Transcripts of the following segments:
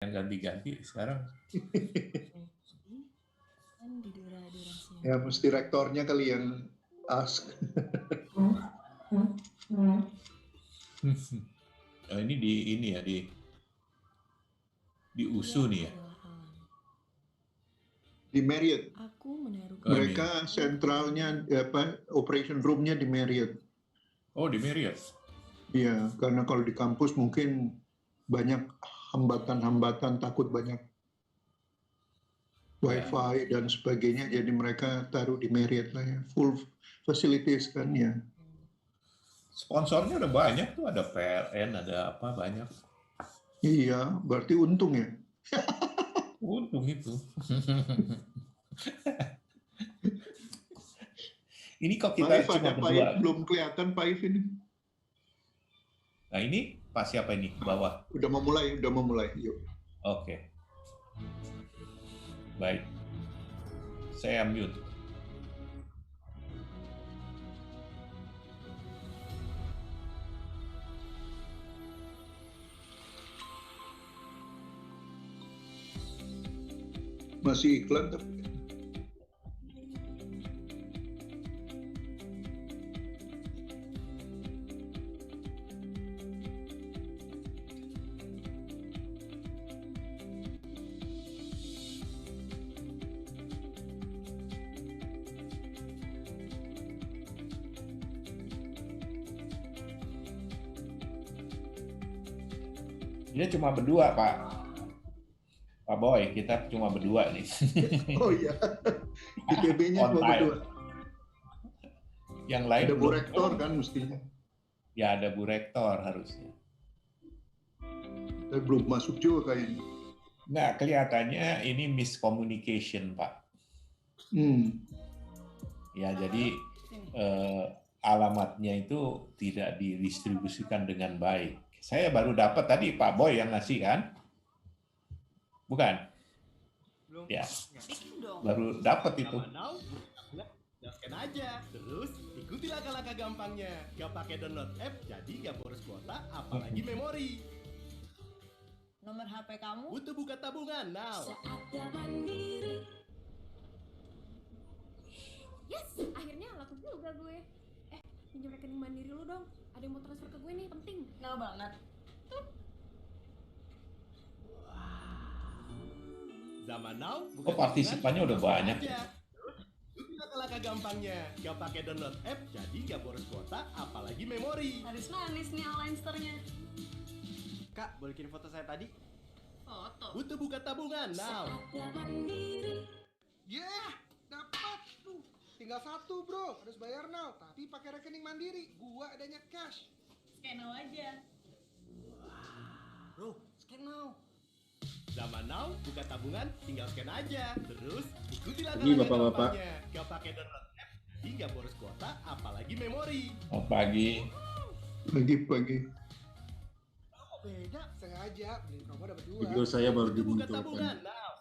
yang ganti-ganti sekarang. Kan di durasi Ya mesti rektornya kali yang ask. Oh, ini ya di USU nih ya. Di Marriott. Aku menaruh Mereka sentralnya operation roomnya di Marriott. Oh, di Marriott. Iya, karena kalau di kampus mungkin banyak hambatan-hambatan, takut banyak wifi dan sebagainya, jadi mereka taruh di Marriott lah ya, full facilities kan ya. Sponsornya udah banyak tuh, ada PLN, ada apa banyak. Iya, berarti untung ya. Untung itu. Ini kok kita Paif cuma ada berdua. Paif, belum kelihatan Paif ini. Nah ini pas siapa ini ke bawah? Udah mau mulai, yuk. Oke. Baik. Saya mute. Masih iklan tapi. Dia cuma berdua, Pak. Pak Boy, kita cuma berdua nih. Oh iya, IPB-nya cuma berdua. Yang lain ada Bu Rektor kan mestinya. Ya ada Bu Rektor harusnya. Tapi belum masuk juga kayaknya. Nggak, kelihatannya ini miscommunication, Pak. Ya, jadi alamatnya itu tidak didistribusikan dengan baik. Saya baru dapat tadi Pak Boy yang ngasih kan? Bukan? Belum. Ya, baru dapat itu. Scan aja, terus ikuti langkah-langkah gampangnya. Gak pakai download app, jadi gak boros kuota, apalagi memori. nomor HP kamu. Butuh buka tabungan now. Saatnya mandiri. Yes, akhirnya laku juga gue. Pinjam rekening mandiri lu dong. Ada yang mau transfer ke gue nih, penting. Nggak banget. Zaman now, Oh, partisipannya udah banyak. Langkah gampangnya, gak pakai download app, jadi gak boros kuota, apalagi memori. Harus manis nih online store-nya. Kak, boleh kirim foto saya tadi? Foto. Butuh buka tabungan now. Saatnya mandiri. Dapat tuh. Tinggal satu bro, harus bayar now. Tapi pakai rekening mandiri, gua adanya cash. Scan now aja. Bro, scan now. Zaman now, buka tabungan, tinggal scan aja. Terus, ikuti Pagi, langkah-langkah Bapak-bapak. gampangnya. Gak pakai download app, jadi gak boros kuota, apalagi memori. Oh, pagi. Pagi. Oh, beda, sengaja beli promo dapat 2. Video saya baru Butuh buka tabungan dimunculkan. now.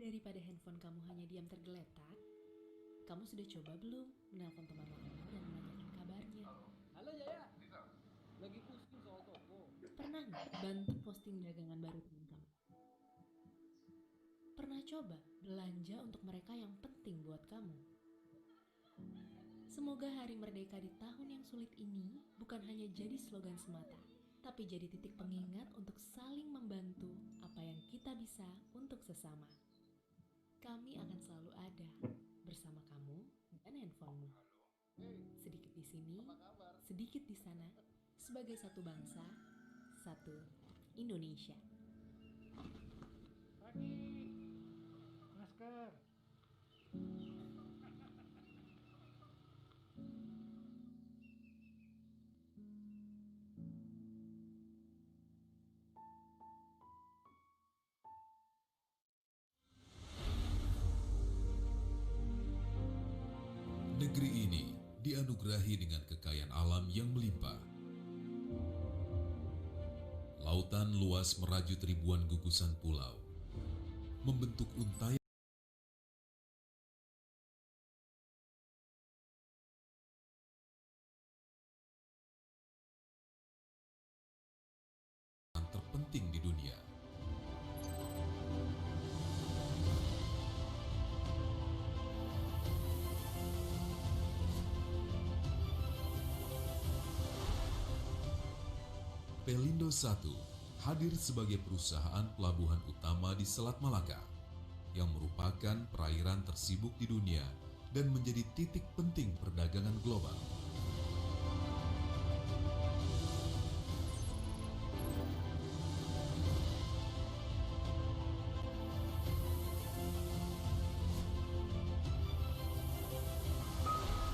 Daripada handphone kamu hanya diam tergeletak, kamu sudah coba belum menelpon teman lama dan menanyakan kabarnya? Halo Jaya, lagi pusing soal toko. Pernah nggak bantu posting dagangan baru teman kamu? Pernah coba belanja untuk mereka yang penting buat kamu? Semoga Hari Merdeka di tahun yang sulit ini bukan hanya jadi slogan semata, tapi jadi titik pengingat untuk saling membantu apa yang kita bisa untuk sesama. Kami akan selalu ada bersama kamu dan handphonemu. Sedikit di sini, sedikit di sana, sebagai satu bangsa, satu Indonesia. Pagi, masker. dianugerahi dengan kekayaan alam yang melimpah. Lautan luas merajut ribuan gugusan pulau, membentuk untayan terpenting di dunia. Pelindo 1 hadir sebagai perusahaan pelabuhan utama di Selat Malaka yang merupakan perairan tersibuk di dunia dan menjadi titik penting perdagangan global.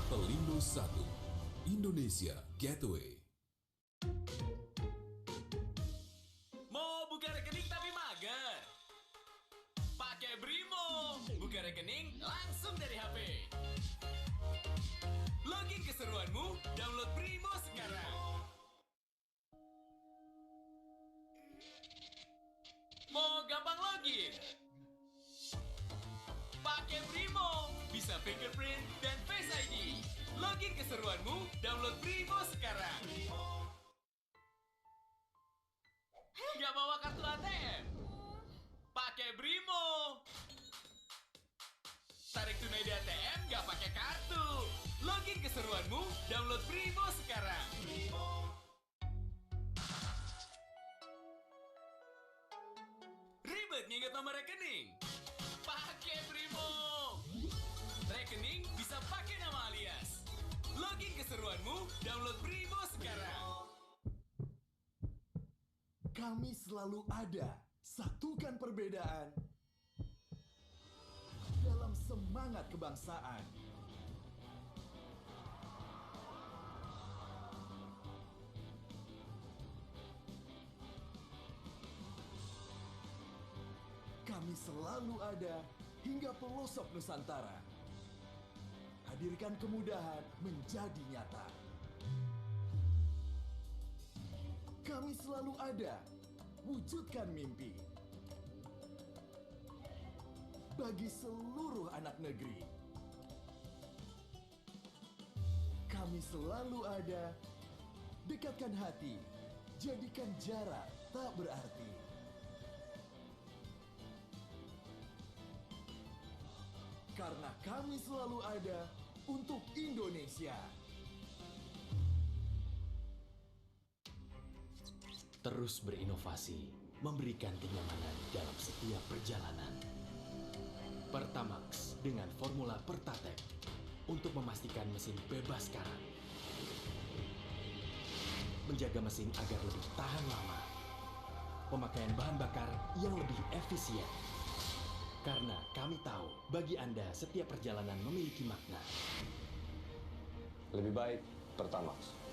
Pelindo 1, Indonesia Gateway. Mau buka rekening tapi mager? Pakai Brimo. Buka rekening langsung dari HP. Login keseruanmu, download Brimo sekarang. Mau gampang login? Pakai Brimo. Bisa fingerprint dan Face ID. Login keseruanmu, download Brimo sekarang. Nggak bawa kartu ATM? Pakai Brimo. Tarik tunai di ATM nggak pakai kartu. Login keseruanmu, download Brimo sekarang. Ribet nginget nomor rekening? Pakai Brimo. Rekening bisa pakai nama alias. Login keseruanmu, download Brimo sekarang. Kami selalu ada, satukan perbedaan dalam semangat kebangsaan. Kami selalu ada hingga pelosok Nusantara. Hadirkan kemudahan menjadi nyata. Kami selalu ada, wujudkan mimpi bagi seluruh anak negeri. Kami selalu ada, dekatkan hati, jadikan jarak tak berarti. Karena kami selalu ada untuk Indonesia. Terus berinovasi, memberikan kenyamanan dalam setiap perjalanan. Pertamax dengan formula Pertatek untuk memastikan mesin bebas karat. Menjaga mesin agar lebih tahan lama. Pemakaian bahan bakar yang lebih efisien. Karena kami tahu, bagi Anda setiap perjalanan memiliki makna. Lebih baik Pertamax.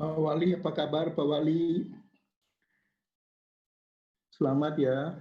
Pak Wali, apa kabar Pak Wali? Selamat ya.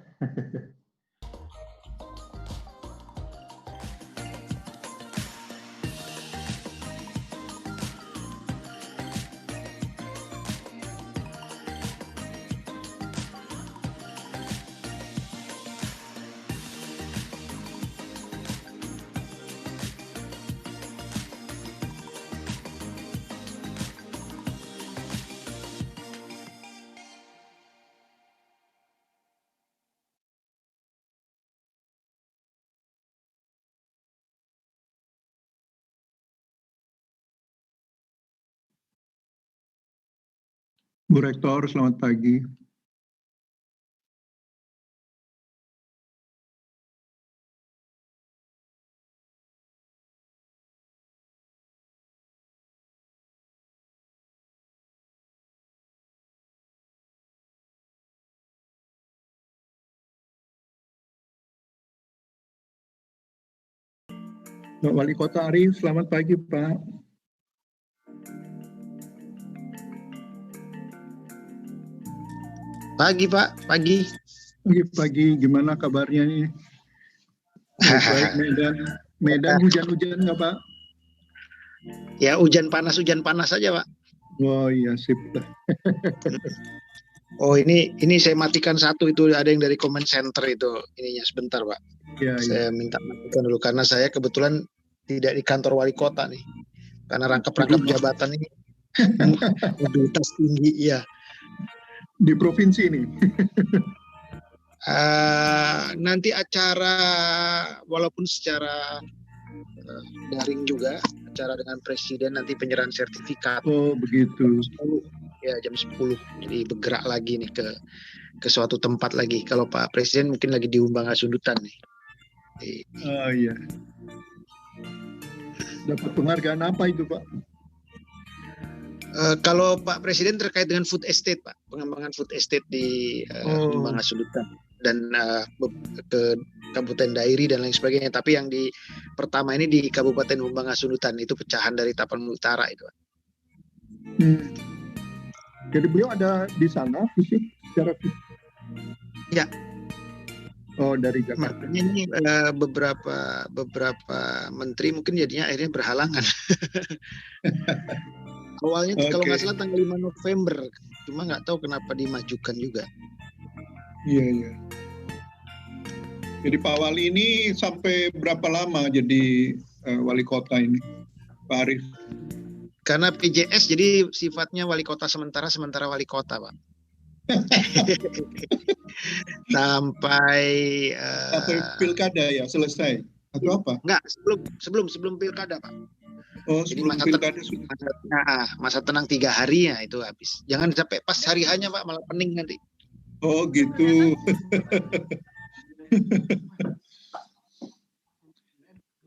Bu Rektor, selamat pagi. Pak Wali Kota Arif, selamat pagi Pak. Pagi Pak, pagi. Pagi, gimana kabarnya nih? Baik, Medan hujan-hujan nggak Pak? Ya hujan panas aja Pak. Oh iya, sip. Oh ini saya matikan satu, itu ada yang dari comment center itu ininya sebentar Pak. Ya, saya minta matikan dulu karena saya kebetulan tidak di kantor wali kota nih. Karena rangkap jabatan ini mobilitas tinggi ya. Di provinsi ini. Nanti acara walaupun secara daring juga, acara dengan presiden nanti penyerahan sertifikat. Oh begitu. Ya jam 10, jadi bergerak lagi nih ke suatu tempat lagi. Kalau Pak Presiden mungkin lagi di Humbangasundutan nih. Oh iya. Dapat penghargaan apa itu Pak? Kalau Pak Presiden terkait dengan food estate Pak, pengembangan food estate di Humbangasundutan dan ke Kabupaten Dairi dan lain sebagainya. Tapi yang di pertama ini di Kabupaten Humbangasundutan, itu pecahan dari Tapanuli Utara itu Pak. Jadi beliau ada di sana fisik secara fisik? Ya. Oh dari Jakarta. Makanya ini beberapa menteri mungkin jadinya akhirnya berhalangan. Awalnya kalau nggak salah tanggal 5 November, cuma nggak tahu kenapa dimajukan juga. Iya. Jadi Pak Wali ini sampai berapa lama jadi wali kota ini, Pak Arif? Karena PJS jadi sifatnya wali kota sementara wali kota Pak. Sampai pilkada ya selesai atau apa? Enggak, sebelum pilkada Pak. Oh, jadi masa tenang 3 hari ya itu habis. Jangan sampai pas hari hanya Pak, malah pening nanti. Oh gitu.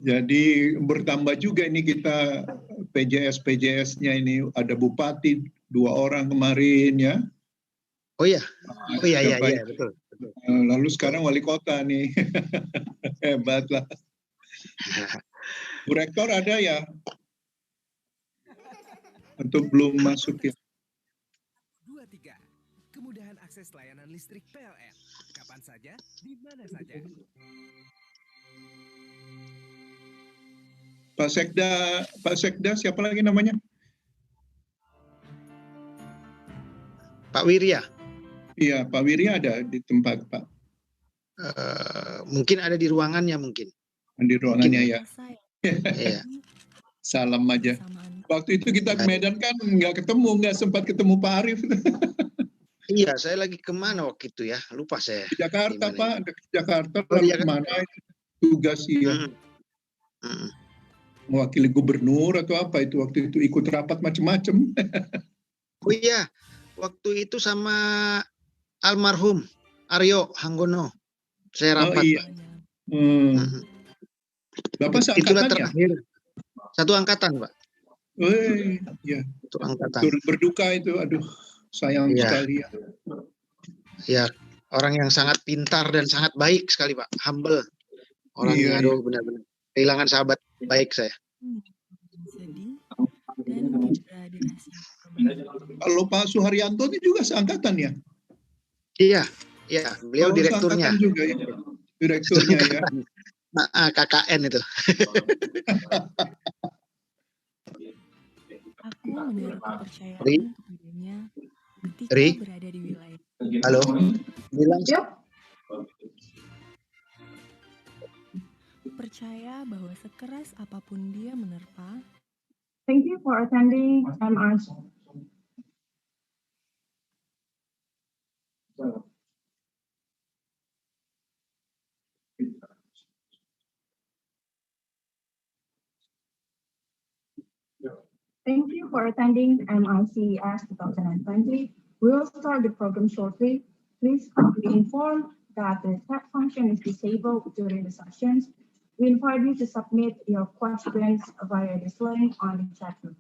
Jadi bertambah juga ini kita PJS-nya ini, ada bupati 2 orang kemarin ya. Oh iya. Oh iya betul. Lalu sekarang wali kota nih. Hebat lah. Bu Rektor ada ya? Atau belum masuk ya? 23. Kemudahan akses layanan listrik PLN. Kapan saja, di mana saja. Pak Sekda siapa lagi namanya? Pak Wirya. Iya, Pak Wirya ada di tempat Pak. Mungkin ada di ruangannya mungkin. Di ruangannya ya. Iya. Salam aja. Waktu itu kita ke Medan kan nggak sempat ketemu Pak Arif. Iya, saya lagi kemana waktu itu ya? Lupa saya. Di Jakarta Pak, di Jakarta kemana? Tugas ya. Mewakili gubernur atau apa itu waktu itu, ikut rapat macam-macam. Oh iya, waktu itu sama almarhum Aryo Hanggono saya rapat. Oh iya. Bapak seangkatan ya? Satu angkatan Pak. Iya. Satu angkatan. Turut berduka itu, aduh sayang sekali ya. Ya, orang yang sangat pintar dan sangat baik sekali Pak, humble. Orangnya aduh benar-benar kehilangan sahabat baik saya. Kalau Pak Suharyanto itu juga seangkatan ya? Iya, beliau direkturnya. Juga ya. Direkturnya ya. KKN itu. Aku menaruh kepercayaan kepadanya ketika berada di wilayah. Halo, bilang Percaya bahwa sekeras apapun dia menerpa. Thank you for attending MRC. Thank you for attending MRCES 2020. We will start the program shortly. Please be informed that the chat function is disabled during the sessions. We invite you to submit your questions via this link on the chat room.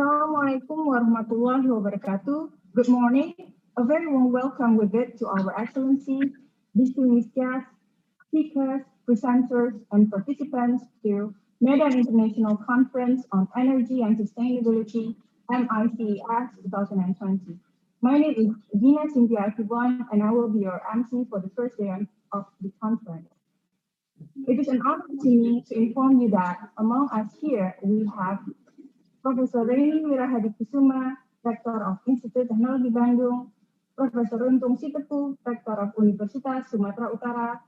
Assalamualaikum warahmatullahi wabarakatuh. Good morning. A very warm welcome with it to our Excellency, distinguished guests, speakers, presenters, and participants to Medan International Conference on Energy and Sustainability, MICES 2020. My name is Gina Cynthia Akibon, and I will be your MC for the first day of the conference. It is an honor to me to inform you that among us here, we have Profesor Reni Wirahadikusuma, Rector of Institut Teknologi Bandung, Profesor Untung Sitepu, Rector of Universitas Sumatera Utara,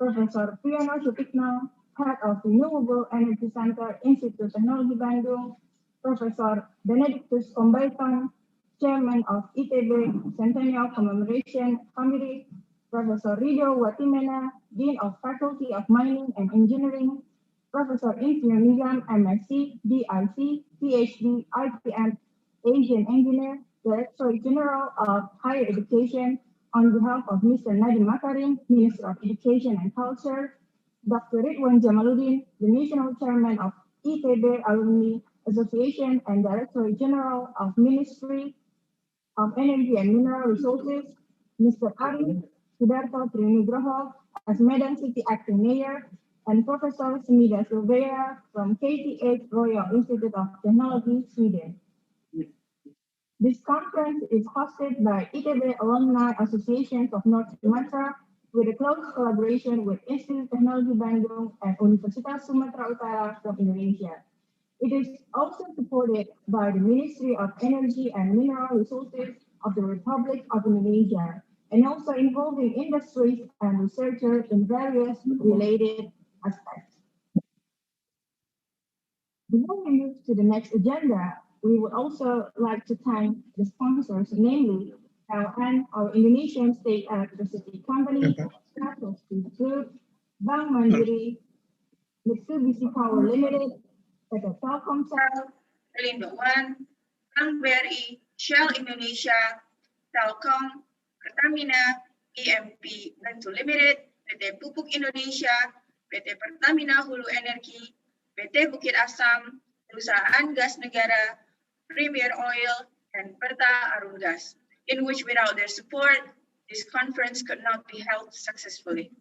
Profesor Priyono Sutikno, Head of Renewable Energy Center, Institut Teknologi Bandung, Profesor Benedictus Kombaiton, Chairman of ITB Centennial Commemoration Committee, Professor Rido Watimena, Dean of Faculty of Mining and Engineering, Professor Insinyur Nizam, MSc, DIC, PhD, IPM, Asian Engineer, Director General of Higher Education, on behalf of Mr. Nadiem Makarim, Minister of Education and Culture, Dr. Ridwan Jamaluddin, the National Chairman of ITB Alumni Association and Director General of Ministry of Energy and Mineral Resources, Mr. Ari Sudarto Trinugroho, as Medan City Acting Mayor, and Professor Semida Silveira from KTH Royal Institute of Technology, Sweden. This conference is hosted by ITB Alumni Associations of North Sumatra with a close collaboration with Institut Teknologi Bandung and Universitas Sumatera Utara from Indonesia. It is also supported by the Ministry of Energy and Mineral Resources of the Republic of Indonesia, and also involving industries and researchers in various related aspects. Before we move to the next agenda, we would also like to thank the sponsors, namely PLN, our Indonesian State Electricity Company, Stratos Group, Bank Mandiri, Mitsubishi Power Limited, PT Telkomsel, Pelindo One, Bank BRI, Shell Indonesia, Telkom, Pertamina, EMP Bentu Limited, PT Pupuk Indonesia, PT Pertamina Hulu Energi, PT Bukit Asam, Perusahaan Gas Negara, Premier Oil, and Perta Arun Gas, in which without their support, this conference could not be held successfully.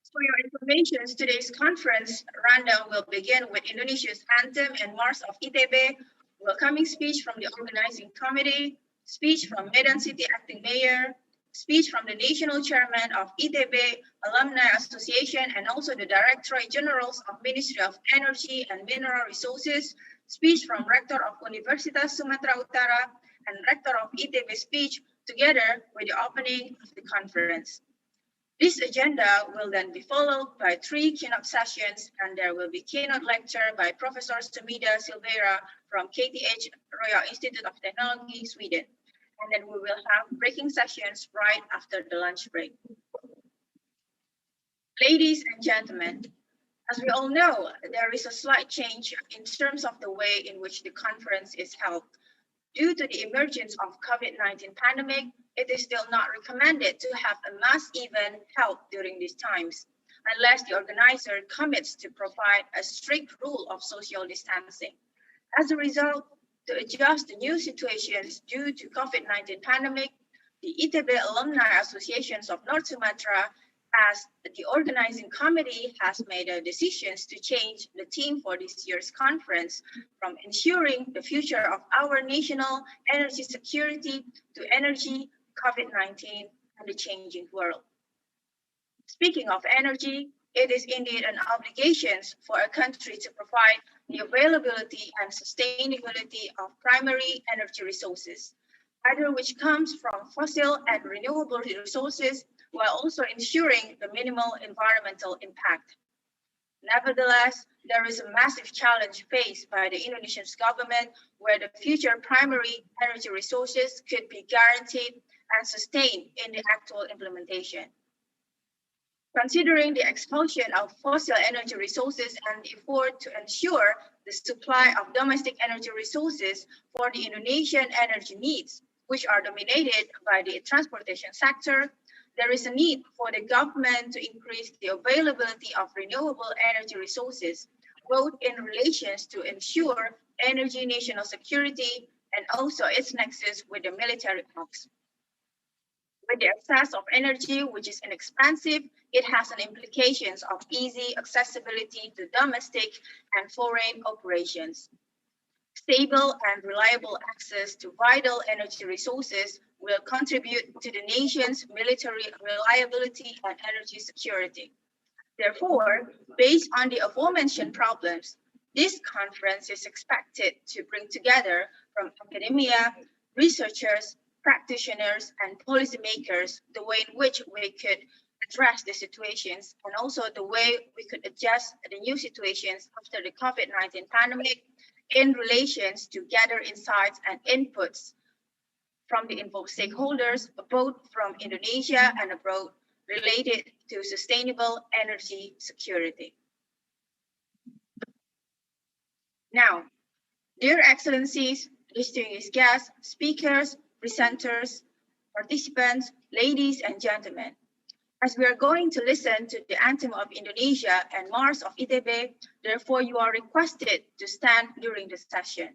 For your information, today's conference rundown will begin with Indonesia's anthem and March of ITB, welcoming speech from the organizing committee, speech from Medan City Acting Mayor, speech from the National Chairman of ITB Alumni Association and also the Directorate Generals of Ministry of Energy and Mineral Resources, speech from Rector of Universitas Sumatera Utara, and Rector of ITB speech, together with the opening of the conference. This agenda will then be followed by 3 keynote sessions, and there will be keynote lecture by Professor Semida Silveira from KTH Royal Institute of Technology, Sweden. And then we will have breaking sessions right after the lunch break. Ladies and gentlemen, as we all know, there is a slight change in terms of the way in which the conference is held. Due to the emergence of COVID-19 pandemic, it is still not recommended to have a mass event held during these times, unless the organizer commits to provide a strict rule of social distancing. As a result, to adjust the new situations due to COVID-19 pandemic, the ITB Alumni Associations of North Sumatra, as the organizing committee, has made a decisions to change the theme for this year's conference from ensuring the future of our national energy security to energy, COVID-19, and the changing world. Speaking of energy, it is indeed an obligation for a country to provide the availability and sustainability of primary energy resources, either which comes from fossil and renewable resources, while also ensuring the minimal environmental impact. Nevertheless, there is a massive challenge faced by the Indonesian government where the future primary energy resources could be guaranteed and sustained in the actual implementation. Considering the expulsion of fossil energy resources and the effort to ensure the supply of domestic energy resources for the Indonesian energy needs, which are dominated by the transportation sector, there is a need for the government to increase the availability of renewable energy resources, both in relation to ensure energy national security, and also its nexus with the military acts. With the access of energy, which is inexpensive, it has an implications of easy accessibility to domestic and foreign operations. Stable and reliable access to vital energy resources will contribute to the nation's military reliability and energy security. Therefore, based on the aforementioned problems, this conference is expected to bring together from academia, researchers, practitioners, and policymakers the way in which we could address the situations and also the way we could adjust the new situations after the COVID-19 pandemic in relations to gather insights and inputs from the involved stakeholders, both from Indonesia and abroad, related to sustainable energy security. Now, dear Excellencies, distinguished guests, speakers, presenters, participants, ladies and gentlemen, as we are going to listen to the anthem of Indonesia and Mars of ITB, therefore you are requested to stand during the session.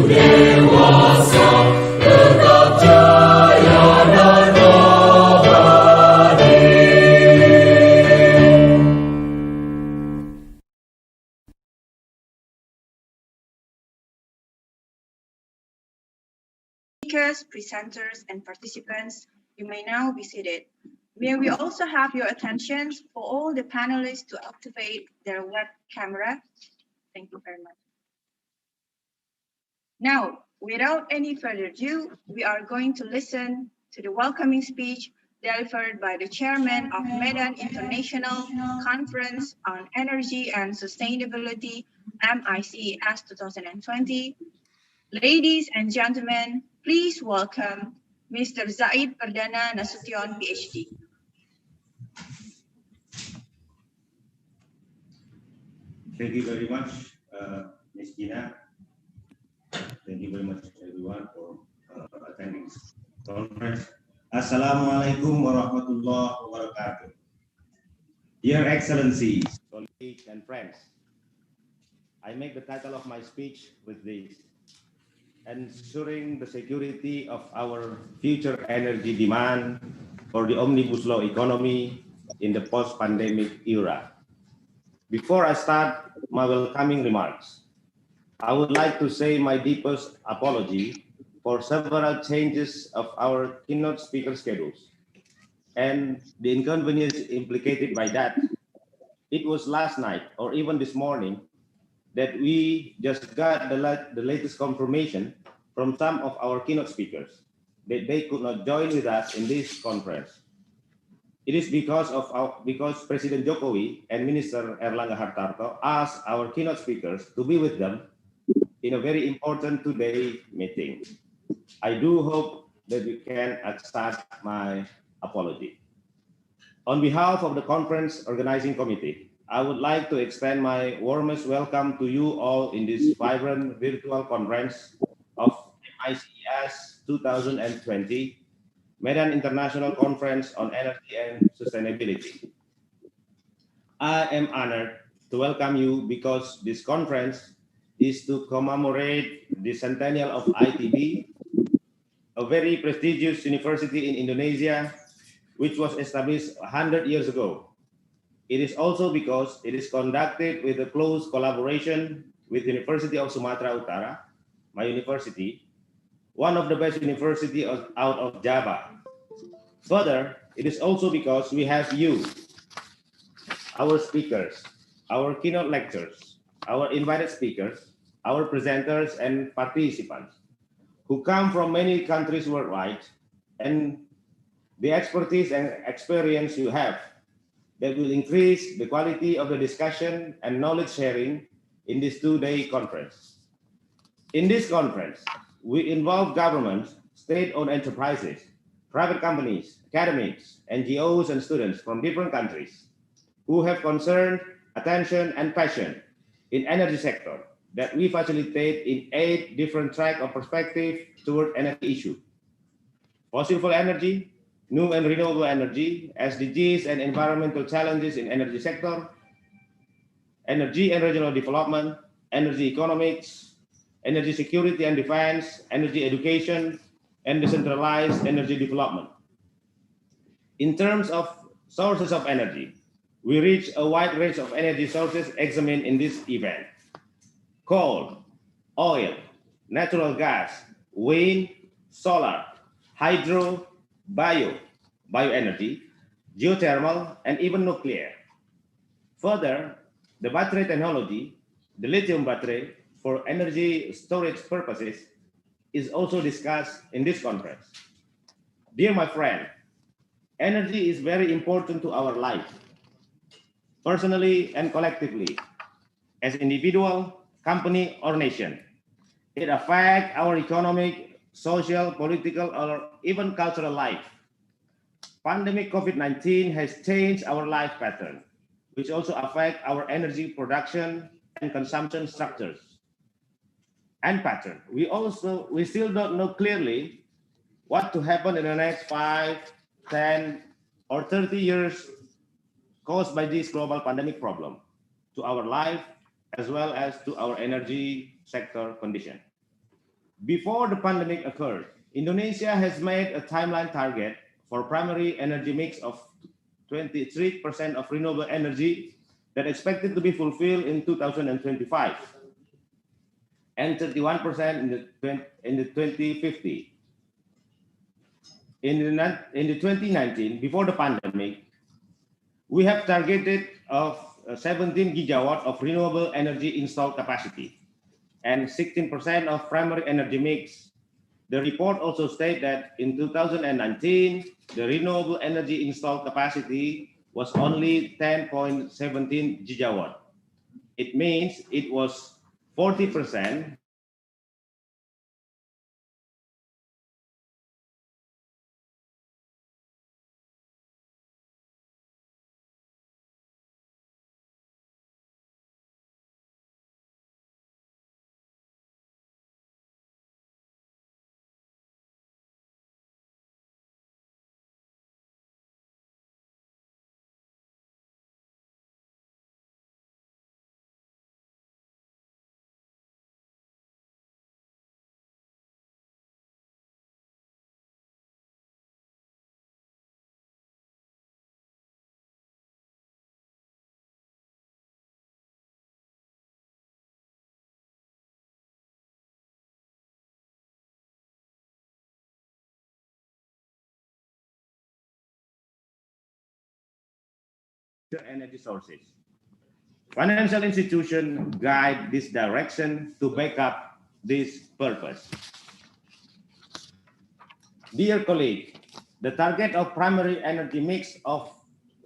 Dewasa, tegak jaya dan rohani. speakers, presenters, and participants, you may now be seated. May we also have your attention for all the panelists to activate their web camera. Thank you very much. Now, without any further ado, we are going to listen to the welcoming speech delivered by the chairman of Medan International Conference on Energy and Sustainability, MICES 2020. Ladies and gentlemen, please welcome Mr. Zaid Perdana Nasution, PhD. Thank you very much, Ms. Gina. Thank you very much, everyone, for attending this conference. Assalamualaikum warahmatullahi wabarakatuh. Dear Excellencies, colleagues, and friends, I make the title of my speech with this: ensuring the security of our future energy demand for the omnibus law economy in the post-pandemic era. Before I start my welcoming remarks, I would like to say my deepest apology for several changes of our keynote speaker schedules and the inconvenience implicated by that. It was last night or even this morning that we just got the latest confirmation from some of our keynote speakers that they could not join with us in this conference. It is because President Jokowi and Minister Erlangga Hartarto asked our keynote speakers to be with them in a very important today meeting. I do hope that you can accept my apology. On behalf of the conference organizing committee, I would like to extend my warmest welcome to you all in this vibrant virtual conference of MICES 2020, Medan International Conference on Energy and Sustainability. I am honored to welcome you because this conference is to commemorate the centennial of ITB, a very prestigious university in Indonesia, which was established 100 years ago. It is also because it is conducted with a close collaboration with University of Sumatra Utara, my university, one of the best universities out of Java. Further, it is also because we have you, our speakers, our keynote lecturers, our invited speakers, our presenters and participants who come from many countries worldwide, and the expertise and experience you have that will increase the quality of the discussion and knowledge sharing in this two-day conference. In this conference, we involve governments, state-owned enterprises, private companies, academics, NGOs, and students from different countries who have concern, attention, and passion in energy sector that we facilitate in 8 different tracks of perspective toward energy issue: fossil fuel energy, new and renewable energy, SDGs and environmental challenges in energy sector, energy and regional development, energy economics, energy security and defense, energy education, and decentralized energy development. In terms of sources of energy, we reach a wide range of energy sources examined in this event: coal, oil, natural gas, wind, solar, hydro, bioenergy, geothermal, and even nuclear. Further, the battery technology, the lithium battery for energy storage purposes, is also discussed in this conference. Dear my friend, energy is very important to our life, personally and collectively, as individual, company, or nation. It affects our economic, social, political, or even cultural life. Pandemic COVID-19 has changed our life pattern, which also affect our energy production and consumption structures and pattern. We still don't know clearly what to happen in the next 5, 10, or 30 years caused by this global pandemic problem to our life as well as to our energy sector condition. Before the pandemic occurred, Indonesia has made a timeline target for primary energy mix of 23% of renewable energy that expected to be fulfilled in 2025 and 31% in the 2050. in the 2019, before the pandemic, we have targeted of 17 gigawatt of renewable energy installed capacity and 16% of primary energy mix. The report also states that in 2019, the renewable energy installed capacity was only 10.17 gigawatt. It means it was 40% energy sources. Financial institutions guide this direction to back up this purpose. Dear colleague, the target of primary energy mix of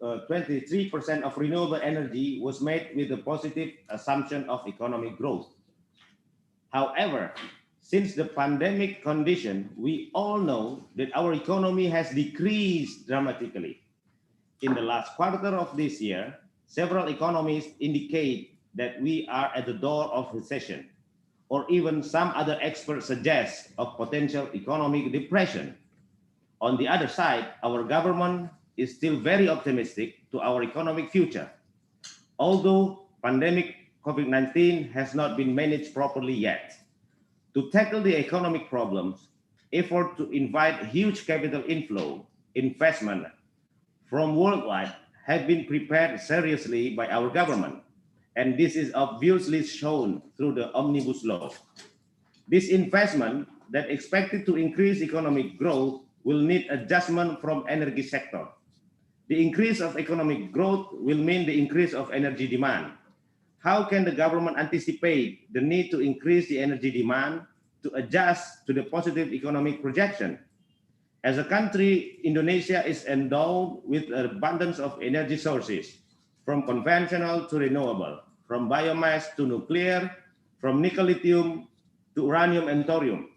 23% of renewable energy was made with a positive assumption of economic growth. However, since the pandemic condition, we all know that our economy has decreased dramatically. In the last quarter of this year, several economists indicate that we are at the door of recession, or even some other experts suggest of potential economic depression. On the other side, our government is still very optimistic to our economic future. Although pandemic COVID-19 has not been managed properly yet. To tackle the economic problems, effort to invite huge capital inflow, investment from worldwide have been prepared seriously by our government, and this is obviously shown through the Omnibus Law. This investment that expected to increase economic growth will need adjustment from energy sector. The increase of economic growth will mean the increase of energy demand. How can the government anticipate the need to increase the energy demand to adjust to the positive economic projection? As a country, Indonesia is endowed with an abundance of energy sources, from conventional to renewable, from biomass to nuclear, from nickel lithium to uranium and thorium.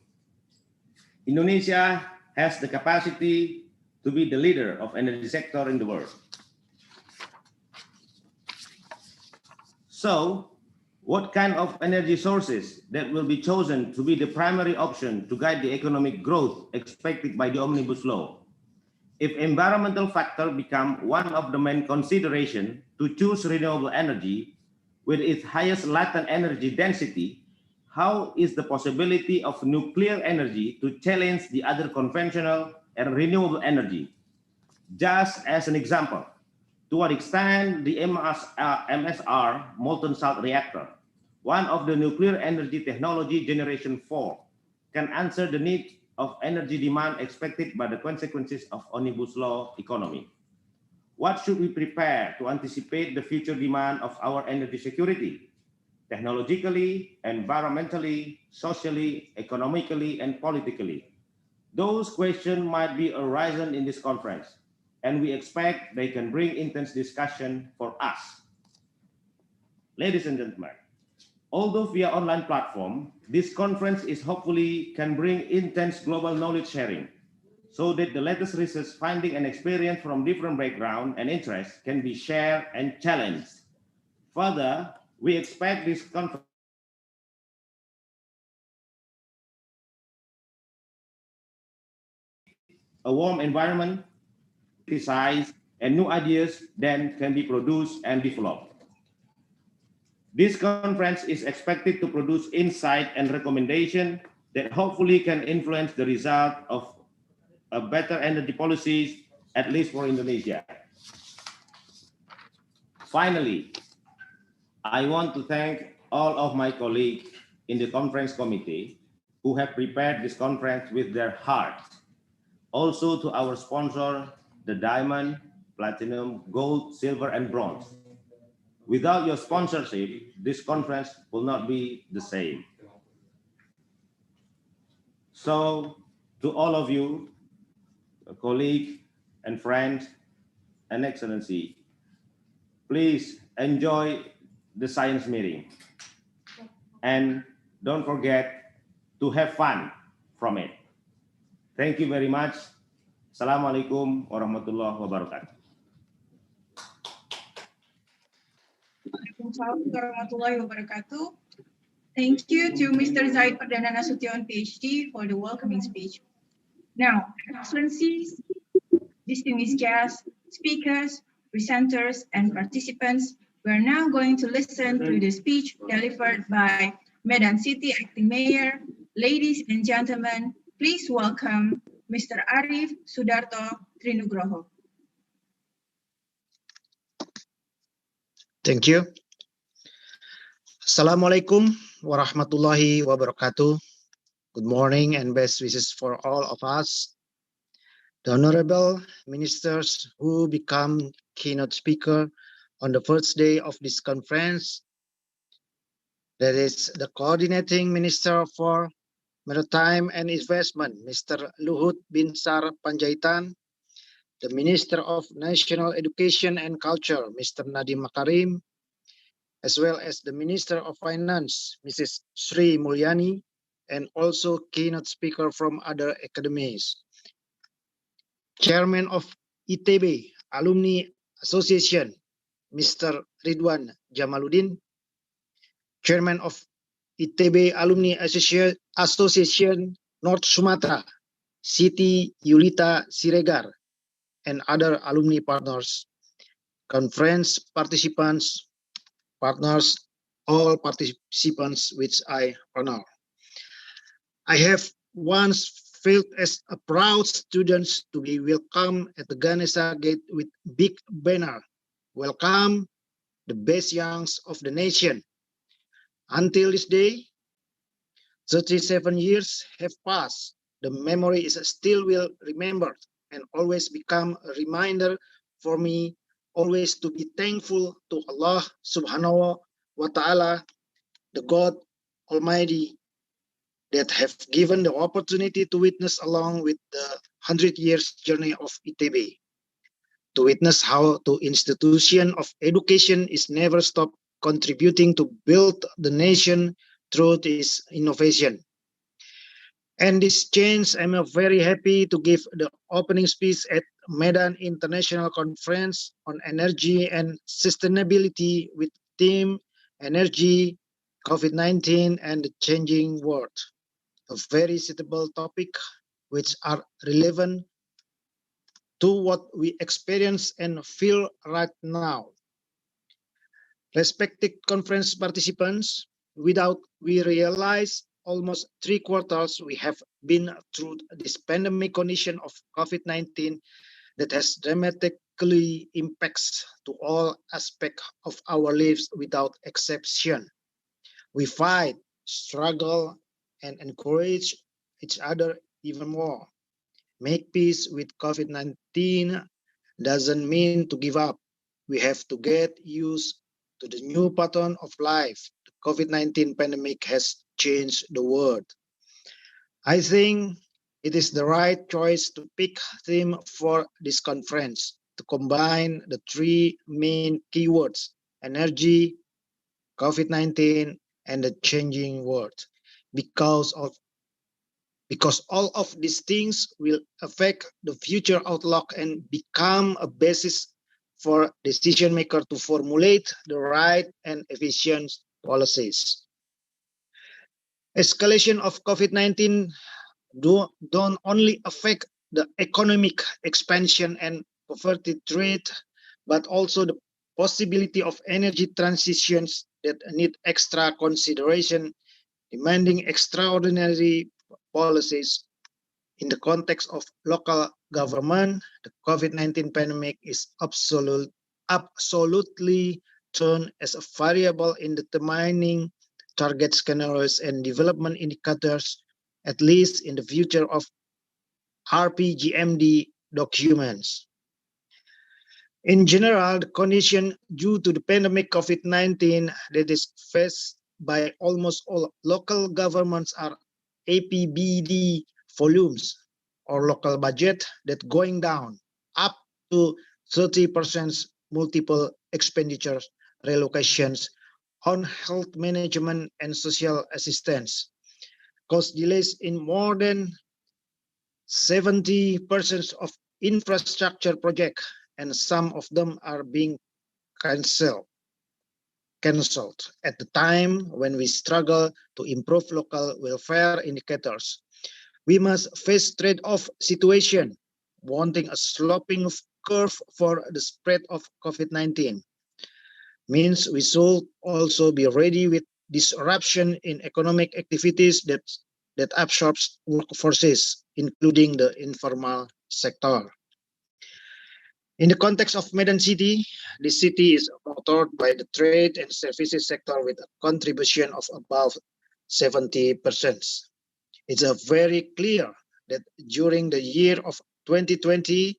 Indonesia has the capacity to be the leader of energy sector in the world. So, what kind of energy sources that will be chosen to be the primary option to guide the economic growth expected by the Omnibus Law? If environmental factors become one of the main considerations to choose renewable energy with its highest latent energy density, how is the possibility of nuclear energy to challenge the other conventional and renewable energy? Just as an example, to what extent the MSR, molten salt reactor, one of the nuclear energy technology generation 4, can answer the need of energy demand expected by the consequences of Omnibus Law economy? What should we prepare to anticipate the future demand of our energy security? Technologically, environmentally, socially, economically, and politically. Those questions might be arisen in this conference, and we expect they can bring intense discussion for us. Ladies and gentlemen, although via online platform, this conference is hopefully can bring intense global knowledge sharing, so that the latest research finding and experience from different background and interests can be shared and challenged. Further, we expect this conference a warm environment, size, and new ideas then can be produced and developed. This conference is expected to produce insight and recommendation that hopefully can influence the result of a better energy policies, at least for Indonesia. Finally, I want to thank all of my colleagues in the conference committee who have prepared this conference with their hearts. Also to our sponsor, the diamond, platinum, gold, silver, and bronze. Without your sponsorship, this conference will not be the same. So to all of you, colleagues and friends and excellency, please enjoy the science meeting and don't forget to have fun from it. Thank you very much. Assalamualaikum warahmatullahi wabarakatuh. Waalaikumsalam warahmatullahi wabarakatuh. Thank you to Mr. Zaid Perdana Nasution, PhD, for the welcoming speech. Now, Excellencies, distinguished guests, speakers, presenters, and participants, we are now going to listen to the speech delivered by Medan City Acting Mayor. Ladies and gentlemen, please welcome Mr. Arif Sudarto Trinugroho. Thank you. Assalamualaikum warahmatullahi wabarakatuh. Good morning and best wishes for all of us. The honorable ministers who become keynote speaker on the first day of this conference, that is the coordinating minister for Maritime and Investment, Mr. Luhut Binsar Panjaitan, the Minister of National Education and Culture, Mr. Nadiem Makarim, as well as the Minister of Finance, Mrs. Sri Mulyani, and also keynote speaker from other academies. Chairman of ITB Alumni Association, Mr. Ridwan Jamaluddin, Chairman of ITB Alumni Association North Sumatra, Siti Yulita Siregar, and other alumni partners, conference participants, partners, all participants which I honor. I have once felt as a proud student to be welcomed at the Ganesha Gate with big banner, "Welcome the best youngs of the nation." Until this day, 37 years have passed. The memory is still well remembered and always become a reminder for me always to be thankful to Allah Subhanahu wa Ta'ala, the God Almighty, that have given the opportunity to witness along with the 100 years journey of ITB, to witness how the institution of education is never stopped contributing to build the nation through this innovation. And this change, I'm very happy to give the opening speech at Medan International Conference on Energy and Sustainability with theme Energy, COVID-19 and the Changing World. A very suitable topic which are relevant to what we experience and feel right now. Respected conference participants, without we realize almost 3/4 we have been through this pandemic condition of COVID-19 that has dramatically impacts to all aspects of our lives without exception. We fight, struggle, and encourage each other even more. Make peace with COVID-19 doesn't mean to give up. We have to get used to the new pattern of life. The COVID-19 pandemic has changed the world. I think it is the right choice to pick theme for this conference, to combine the three main keywords: energy, COVID-19, and the changing world, because all of these things will affect the future outlook and become a basis for decision makers to formulate the right and efficient policies. Escalation of COVID-19 don't only affect the economic expansion and poverty rate, but also the possibility of energy transitions that need extra consideration, demanding extraordinary policies. In the context of local government, the COVID-19 pandemic is absolutely turned as a variable in determining target scenarios and development indicators, at least in the future of RPGMD documents. In general, the condition due to the pandemic COVID-19 that is faced by almost all local governments are APBD volumes or local budget that going down up to 30% multiple expenditures, relocations on health management and social assistance, cost delays in more than 70% of infrastructure projects, and some of them are being cancelled at the time when we struggle to improve local welfare indicators. We must face trade-off situation, wanting a sloping curve for the spread of COVID-19. Means we should also be ready with disruption in economic activities that absorbs workforces, including the informal sector. In the context of Medan City, the city is motored by the trade and services sector with a contribution of about 70%. It's very clear that during the year of 2020,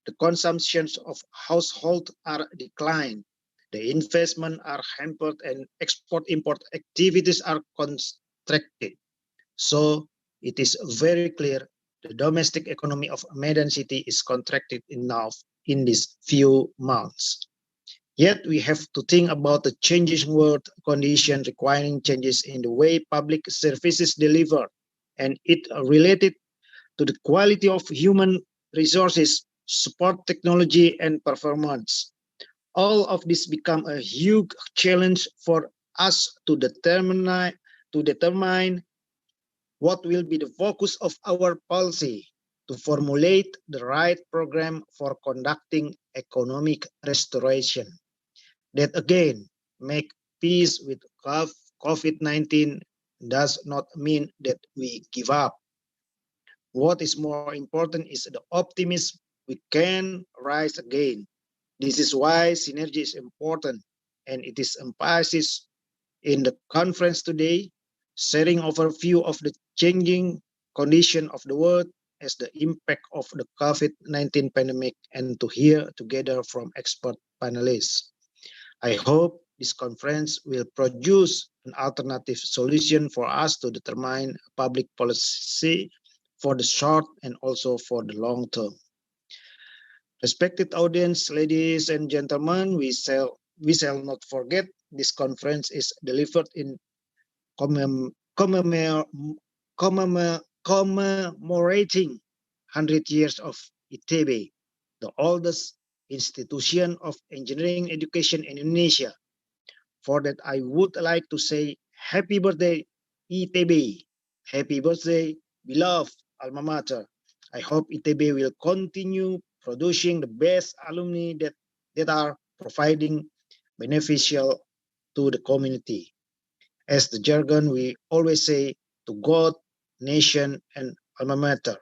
the consumptions of household are declined, the investment are hampered, and export-import activities are contracted. So it is very clear the domestic economy of Medan City is contracted enough in these few months. Yet we have to think about the changing world condition requiring changes in the way public services delivered, and it related to the quality of human resources, support technology, and performance. All of this become a huge challenge for us to determine what will be the focus of our policy, to formulate the right program for conducting economic restoration. That again, make peace with COVID-19 does not mean that we give up. What is more important is the optimism we can rise again. This is why synergy is important, and it is emphasis in the conference today, sharing overview of the changing condition of the world as the impact of the COVID-19 pandemic, and to hear together from expert panelists. I hope this conference will produce an alternative solution for us to determine public policy for the short and also for the long term. Respected audience, ladies and gentlemen, we shall not forget this conference is delivered in commemorating 100 years of ITB, the oldest institution of engineering education in Indonesia. For that, I would like to say happy birthday, ITB. Happy birthday, beloved alma mater. I hope ITB will continue producing the best alumni that are providing beneficial to the community. As the jargon, we always say, to God, nation, and alma mater.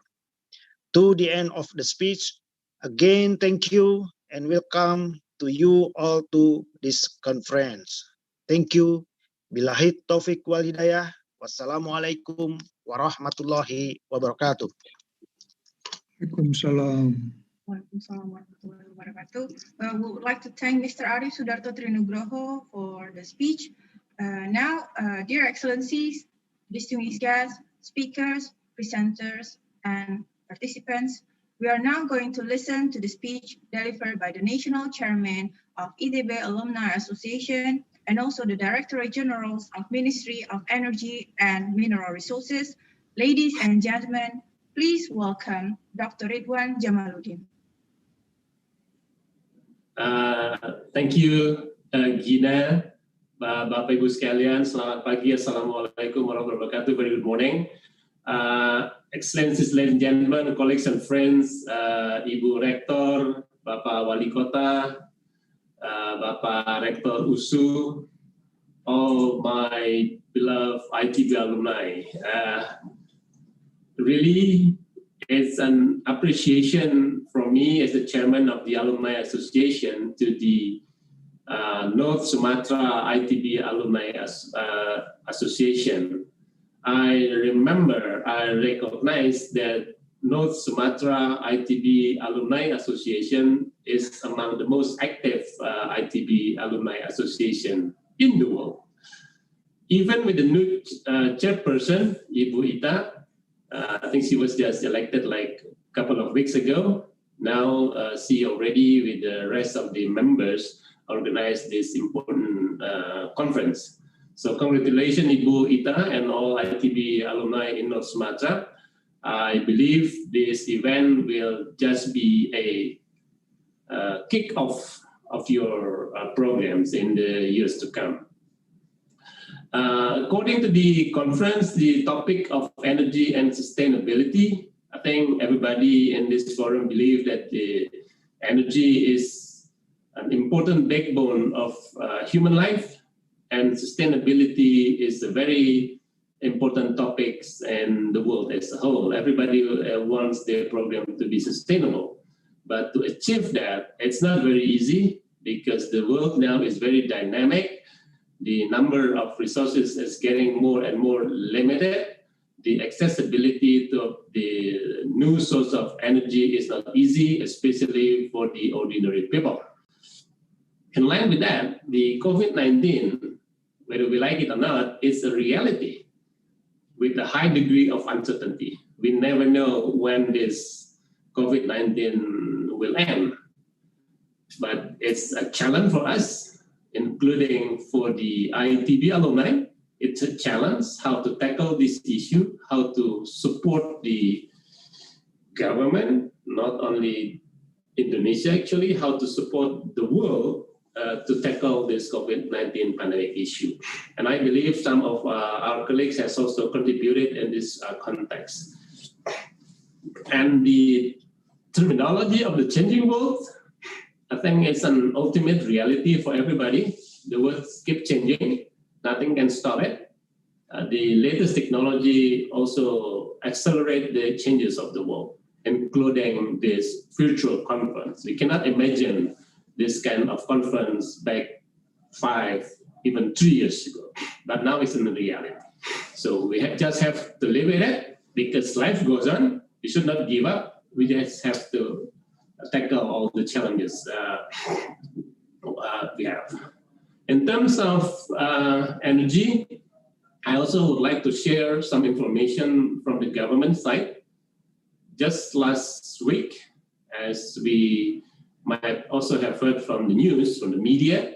To the end of the speech, again, thank you and welcome to you all to this conference. Thank you. Billahi taufiq wal hidayah. Wassalamualaikum warahmatullahi wabarakatuh. Waalaikumsalam. Waalaikumsalam warahmatullahi wabarakatuh. We would like to thank Mr. Arief Sudarto Trinugroho for the speech. Now, dear Excellencies, distinguished guests, speakers, presenters, and participants, we are now going to listen to the speech delivered by the National Chairman of ITB Alumni Association and also the Directorate General of Ministry of Energy and Mineral Resources. Ladies and gentlemen, please welcome Dr. Ridwan Jamaluddin. Thank you, Gina. Bapak Ibu sekalian, selamat pagi. Assalamualaikum warahmatullahi wabarakatuh. Very good morning. Excellencies, ladies and gentlemen, colleagues and friends, Ibu Rektor, Bapak Wali Kota, Bapak Rektor USU, all my beloved ITB alumni. Really, it's an appreciation from me as the chairman of the Alumni Association to the North Sumatra ITB Alumni Association. I recognize that North Sumatra ITB Alumni Association is among the most active ITB Alumni Association in the world. Even with the new chairperson, Ibu Ita, I think she was just elected like a couple of weeks ago. Now she already, with the rest of the members, organized this important conference. So congratulations, Ibu Ita and all ITB alumni in North Sumatra. I believe this event will just be a kick-off of your programs in the years to come. According to the conference, the topic of energy and sustainability, I think everybody in this forum believe that the energy is an important backbone of human life, and sustainability is a very important topic in the world as a whole. Everybody wants their program to be sustainable, but to achieve that, it's not very easy because the world now is very dynamic. The number of resources is getting more and more limited. The accessibility to the new source of energy is not easy, especially for the ordinary people. In line with that, the COVID-19, whether we like it or not, is a reality with a high degree of uncertainty. We never know when this COVID-19 will end, but it's a challenge for us, including for the ITB alumni. It's a challenge how to tackle this issue, how to support the government, not only Indonesia actually, how to support the world to tackle this COVID-19 pandemic issue. And I believe some of our colleagues has also contributed in this context. And the terminology of the changing world, I think it's an ultimate reality for everybody. The world keeps changing. Nothing can stop it. The latest technology also accelerate the changes of the world, including this virtual conference. We cannot imagine this kind of conference back 5, even 3 years ago, but now it's in reality. So we just have to live with it because life goes on. We should not give up. We just have to tackle all the challenges we have. In terms of energy, I also would like to share some information from the government side. Just last week, as we might also have heard from the news, from the media,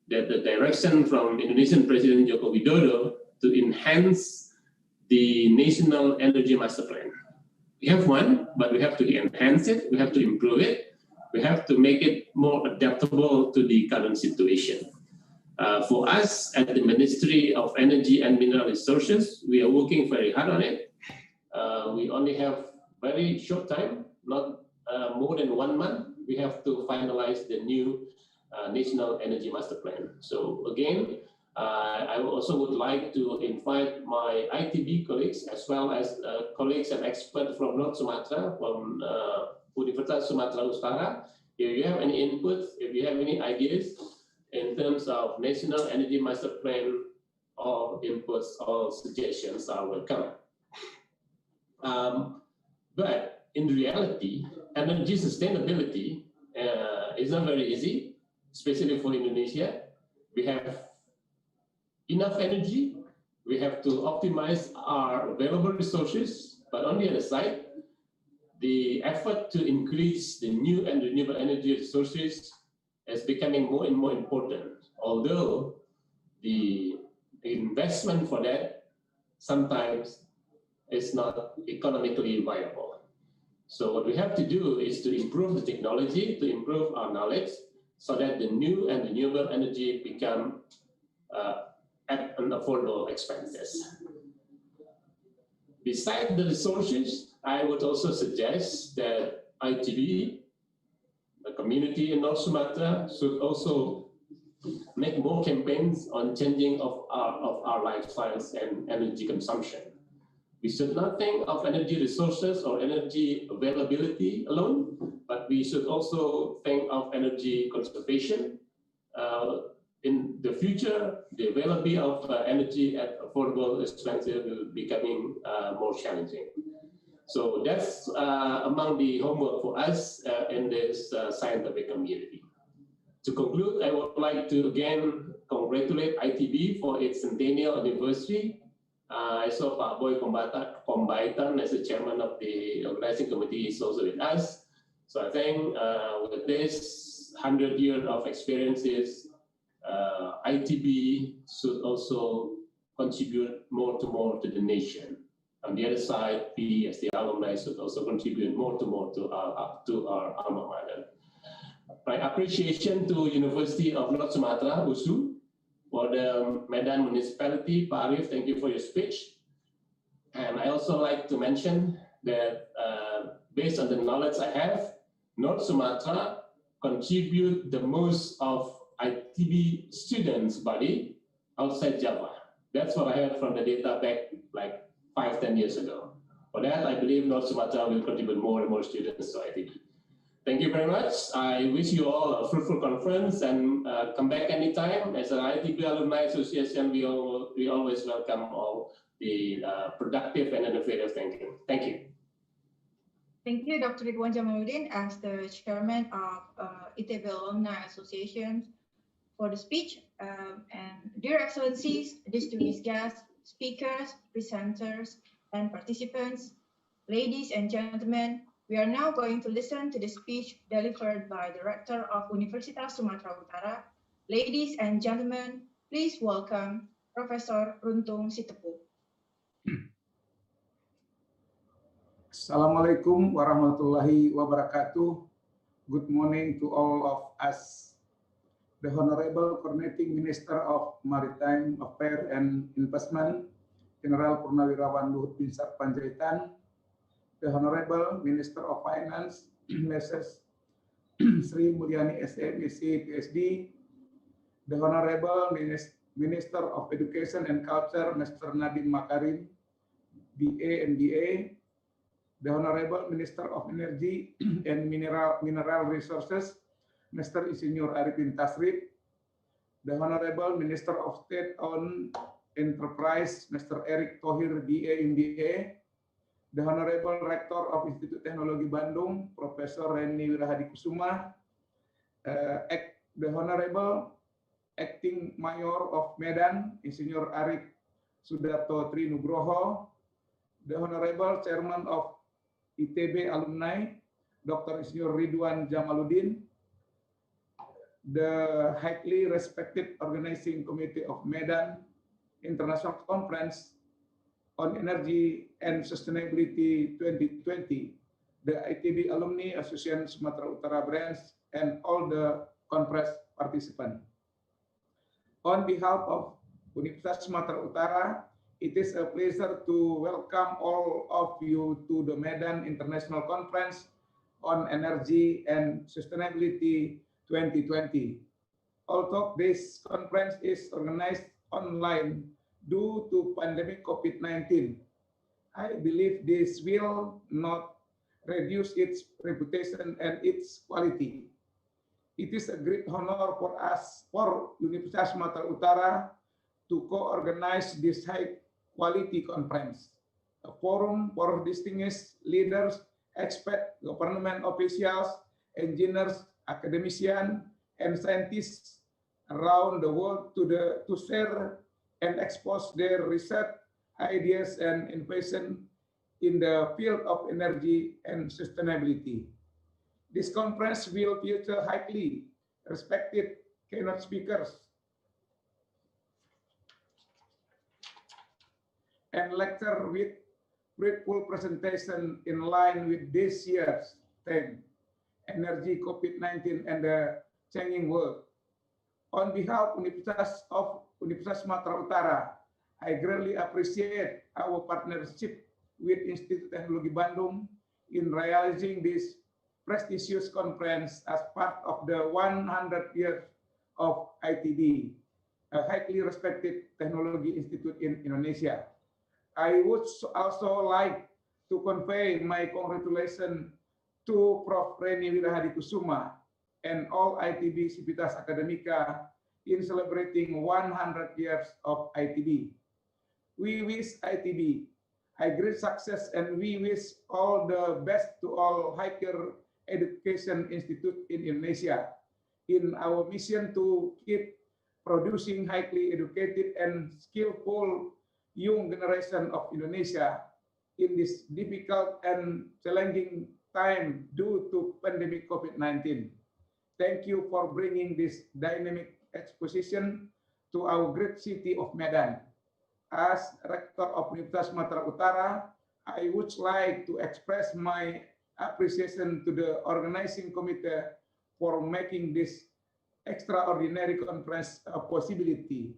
that the direction from Indonesian President Joko Widodo to enhance the National Energy Master Plan. We have one, but we have to enhance it, we have to improve it, we have to make it more adaptable to the current situation. For us at the Ministry of Energy and Mineral Resources, we are working very hard on it. We only have very short time, not more than 1 month. We have to finalize the new National Energy Master Plan. So again, I also would like to invite my ITB colleagues as well as colleagues and experts from North Sumatra, from Universitas Sumatera Utara. If you have any input, if you have any ideas in terms of National Energy Master Plan, or inputs or suggestions are welcome. But in reality, energy sustainability is not very easy, especially for Indonesia. We have enough energy. We have to optimize our available resources, but on the other side, the effort to increase the new and renewable energy resources is becoming more and more important, although the investment for that sometimes is not economically viable. So what we have to do is to improve the technology, to improve our knowledge, so that the new and renewable energy become at an affordable expenses. Besides the resources, I would also suggest that ITB, the community in North Sumatra, should also make more campaigns on changing of our lifestyles and energy consumption. We should not think of energy resources or energy availability alone, but we should also think of energy conservation. In the future, the availability of energy at affordable expenses will be becoming more challenging. So that's among the homework for us in this scientific community. To conclude, I would like to again congratulate ITB for its centennial anniversary. I saw Pak Boy Kombaitan as the chairman of the organizing committee is also with us. So I think with this 100 years of experiences, ITB should also contribute more to the nation. On the other side, we as the alumni should also contribute more to our alma mater. My appreciation to University of North Sumatra, USU, for the Medan municipality. Pak Arif, thank you for your speech. And I also like to mention that based on the knowledge I have, North Sumatra contribute the most of ITB students body outside Java. That's what I heard from the data back like 5-10 years ago. For that, I believe North Sumatra will contribute more and more students to ITB. Thank you very much. I wish you all a fruitful conference and come back anytime. As an ITB Alumni Association, we always welcome all the productive and innovative thinking. Thank you. Thank you, Dr. Ridwan Jamaluddin, as the chairman of ITB Alumni Association, for the speech. And dear Excellencies, distinguished guests, speakers, presenters, and participants, ladies and gentlemen, we are now going to listen to the speech delivered by the Rector of Universitas Sumatera Utara. Ladies and gentlemen, please welcome Professor Runtung Sitepu. Assalamualaikum warahmatullahi wabarakatuh. Good morning to all of us. The Honorable Coordinating Minister of Maritime Affairs and Investment, General Purnawirawan Luhut Binsar Panjaitan, the Honorable Minister of Finance, Mrs. Sri Mulyani SMEC PhD, the Honorable Minister of Education and Culture, Mr. Nadiem Makarim, BA and BA, the Honorable Minister of Energy and Mineral Resources, Mr. Insinyur Arifin Tasrif, the Honorable Minister of State-Owned Enterprise, Mr. Erick Thohir, BA and BA, the Honorable Rector of Institut Teknologi Bandung, Profesor Reni Wirahadikusuma, the Honorable Acting Mayor of Medan, Insinyur Arif Sudarto Trinugroho, the Honorable Chairman of ITB Alumni, Dr. Insinyur Ridwan Jamaluddin, the highly respected Organizing Committee of Medan International Conference on Energy and Sustainability 2020, the ITB Alumni Association Sumatera Utara branch, and all the conference participants. On behalf of Universitas Sumatera Utara, it is a pleasure to welcome all of you to the Medan International Conference on Energy and Sustainability 2020. Although this conference is organized online due to pandemic COVID-19, I believe this will not reduce its reputation and its quality. It is a great honor for us, for Universitas Sumatera Utara, to co-organize this high-quality conference, a forum for distinguished leaders, experts, government officials, engineers, academicians, and scientists around the world to share and expose their research, ideas, and innovation in the field of energy and sustainability. This conference will feature highly respected keynote speakers and lecture with grateful presentation in line with this year's theme, Energy, COVID-19, and the Changing World. On behalf of Universitas Sumatera Utara, I greatly appreciate our partnership with Institut Teknologi Bandung in realizing this prestigious conference as part of the 100 years of ITB, a highly respected technology institute in Indonesia. I would also like to convey my congratulations to Prof. Reni Wirahadikusuma and all ITB Civitas Academica in celebrating 100 years of ITB. We wish ITB I great success and we wish all the best to all higher education institute in Indonesia in our mission to keep producing highly educated and skillful young generation of Indonesia in this difficult and challenging time due to pandemic COVID-19. Thank you for bringing this dynamic exposition to our great city of Medan. As Rector of Universitas Sumatera Utara, I would like to express my appreciation to the organizing committee for making this extraordinary conference a possibility.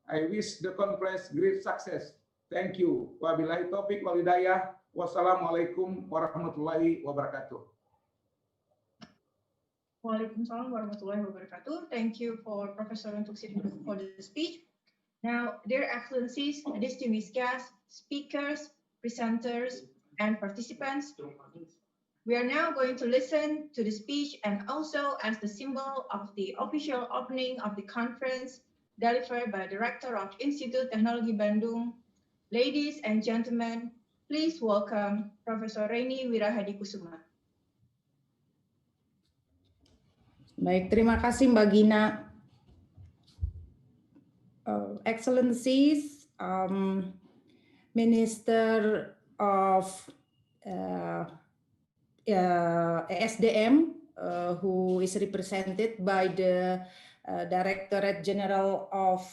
I wish the conference great success. Thank you. Wabillahi taufiq wal hidayah. Wassalamualaikum warahmatullahi wabarakatuh. Waalaikumsalam warahmatullahi wabarakatuh. Thank you for Professor Untuk Sidin for the speech. Now, dear Excellencies, distinguished guests, speakers, presenters, and participants, we are now going to listen to the speech and also as the symbol of the official opening of the conference delivered by Director of Institut Teknologi Bandung. Ladies and gentlemen, please welcome Professor Reni Wirahadikusuma. Baik, terima kasih Mbak Gina. Excellencies, Minister of SDM, who is represented by the Directorate General of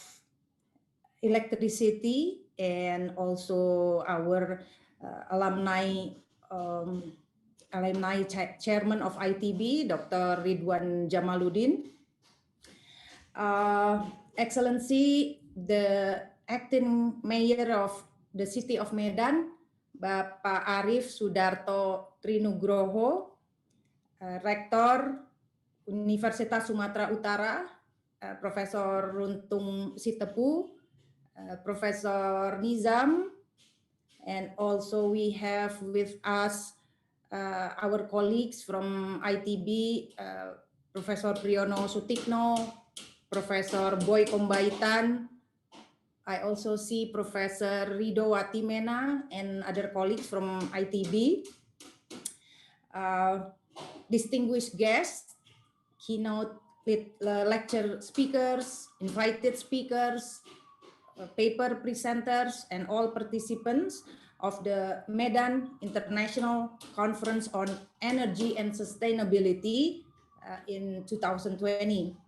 Electricity, and also our alumni chairman of ITB, Dr. Ridwan Jamaluddin. Excellency, the acting mayor of the city of Medan, Bapak Arif Sudarto Trinugroho, Rektor Universitas Sumatera Utara, Profesor Runtung Sitepu, Profesor Nizam, and also we have with us our colleagues from ITB, Profesor Priyono Sutikno, Professor Boy Kombaitan. I also see Professor Rido Watimena and other colleagues from ITB. Distinguished guests, keynote lecture speakers, invited speakers, paper presenters, and all participants of the Medan International Conference on Energy and Sustainability in 2020.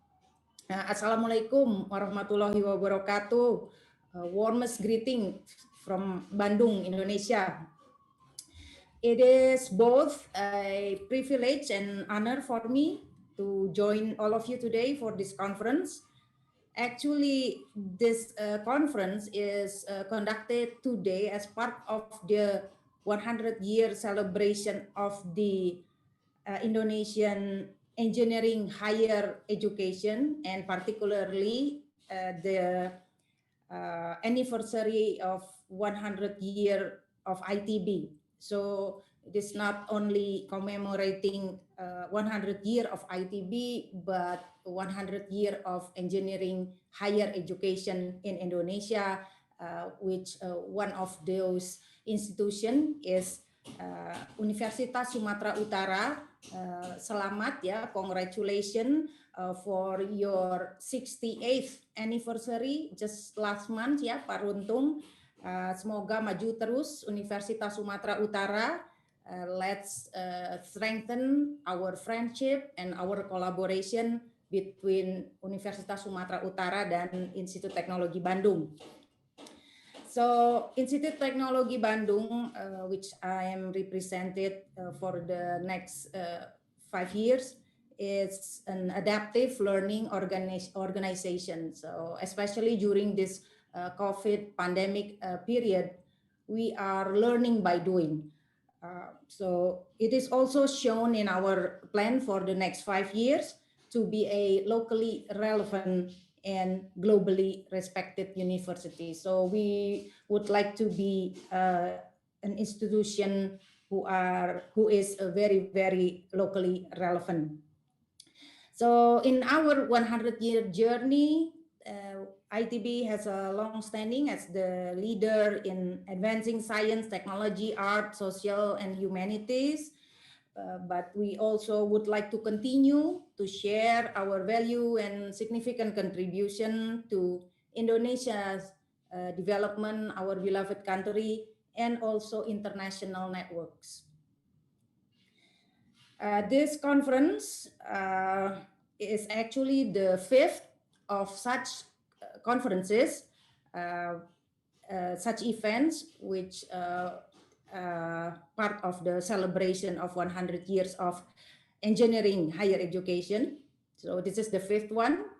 Assalamualaikum warahmatullahi wabarakatuh. Warmest greeting from Bandung, Indonesia. It is both a privilege and honor for me to join all of you today for this conference. Actually, this conference is conducted today as part of the 100-year celebration of the Indonesian engineering higher education, and particularly the anniversary of 100 year of ITB. So it is not only commemorating 100 year of ITB, but 100 year of engineering higher education in Indonesia, which one of those institution is Universitas Sumatera Utara. Selamat ya, congratulations for your 68th anniversary just last month ya Pak Runtung. Semoga maju terus Universitas Sumatera Utara. Let's strengthen our friendship and our collaboration between Universitas Sumatera Utara dan Institut Teknologi Bandung. So Institut Teknologi Bandung, which I am represented for the next 5 years, is an adaptive learning organization. So especially during this COVID pandemic period, we are learning by doing. So it is also shown in our plan for the next 5 years to be a locally relevant and globally respected university. So we would like to be an institution who is very, very locally relevant. So in our 100-year journey, ITB has a long standing as the leader in advancing science, technology, art, social, and humanities. But we also would like to continue to share our value and significant contribution to Indonesia's development, our beloved country, and also international networks. This conference is actually the fifth of such conferences, such events, which part of the celebration of 100 years of engineering higher education. So this is the fifth one,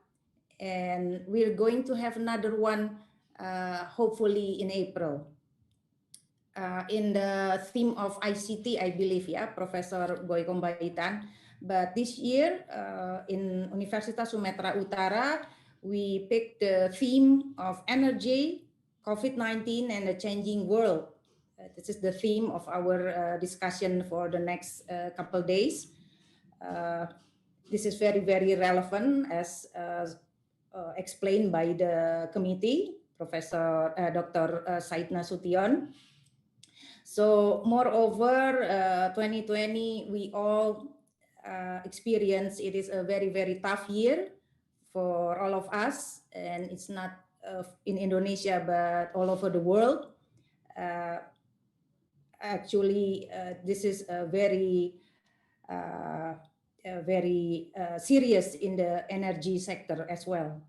and we're going to have another one hopefully in April. In the theme of ICT, I believe, yeah, Professor Boy Kombaitan. But this year in Universitas Sumatera Utara, we picked the theme of energy, COVID-19, and the changing world. This is the theme of our discussion for the next couple days. This is very, very relevant as explained by the committee, Professor Dr. Said Nasution. So moreover, 2020, we all experience it is a very, very tough year for all of us, and it's not in Indonesia, but all over the world. Actually, this is a very, very serious in the energy sector as well.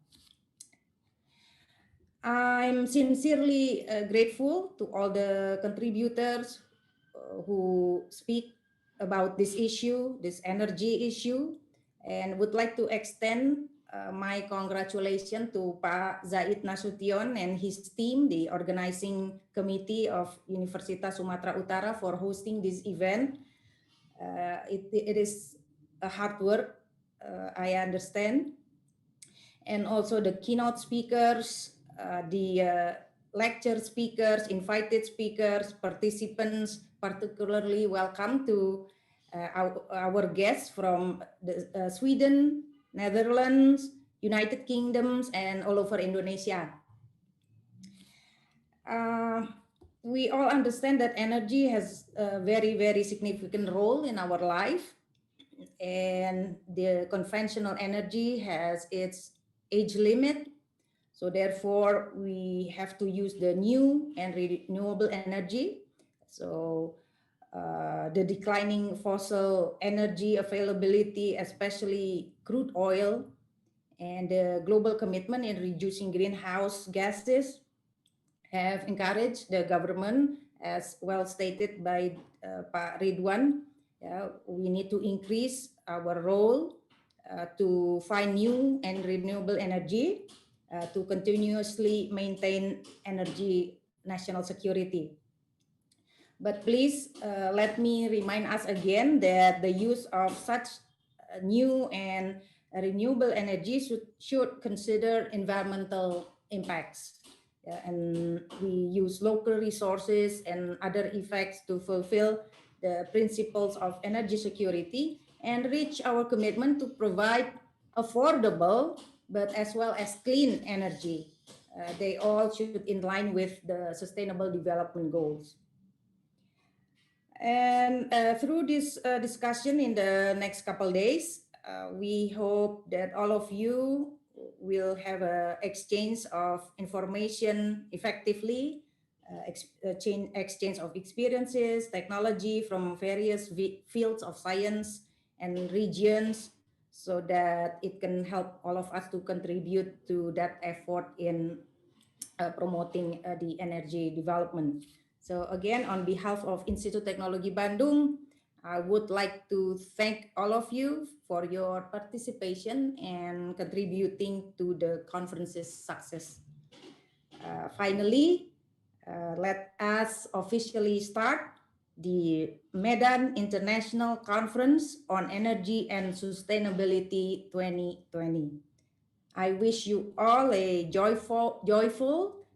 I'm sincerely grateful to all the contributors who speak about this issue, this energy issue, and would like to extend my congratulations to Pak Zaid Nasution and his team, the organizing committee of Universitas Sumatera Utara, for hosting this event. It is a hard work, I understand. And also the keynote speakers, the lecture speakers, invited speakers, participants, particularly welcome to our guests from Sweden, Netherlands, United Kingdoms, and all over Indonesia. We all understand that energy has a very, very significant role in our life, and the conventional energy has its age limit. So therefore, we have to use the new and renewable energy. So the declining fossil energy availability, especially crude oil, and the global commitment in reducing greenhouse gases have encouraged the government, as well stated by Pak Ridwan. We need to increase our role to find new and renewable energy to continuously maintain energy national security. But please let me remind us again that the use of such new and renewable energy should consider environmental impacts. And we use local resources and other effects to fulfill the principles of energy security and reach our commitment to provide affordable but as well as clean energy. They all should in line with the Sustainable Development Goals. And through this discussion in the next couple days, we hope that all of you will have an exchange of information effectively, exchange of experiences, technology from various fields of science and regions, so that it can help all of us to contribute to that effort in promoting the energy development. So again, on behalf of Institut Teknologi Bandung, I would like to thank all of you for your participation and contributing to the conference's success. Finally, let us officially start the Medan International Conference on Energy and Sustainability 2020. I wish you all a joyful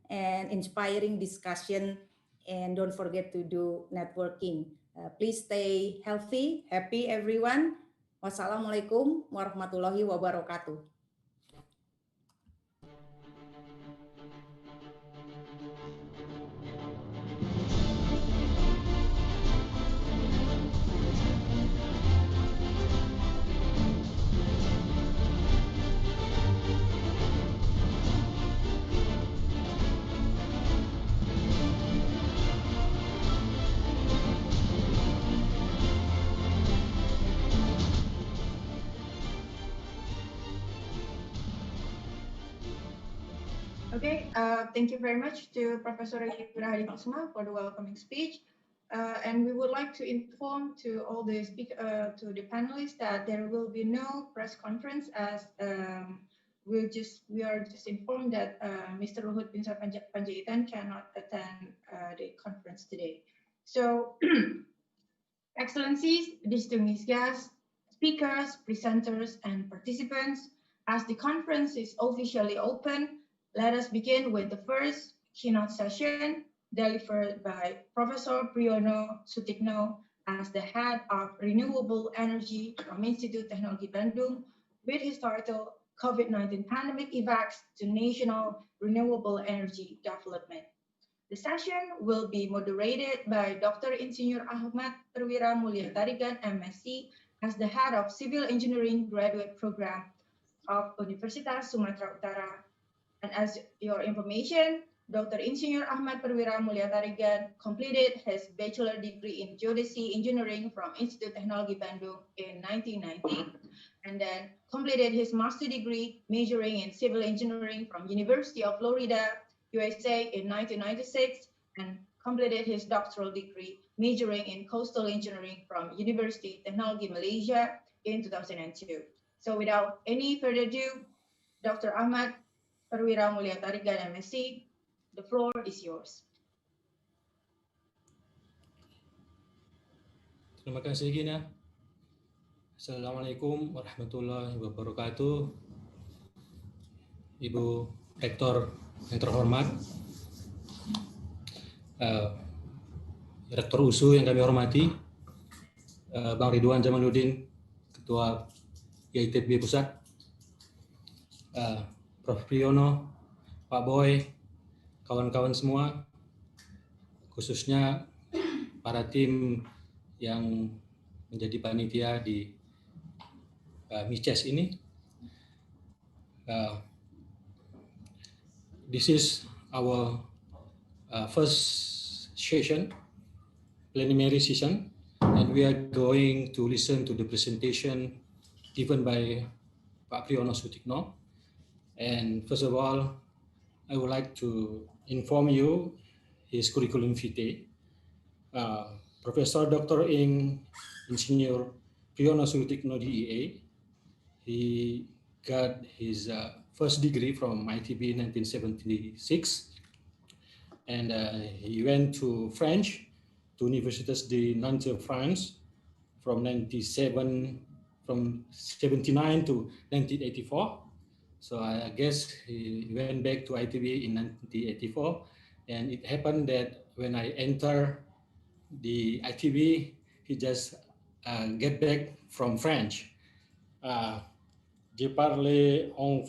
and inspiring discussion, and don't forget to do networking. Please stay healthy, happy everyone. Wassalamualaikum warahmatullahi wabarakatuh. Okay, thank you very much to Professor Ibra Hadikusuma for the welcoming speech. And we would like to inform to all the to the panelists that there will be no press conference, as we are just informed that Mr. Luhut Binsar Panjaitan cannot attend the conference today. So, Excellencies, distinguished guests, speakers, presenters, and participants, as the conference is officially open, let us begin with the first keynote session delivered by Professor Priyono Sutikno as the head of Renewable Energy from Institute Teknologi Bandung, with his title COVID-19 Pandemic Effects to National Renewable Energy Development. The session will be moderated by Dr. Insinyur Ahmad Perwira Mulyatarigan, MSc, as the head of Civil Engineering Graduate Program of Universitas Sumatera Utara. And as your information, Dr. Insinyur Ahmad Perwira Mulyatarigan completed his bachelor degree in Geodesy Engineering from Institute Teknologi Bandung in 1990, and then completed his master degree majoring in civil engineering from University of Florida, USA in 1996, and completed his doctoral degree majoring in coastal engineering from University Teknologi Malaysia in 2002. So without any further ado, Dr. Ahmad Perwira Mulyatarigan, MSc, the floor is yours. Terima kasih Gina. Assalamualaikum warahmatullahi wabarakatuh. Ibu Rektor yang terhormat, Rektor USU yang kami hormati, Bang Ridwan Jamaluddin, Ketua IITB Pusat, Prof. Priyono, Pak Boy, kawan-kawan semua, khususnya para tim yang menjadi panitia di MICES ini. This is our first session, preliminary session, and we are going to listen to the presentation given by Pak Priyono Sutikno. And first of all, I would like to inform you his curriculum vitae. Professor Dr. Insinyur Priyono Sutikno DEA. He got his first degree from ITB in 1976, and he went to French, to Universités de Nantes, France, from 79 to 1984. So I guess he went back to ITB in 1984, and it happened that when I enter the ITB, he just get back from French. Je parle en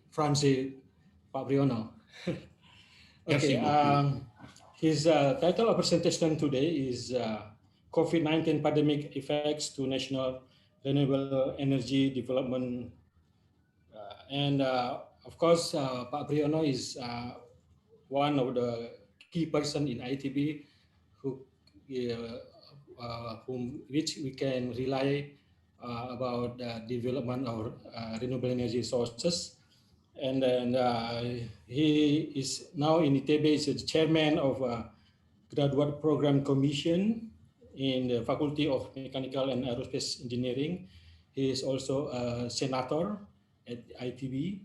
français, Pak Priyono. Okay, his title of presentation today is COVID-19 Pandemic Effects to National Renewable Energy Development. And of course, Pak Priyono is one of the key person in ITB which we can rely about the development of renewable energy sources. And then he is now in ITB is the chairman of Graduate Program Commission in the Faculty of Mechanical and Aerospace Engineering. He is also a senator at ITB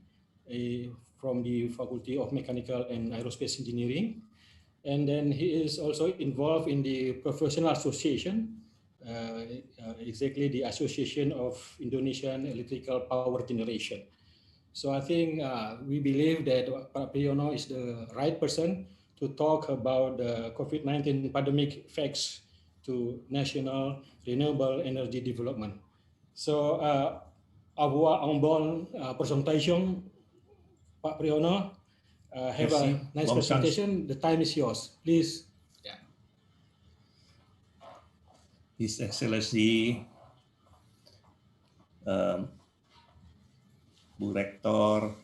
from the Faculty of Mechanical and Aerospace Engineering. And then he is also involved in the professional association, exactly the Association of Indonesian Electrical Power Generation. So I think we believe that Pak Priyono is the right person to talk about the COVID-19 pandemic effects to national renewable energy development. So avoir une bonne presentation, Pak Priyono. Have a nice presentation. The time is yours, please. Yeah. His Excellency, Bu Rektor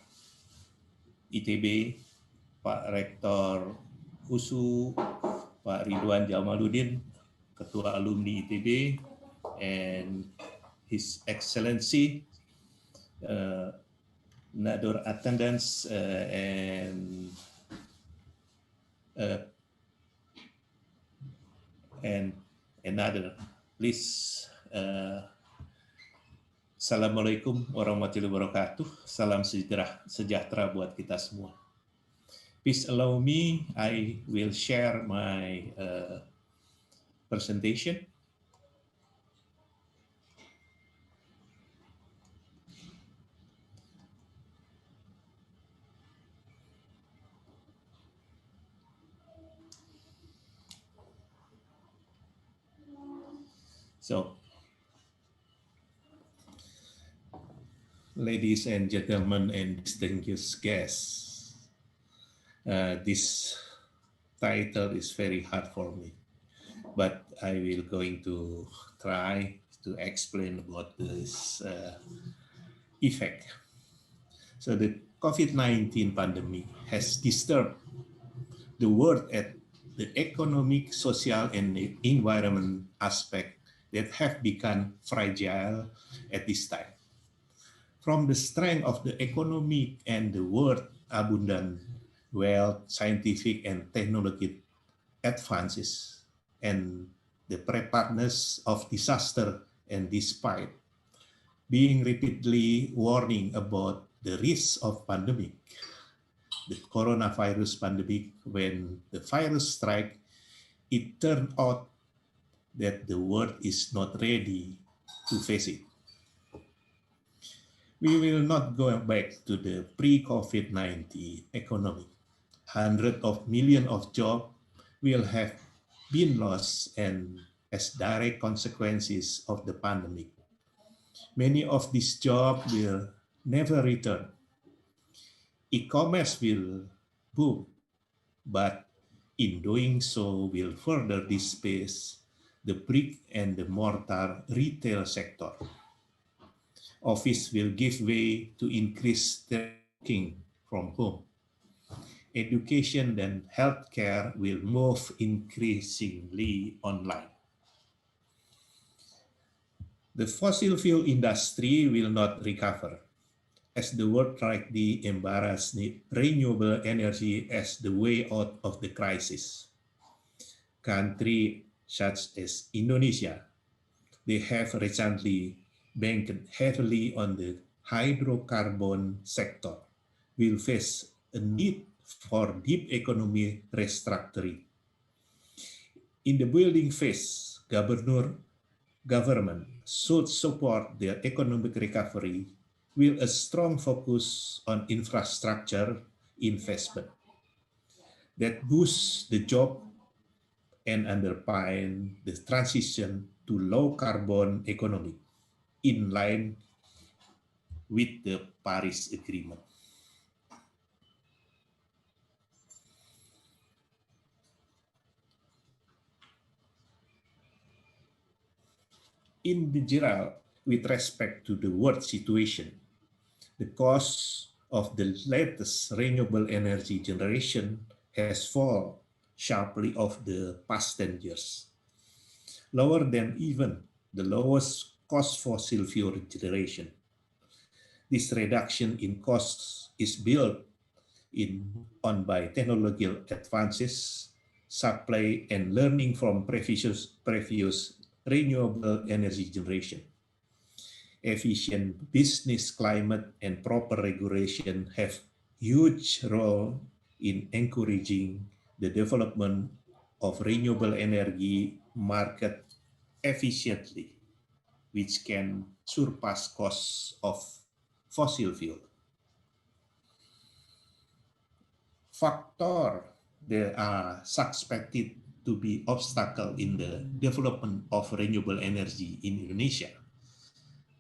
ITB, Pak Rektor USU, Pak Ridwan Jamaluddin, Ketua Alumni ITB, and His Excellency another attendance and another. Please, Assalamualaikum warahmatullahi wabarakatuh. Salam sejahtera buat kita semua. Please allow me, I will share my presentation. So, ladies and gentlemen and distinguished guests, this title is very hard for me, but I will going to try to explain about this effect. So the COVID-19 pandemic has disturbed the world at the economic, social, and environment aspect that have become fragile at this time. From the strength of the economic and the world abundant wealth, scientific and technological advances, and the preparedness of disaster, and despite being repeatedly warning about the risks of pandemic, the coronavirus pandemic, when the virus strike, it turned out that the world is not ready to face it. We will not go back to the pre-COVID-19 economy. Hundreds of millions of jobs will have been lost and as direct consequences of the pandemic. Many of these jobs will never return. E-commerce will boom, but in doing so will further displace the brick and the mortar retail sector. Office will give way to increased working from home. Education and healthcare will move increasingly online. The fossil fuel industry will not recover as the world rightly embraces the renewable energy as the way out of the crisis. Countries such as Indonesia, they have recently banked heavily on the hydrocarbon sector, will face a need for deep economic restructuring. In the building phase, government should support their economic recovery with a strong focus on infrastructure investment that boosts the job and underpin the transition to low carbon economy in line with the Paris Agreement. In general, with respect to the world situation, the cost of the latest renewable energy generation has fallen sharply of the past 10 years, lower than even the lowest cost fossil fuel generation. This reduction in costs is built on by technological advances, supply, and learning from previous renewable energy generation. Efficient business climate and proper regulation have huge role in encouraging the development of renewable energy market efficiently, which can surpass costs of fossil fuel. Factors that are suspected to be obstacle in the development of renewable energy in Indonesia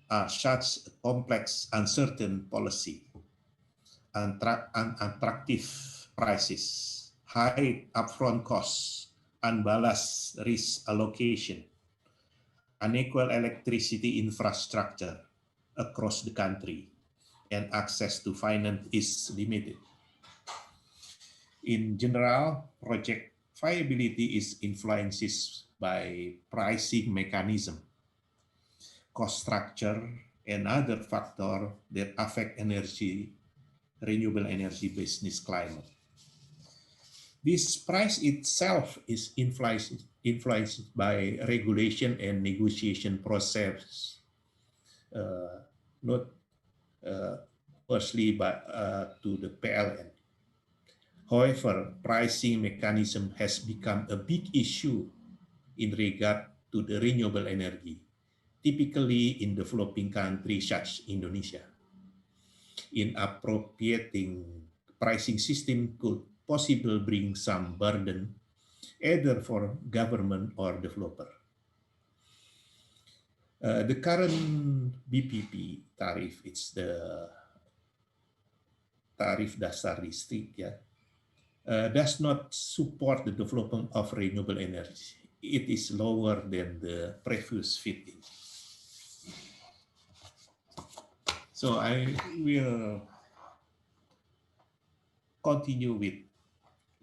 are such a complex, uncertain policy, unattractive prices, high upfront costs, unbalanced risk allocation, unequal electricity infrastructure across the country, and access to finance is limited. In general, project viability is influenced by pricing mechanism, cost structure, and other factors that affect energy renewable energy business climate. This price itself is influenced by regulation and negotiation process, not firstly to the PLN. However, pricing mechanism has become a big issue in regard to the renewable energy, typically in developing countries such as Indonesia. Inappropriating pricing system could possibly bring some burden either for government or developer. The current BPP tariff, it's the tarif dasar listrik, does not support the development of renewable energy. It is lower than the previous fitting. So I will continue with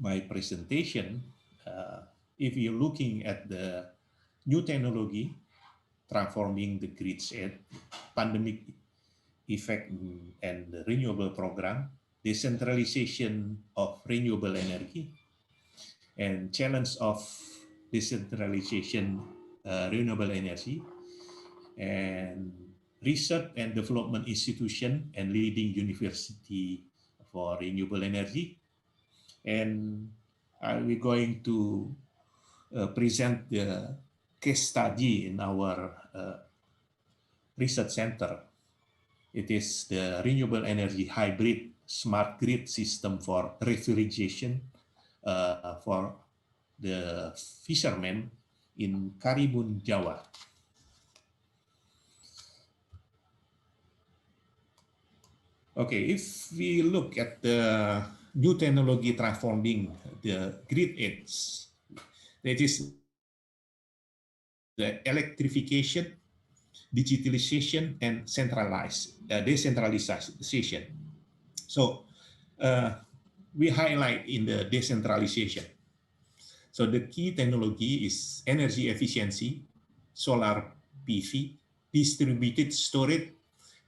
my presentation. If you're looking at the new technology transforming the grids at pandemic effect and the renewable program, decentralization of renewable energy, and challenge of decentralization renewable energy, and research and development institution and leading university for renewable energy. And we're going to present the case study in our research center. It is the renewable energy hybrid smart grid system for refrigeration for the fishermen in Karimun, Jawa. Okay, if we look at the new technology transforming the grid edge, that is the electrification, digitalization, and decentralization. So we highlight in the decentralization. So the key technology is energy efficiency, solar PV, distributed storage,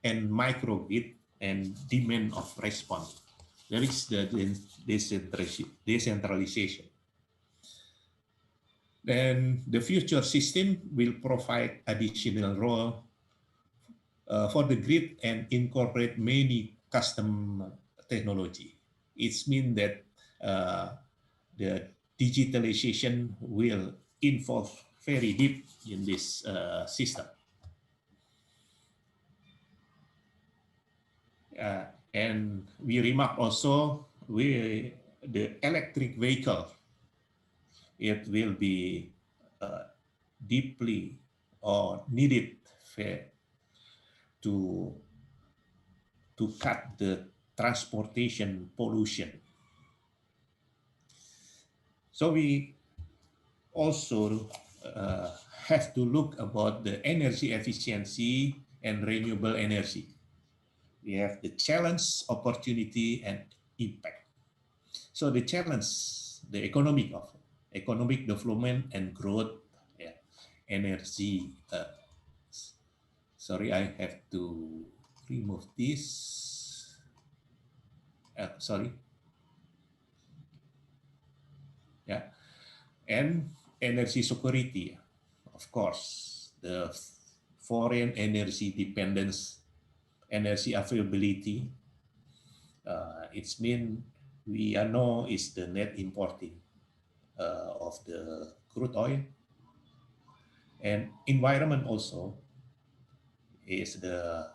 and microgrid, and demand of response. There is the decentralization. Then the future system will provide additional role for the grid and incorporate many custom technology. It means that the digitalization will involve very deep in this system. And we remark also the electric vehicle, it will be deeply or needed to cut the transportation pollution. So we also have to look about the energy efficiency and renewable energy. We have the challenge, opportunity, and impact. So the challenge, the economic development and growth, energy. Sorry, I have to remove this. Sorry. Yeah, and energy security, of course, the foreign energy dependence, energy availability. It's mean we know is the net importing of the crude oil, and environment also is the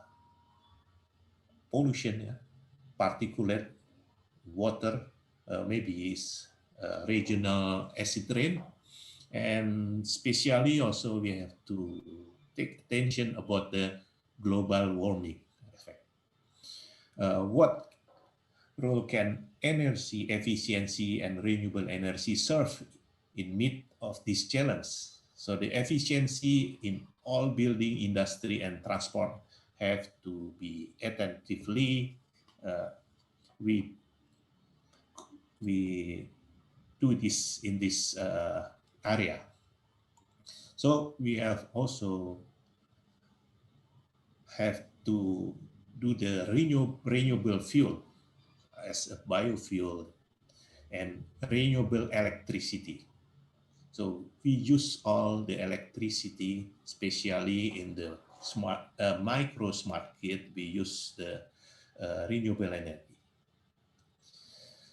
pollution, particulate water, maybe is regional acid rain, and especially also we have to take attention about the global warming effect. What role can energy efficiency and renewable energy serve in meet of this challenge? So the efficiency in all building, industry, and transport have to be attentively we do this in this area. So we have also have to do the renewable fuel as a biofuel and renewable electricity. So we use all the electricity, especially in the micro smart grid, we use the renewable energy.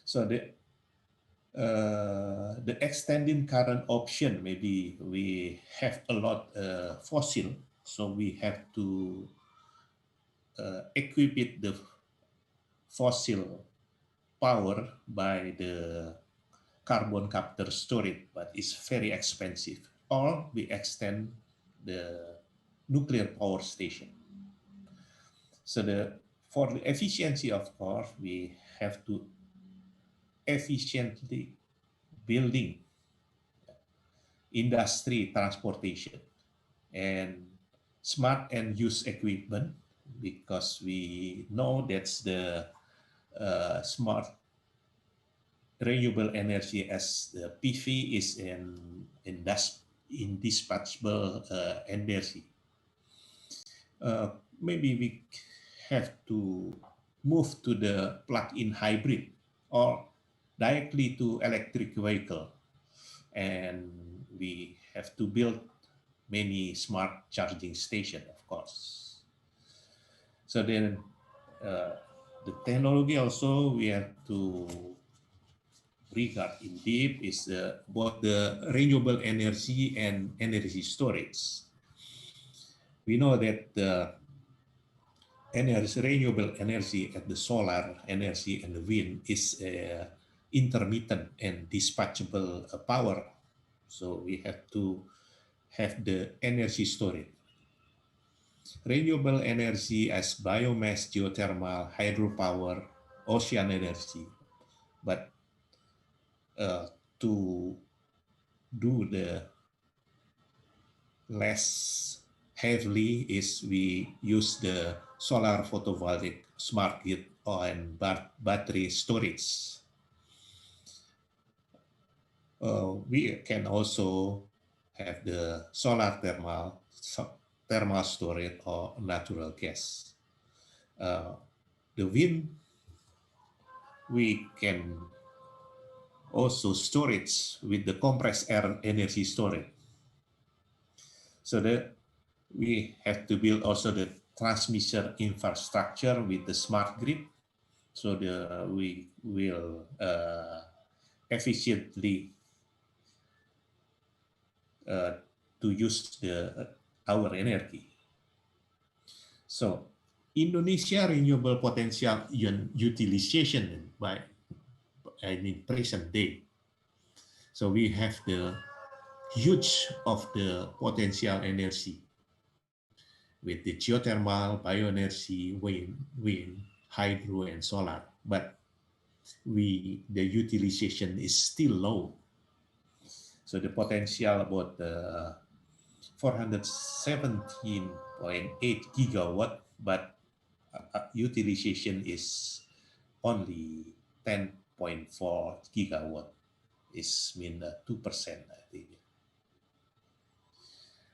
So the extending current option, maybe we have a lot fossil, so we have to equip it the fossil power by the carbon capture storage, but it's very expensive. Or we extend the nuclear power station. So for the efficiency, of course, we have to efficiently building industry transportation and smart and use equipment, because we know that's the smart renewable energy as the PV is an indispensable energy. Maybe we have to move to the plug-in hybrid or directly to electric vehicle, and we have to build many smart charging stations, of course. So then the technology also we have to regard in deep is both the renewable energy and energy storage. We know that the renewable energy at the solar energy and the wind is intermittent and dispatchable power. So we have to have the energy storage. Renewable energy as biomass, geothermal, hydropower, ocean energy. But to do the less heavily is we use the solar photovoltaic smart grid and battery storage. We can also have the solar thermal storage or natural gas. The wind, we can also storage with the compressed air energy storage. So that we have to build also the transmission infrastructure with the smart grid, so we will efficiently to use our energy. So Indonesia renewable potential utilization in present day. So we have the huge of the potential energy with the geothermal, bioenergy, wind, hydro, and solar. But the utilization is still low. So the potential about 417.8 gigawatt, but utilization is only 10.4 gigawatt. Is mean 2%, I think.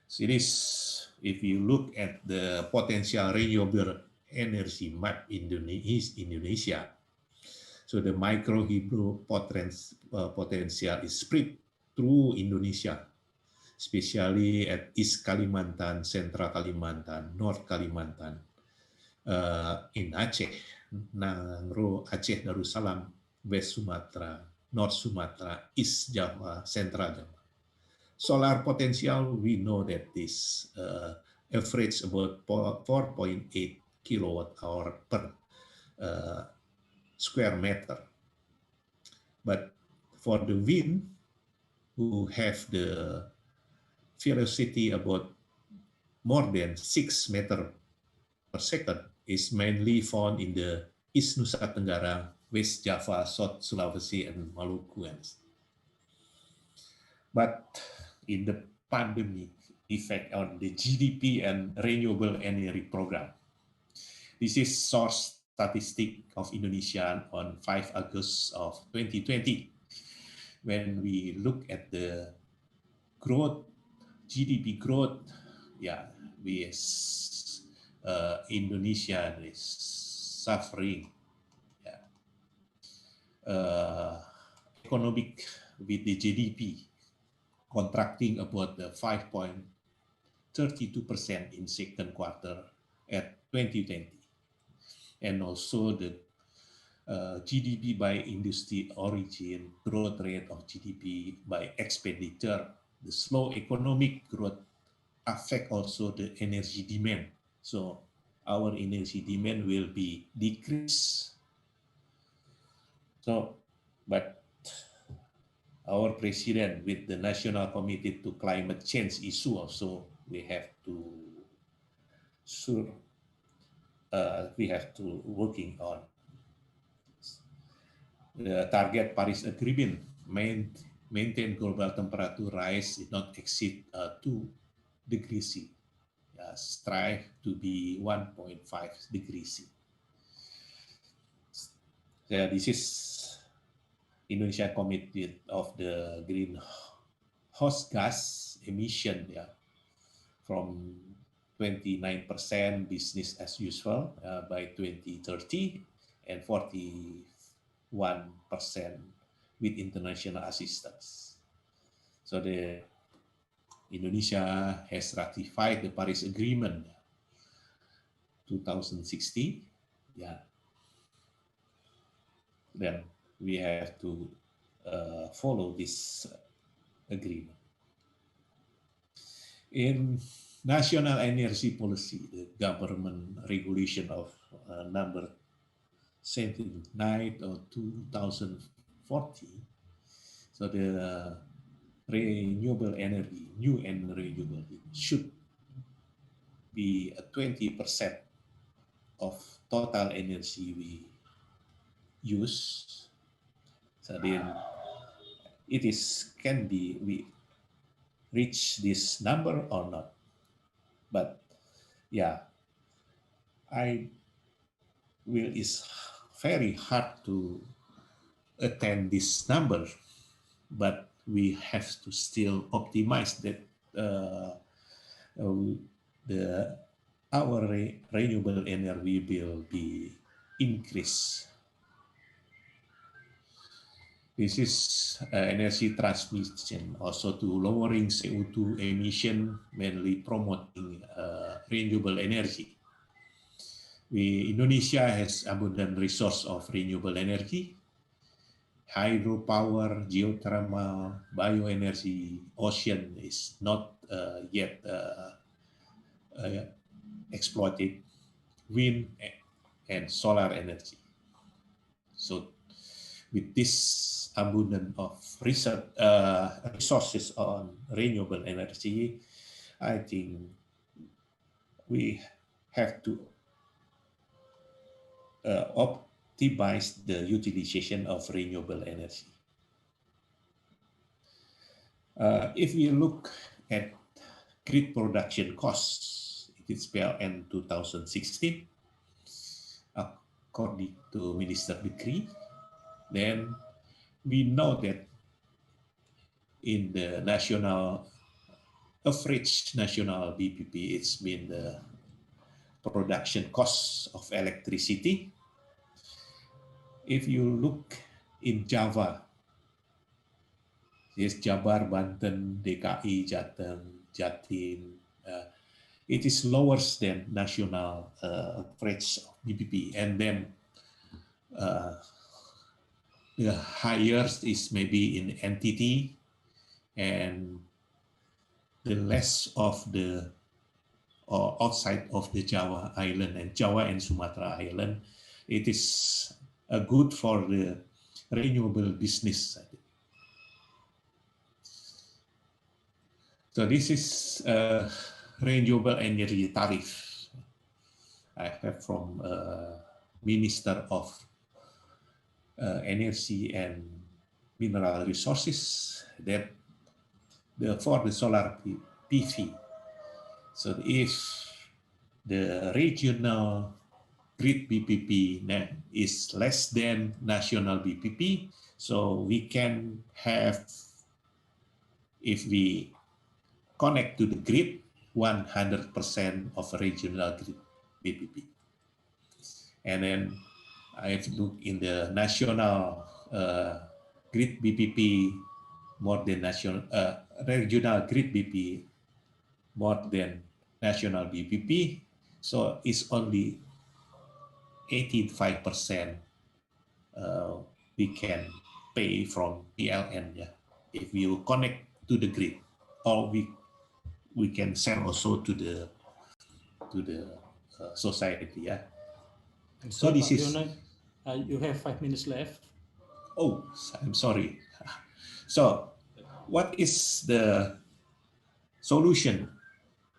So it is, if you look at the potential renewable energy map in Indonesia, so the micro hydro potential is spread through Indonesia, especially at East Kalimantan, Central Kalimantan, North Kalimantan, in Aceh, Nangro, Aceh Darussalam, West Sumatra, North Sumatra, East Java, Central Java. Solar potential, we know that this average about 4.8 kilowatt hour per square meter. But for the wind, who have the velocity about more than 6 meters per second, is mainly found in the East Nusa Tenggara, West Java, South Sulawesi, and Maluku. But in the pandemic effect on the GDP and renewable energy program, this is source statistic of Indonesia on 5 August of 2020. When we look at the growth, GDP growth, yeah, Indonesia is suffering. Yeah. economic with the GDP contracting about the 5.32% in second quarter at 2020. And also the GDP by industry origin, growth rate of GDP by expenditure, the slow economic growth affect also the energy demand. So our energy demand will be decreased. So, but our president with the National Committee to Climate Change issue also, we have to working on the target Paris Agreement, maintain global temperature rise not exceed 2 degrees C. Strive to be 1.5 degrees C. This is Indonesia committed of the greenhouse gas emission, from 29% business as usual by 2030 and 41% with international assistance. So the Indonesia has ratified the Paris Agreement 2016. Then we have to follow this agreement. In national energy policy, the government regulation of number 79 of 2040, so the renewable energy, new and renewable, should be 20% of total energy we use. So then it is can be we reach this number or not. But it's very hard to attain this number, but we have to still optimize that our renewable energy will be increased. This is energy transmission, also to lowering CO2 emission, mainly promoting renewable energy. Indonesia has abundant resource of renewable energy, hydropower, geothermal, bioenergy. Ocean is not yet exploited, wind and solar energy. So with this abundance of resources on renewable energy, I think we have to optimize the utilization of renewable energy. If you look at grid production costs, it is PLN 2016, according to Minister Decree, then we know that in the average national BPP, it's been the production costs of electricity. If you look in Java, yes, Jabar, Banten, DKI, Jateng, Jatim, it is lower than national average of BPP, and then the highest is maybe in NTT, and the less of the outside of the Java Island and Java and Sumatra Island. It is good for the renewable business. So this is renewable energy tariff I have from Minister of Energy and Mineral Resources, that for the solar PV. So if the regional grid BPP is less than national BPP, so we can have, if we connect to the grid, 100% of regional grid BPP. And then I have looked in the national grid BPP more than national, regional grid BP more than national BPP. So it's only 85% we can pay from PLN, yeah, if you connect to the grid, or we can sell also to the society, yeah. And So this is. You have 5 minutes left. Oh, I'm sorry. So, what is the solution?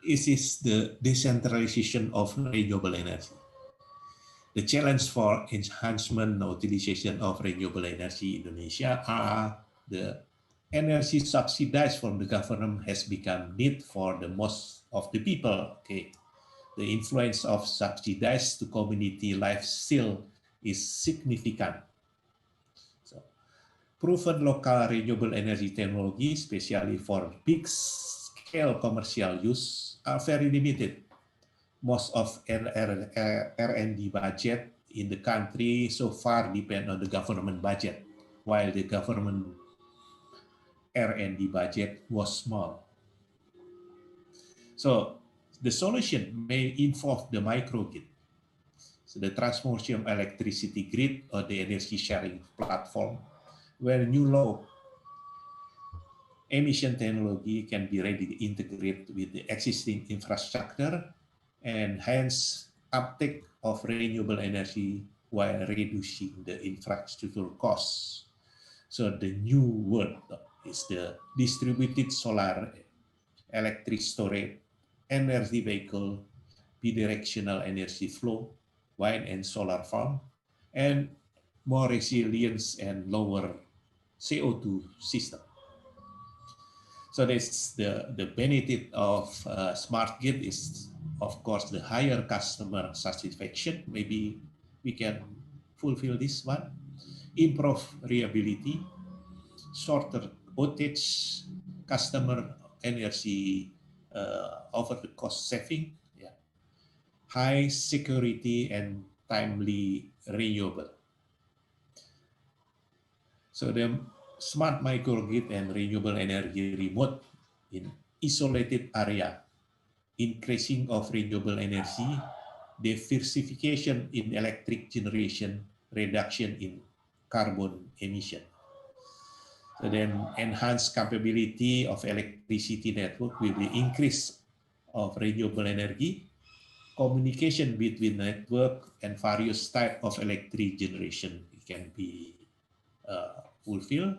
Is the decentralization of renewable energy. The challenge for enhancement or utilization of renewable energy in Indonesia are the energy subsidized from the government has become need for the most of the people. Okay, the influence of subsidized to community life still is significant. So, proven local renewable energy technology, especially for big-scale commercial use, are very limited. Most of R&D budget in the country so far depend on the government budget, while the government R&D budget was small. So the solution may involve the microgrid, so the transmission electricity grid or the energy sharing platform, where new low emission technology can be readily integrated with the existing infrastructure and hence uptake of renewable energy while reducing the infrastructure costs. So the new word is the distributed solar electric storage, energy vehicle, bidirectional energy flow, wind and solar farm, and more resilience and lower CO2 system. So that's the benefit of smart grid is, of course, the higher customer satisfaction. Maybe we can fulfill this one. Improve reliability, shorter outage, customer energy over the cost saving, yeah. High security and timely renewable. So the smart microgrid and renewable energy remote in isolated area, increasing of renewable energy, diversification in electric generation, reduction in carbon emission. So then enhanced capability of electricity network with the increase of renewable energy, communication between network and various type of electric generation can be fulfilled.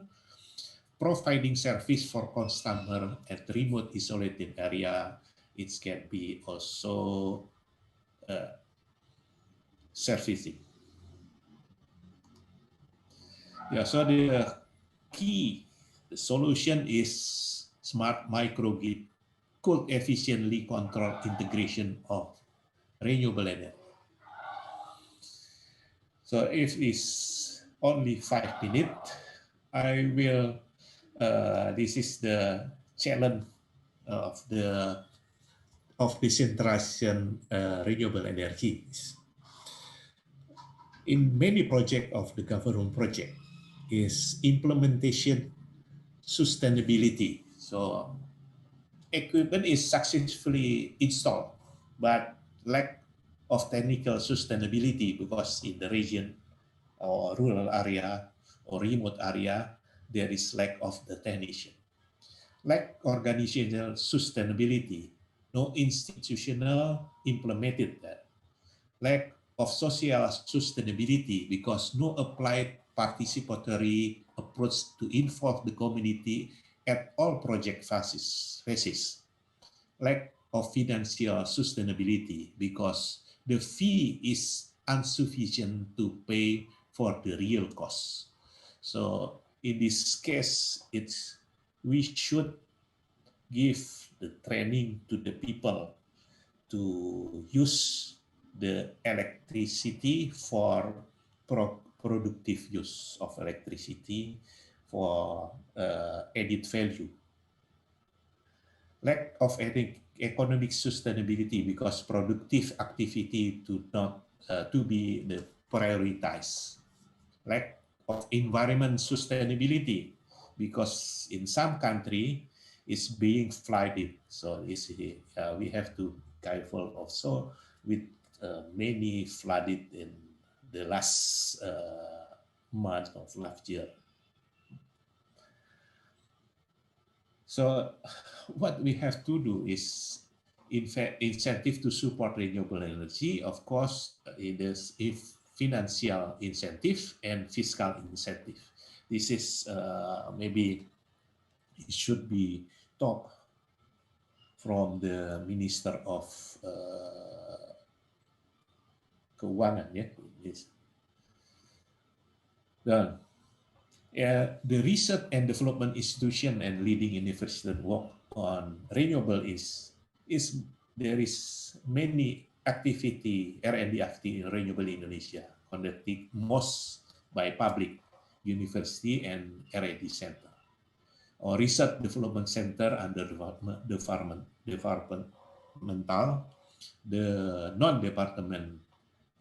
Providing service for customer at remote isolated area, it can be also servicing. Yeah, so the key, the solution is smart microgrid could efficiently control integration of renewable energy. So if it's only 5 minutes, I will, this is the challenge of decentralization renewable energy. In many projects of the government project is implementation sustainability. So equipment is successfully installed, but lack of technical sustainability because in the region or rural area or remote area, there is lack of the technician. Lack organizational sustainability, no institutional implemented that. Lack of social sustainability because no applied participatory approach to involve the community at all project phases. Lack of financial sustainability because the fee is insufficient to pay for the real costs. So in this case, we should give the training to the people to use the electricity for productive use of electricity for added value. Lack of economic sustainability because productive activity to be the prioritized. Lack of environment sustainability, because in some country it's being flooded, so we have to be careful also with many flooded in the last month of last year. So what we have to do is incentive to support renewable energy. Of course, it is financial incentive and fiscal incentive. This is maybe it should be taught from the Minister of Keuangan, yeah. Yes. Then, the research and development institution and leading university work on renewable is there is many activity R&D activity in renewable Indonesia conducted most by public university and R&D center or research development center under departmental, the non-department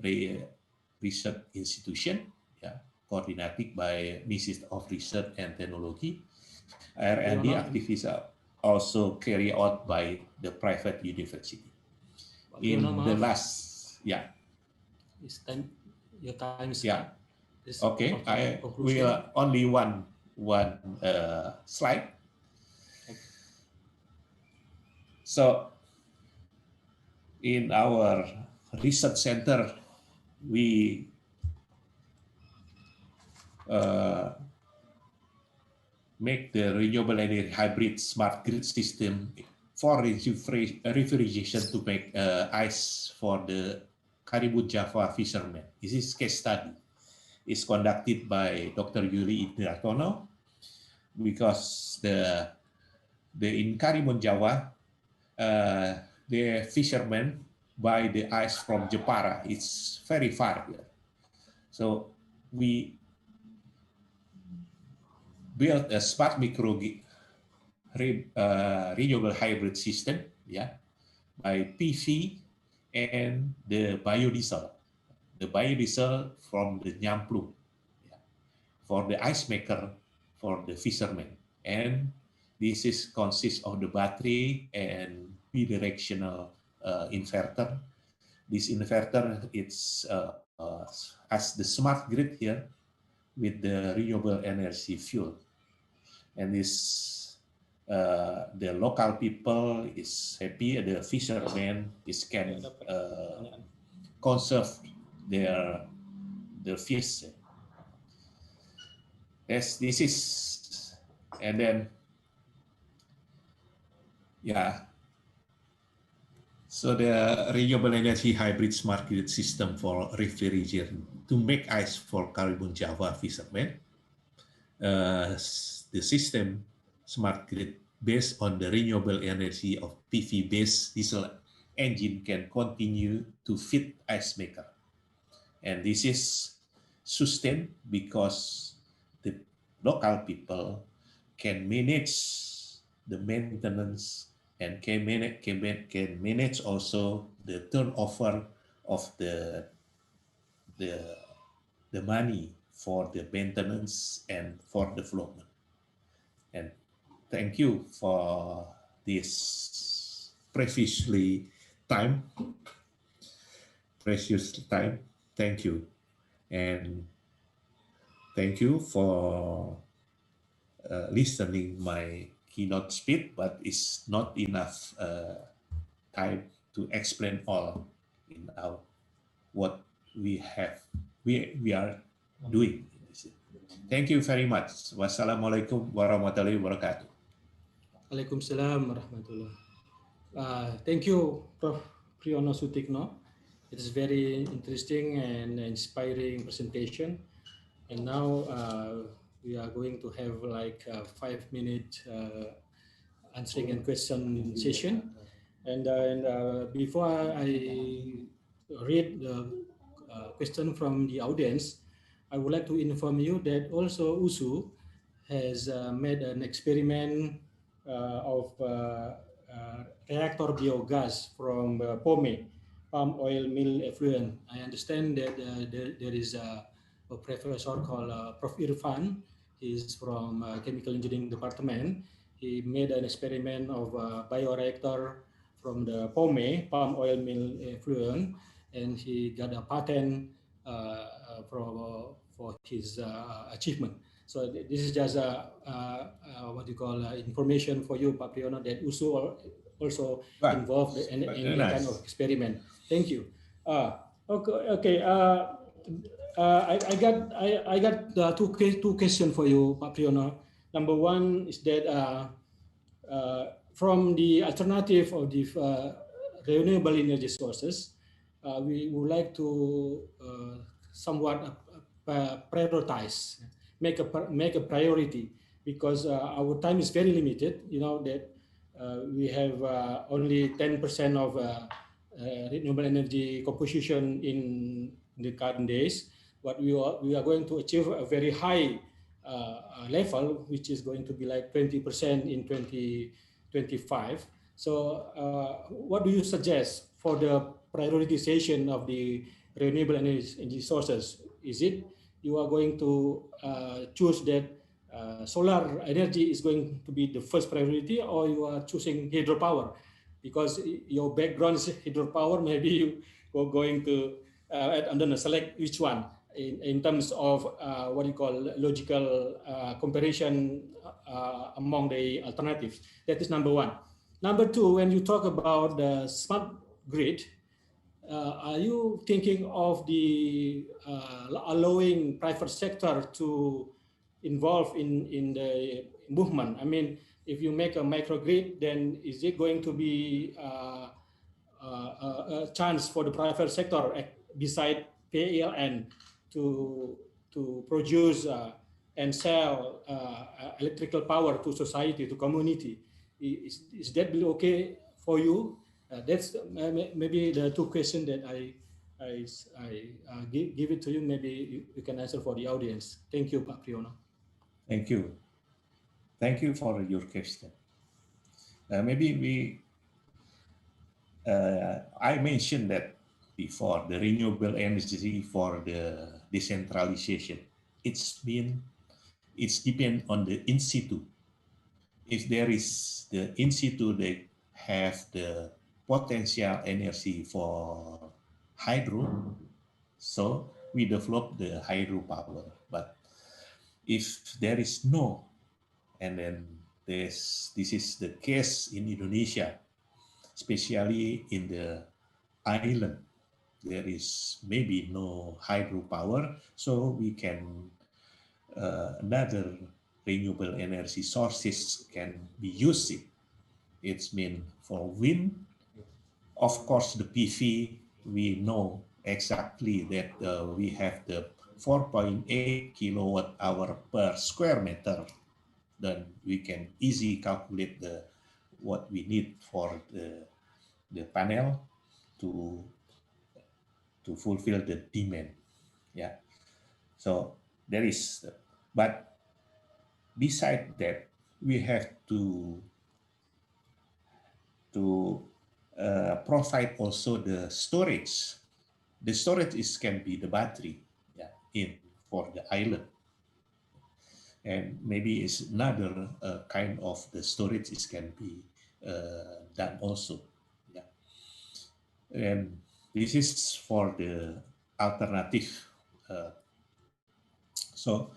research institution, yeah, coordinated by Ministry of Research and Technology. R&D activities are also carried out by the private university. In the last, yeah. Your time is yeah. Up. Okay, I will only one slide. So, in our research center, we make the renewable energy hybrid smart grid system for refrigeration to make ice for the Karimun Jawa fishermen. This is case study. It's conducted by Dr. Yuli Indratono, because the in Karimun Jawa, the fishermen buy the ice from Jepara. It's very far here. So we built a smart micro renewable hybrid system, yeah, by PV and the biodiesel. The biodiesel from the Nyamplung, yeah, for the ice maker, for the fishermen. And this is consists of the battery and bidirectional inverter. This inverter, it's has the smart grid here with the renewable energy fuel. And this, the local people is happy, the fishermen is can conserve their fish. Yes, this is, and then, yeah. So the renewable energy hybrid smart grid system for refrigeration to make ice for Karimun Jawa fishermen. The system smart grid based on the renewable energy of PV-based diesel engine can continue to feed ice maker. And this is sustained because the local people can manage the maintenance and can manage also the turnover of the money for the maintenance and for development. And thank you for this precious time. Thank you. And thank you for listening my keynote speech, but it's not enough time to explain all in our what we are doing. Thank you very much. Wassalamualaikum warahmatullahi wabarakatuh. Waalaikumsalam warahmatullahi. Thank you, Prof. Priyono Sutikno. It is very interesting and inspiring presentation. And now we are going to have like a 5-minute answering and question session. And before I read the question from the audience, I would like to inform you that also USU has made an experiment of reactor biogas from POME, palm oil mill effluent. I understand that there is a professor called Prof. Irfan. He's from Chemical Engineering Department. He made an experiment of a bioreactor from the palm oil mill effluent, and he got a patent for his achievement. So this is just what you call information for you, Pak Priyono, that USU also involved in any kind of experiment. Thank you. Okay. I got two questions for you, Pak Priyono. Number one is that from the alternative of the renewable energy sources, we would like to somewhat prioritize, make a priority, because our time is very limited. You know that we have only 10% of renewable energy composition in the current days, but we are going to achieve a very high level, which is going to be like 20% in 2025. So what do you suggest for the prioritization of the renewable energy sources? Is it you are going to choose that solar energy is going to be the first priority, or you are choosing hydropower? Because your background is hydropower, maybe you are going to, I don't know, select which one in terms of what you call logical comparison among the alternatives. That is number one. Number two, when you talk about the smart grid, are you thinking of the allowing private sector to involve in the movement? I mean, if you make a microgrid, then is it going to be a chance for the private sector beside PLN to produce and sell electrical power to society, to community? Is that really okay for you? That's maybe the two questions that I give it to you. Maybe you can answer for the audience. Thank you, Pak Priyono. Thank you. Thank you for your question. Maybe I mentioned that before, the renewable energy for the decentralization. It's depend on the in situ. If there is the in situ, they have the potential energy for hydro, so we develop the hydropower. But if there is no, and then this is the case in Indonesia, especially in the island, there is maybe no hydropower, so we can another renewable energy sources can be used. It's mean for wind. Of course, the PV, we know exactly that we have the 4.8 kilowatt hour per square meter. Then we can easily calculate what we need for the panel to fulfill the demand. Yeah. So there is, but beside that, we have to provide also the storage. The storage can be the battery, yeah, for the island. And maybe it's another kind of the storage can be done also. Yeah. And this is for the alternative. So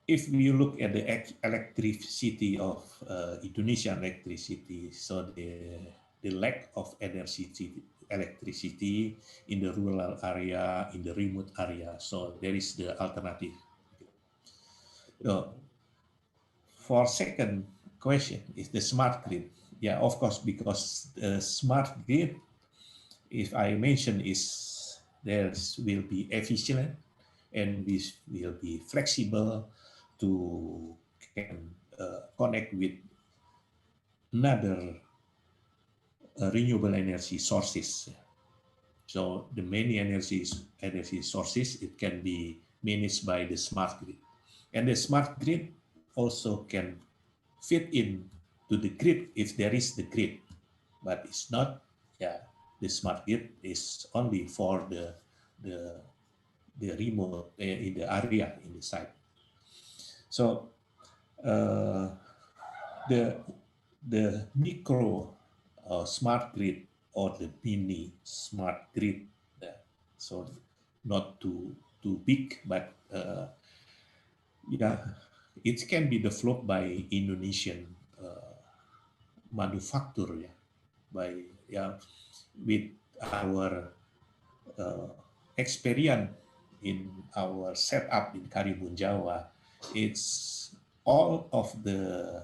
if we look at the electricity of Indonesian electricity, so the lack of electricity in the rural area, in the remote area, so there is the alternative. So for second question is the smart grid. Yeah, of course, because the smart grid, if I mention, is there will be efficient and we will be flexible to can connect with another renewable energy sources. So the many energy sources, it can be managed by the smart grid. And the smart grid also can fit in to the grid if there is the grid, but it's not. Yeah, the smart grid is only for the the remote in the area in the site. So the micro smart grid or the mini smart grid, so not too big, but yeah, it can be developed by Indonesian manufacturer, with our experience in our setup in Karimun Jawa. It's all of the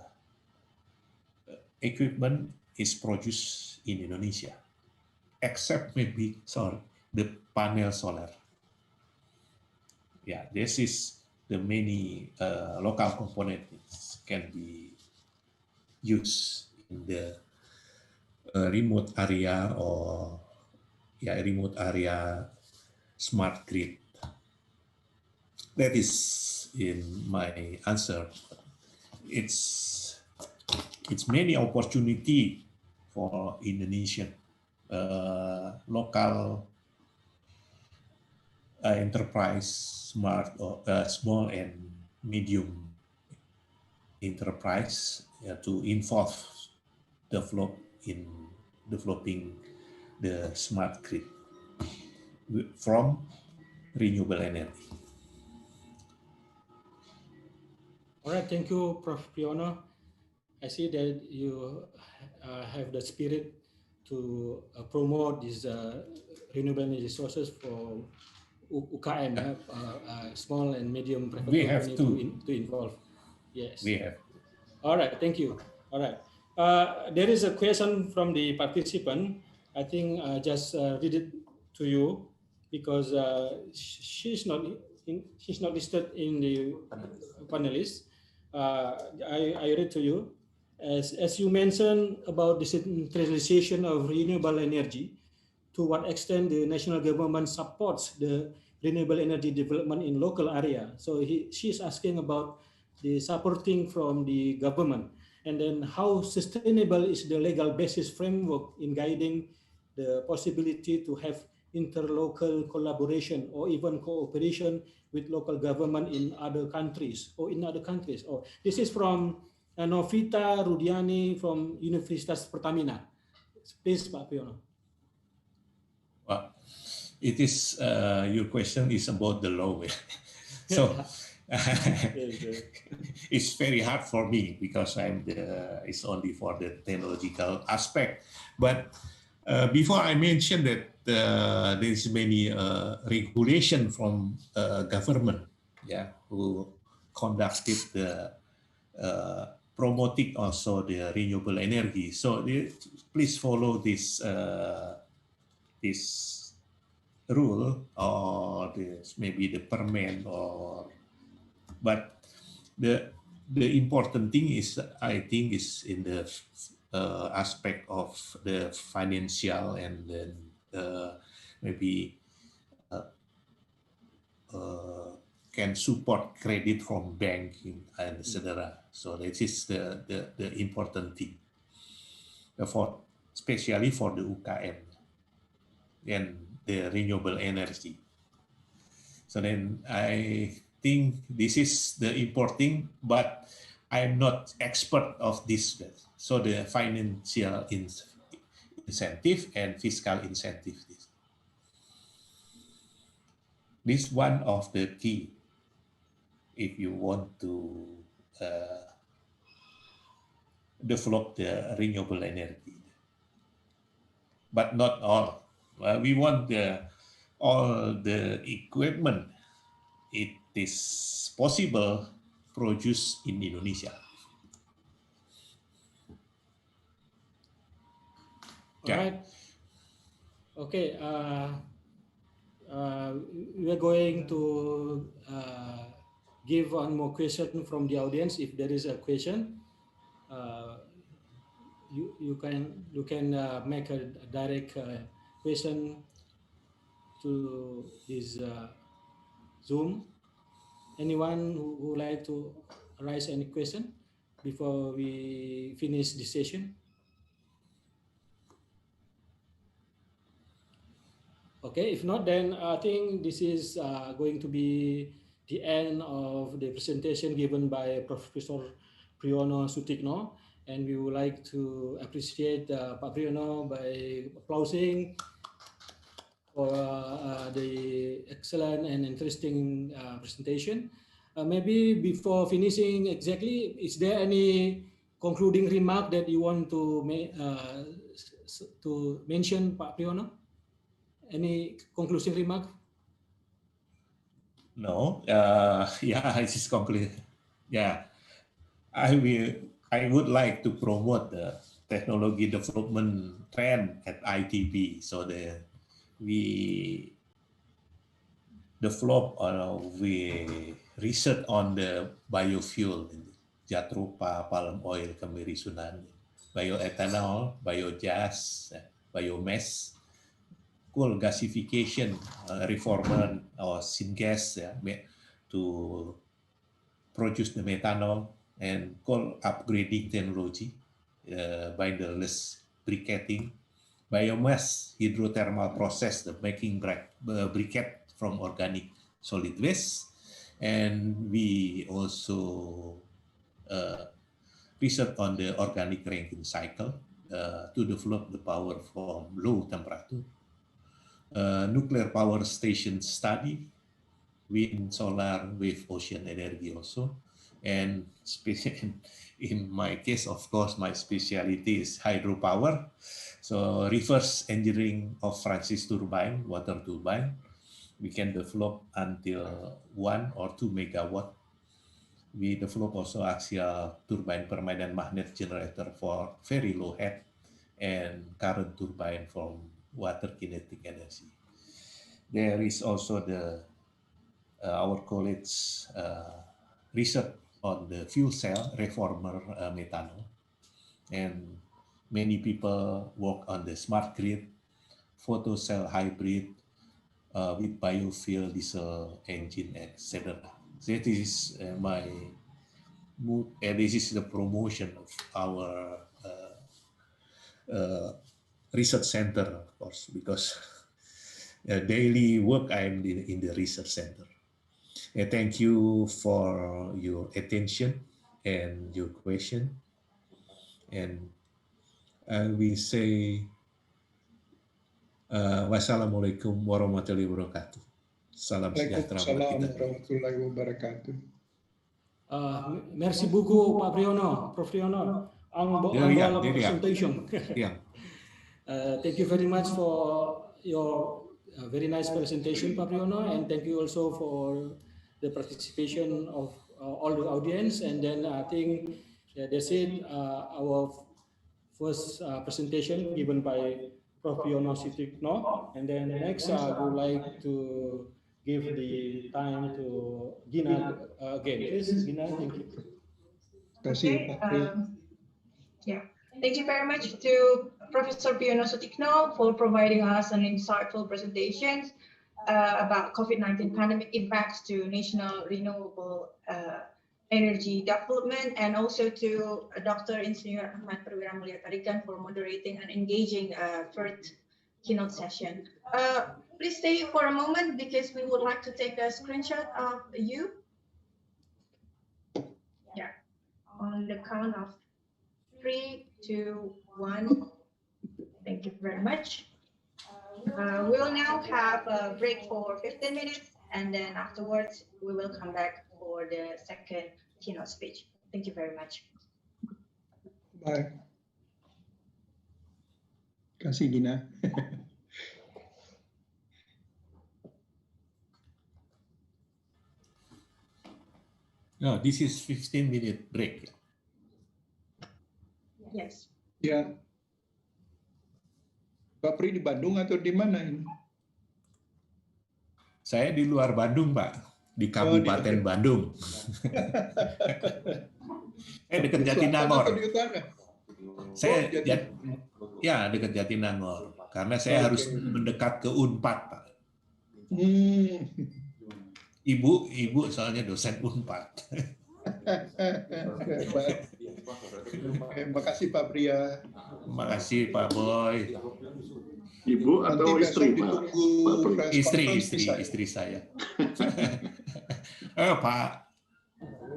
equipment is produced in Indonesia, except maybe the panel solar. Yeah, this is the many local components can be used in the remote area or remote area smart grid. That is in my answer. It's many opportunity for Indonesian local enterprise, small and medium enterprise to involve developing the smart grid from renewable energy. All right, thank you, Prof. Priyono. I see that you have the spirit to promote these renewable energy sources for UKM, small and medium We have company to involve. Yes. We have. All right, thank you. All right. There is a question from the participant. I think just read it to you because she's not listed in the panelists. I read to you. As you mentioned about the decentralization of renewable energy, to what extent the national government supports the renewable energy development in local area. So she's asking about the supporting from the government, and then how sustainable is the legal basis framework in guiding the possibility to have interlocal collaboration or even cooperation with local government in other countries. Or this is from Novita Rudiani from Universitas Pertamina. Please, Pak Priyono. Well, it is your question is about the law. So it's very hard for me because it's only for the technological aspect. But before I mentioned that there is many regulation from government, who conducted the promoting also the renewable energy. So please follow this this rule or maybe the permit but the important thing is, I think, is in the aspect of the financial and then maybe can support credit from banking and etc. So this is the important thing especially for the UKM and the renewable energy. So then I think this is the important, but I'm not expert of this. So the financial incentive and fiscal incentive. This one of the key if you want to develop the renewable energy. But not all. We want all the equipment. It is possible produced in Indonesia. All right. Okay. We are going to give one more question from the audience. If there is a question, you can make a direct question to this Zoom. Anyone who would like to raise any question before we finish the session? Okay, if not, then I think this is going to be the end of the presentation given by Professor Priyono Sutikno, and we would like to appreciate Pak Priyono by applauding for the excellent and interesting presentation. Maybe before finishing exactly, is there any concluding remark that you want to mention, Pak Priyono? Any conclusive remark? No, yeah, this is conclude. Yeah, I would like to promote the technology development trend at ITB, so that we develop or we research on the biofuel, jatropha, palm oil, kemirisunan, bioethanol, biogas, biomass, coal gasification, reformer or syngas to produce the methanol, and coal upgrading technology, binderless briquetting, biomass hydrothermal process, the making briquette from organic solid waste, and we also research on the organic ranking cycle to develop the power from low temperature. Nuclear power station study, wind, solar, wave, ocean energy also. And in my case, of course, my specialty is hydropower. So reverse engineering of Francis turbine, water turbine, we can develop until 1 or 2 megawatt. We develop also axial turbine permanent magnet generator for very low head, and current turbine from water kinetic energy. There is also the our college research on the fuel cell reformer methanol, and many people work on the smart grid, photo cell hybrid with biofuel diesel engine, etc. That is my mood, and this is the promotion of our research center, of course, because daily work I'm in the research center. Thank you for your attention and your question. And we say wassalamualaikum warahmatullahi wabarakatuh. Salam sejahtera buat kita. Warahmatullahi wabarakatuh. Merci beaucoup, Pak Priyono, Prof. Priyono, on the presentation. Thank you very much for your very nice presentation, Pak Priyono, and thank you also for the participation of all the audience. And then I think that's it, our first presentation given by Prof. Priyono Sutikno. And then next, I would like to give the time to Gina again. Please, Gina, thank you. Okay, yeah. Thank you very much to Professor Priyono Sutikno for providing us an insightful presentation about COVID-19 pandemic impacts to national renewable energy development, and also to Dr. Insinyur Ahmad Perwira Mulyatarikan for moderating and engaging first keynote session. Please stay for a moment because we would like to take a screenshot of you. Yeah, on the count of 3, 2, 1. Thank you very much. We'll now have a break for 15 minutes, and then afterwards we will come back for the second keynote speech. Thank you very much. Bye. Kasih Gina. No, this is 15-minute break. Yes. Ya. Pak Pri di Bandung atau di mana ini? Saya di luar Bandung, Pak, di Kabupaten Bandung. Dekat Jatinangor. Saya ya dekat Jatinangor, karena saya harus mendekat ke Unpad, Pak. Ibu soalnya dosen Unpad. Terima kasih Pak Pria. Terima kasih Pak Boy. Ibu atau Nanti istri, besok Pak? ditunggu Pak Pri. press Istri, conference istri, bisa. istri saya. Pak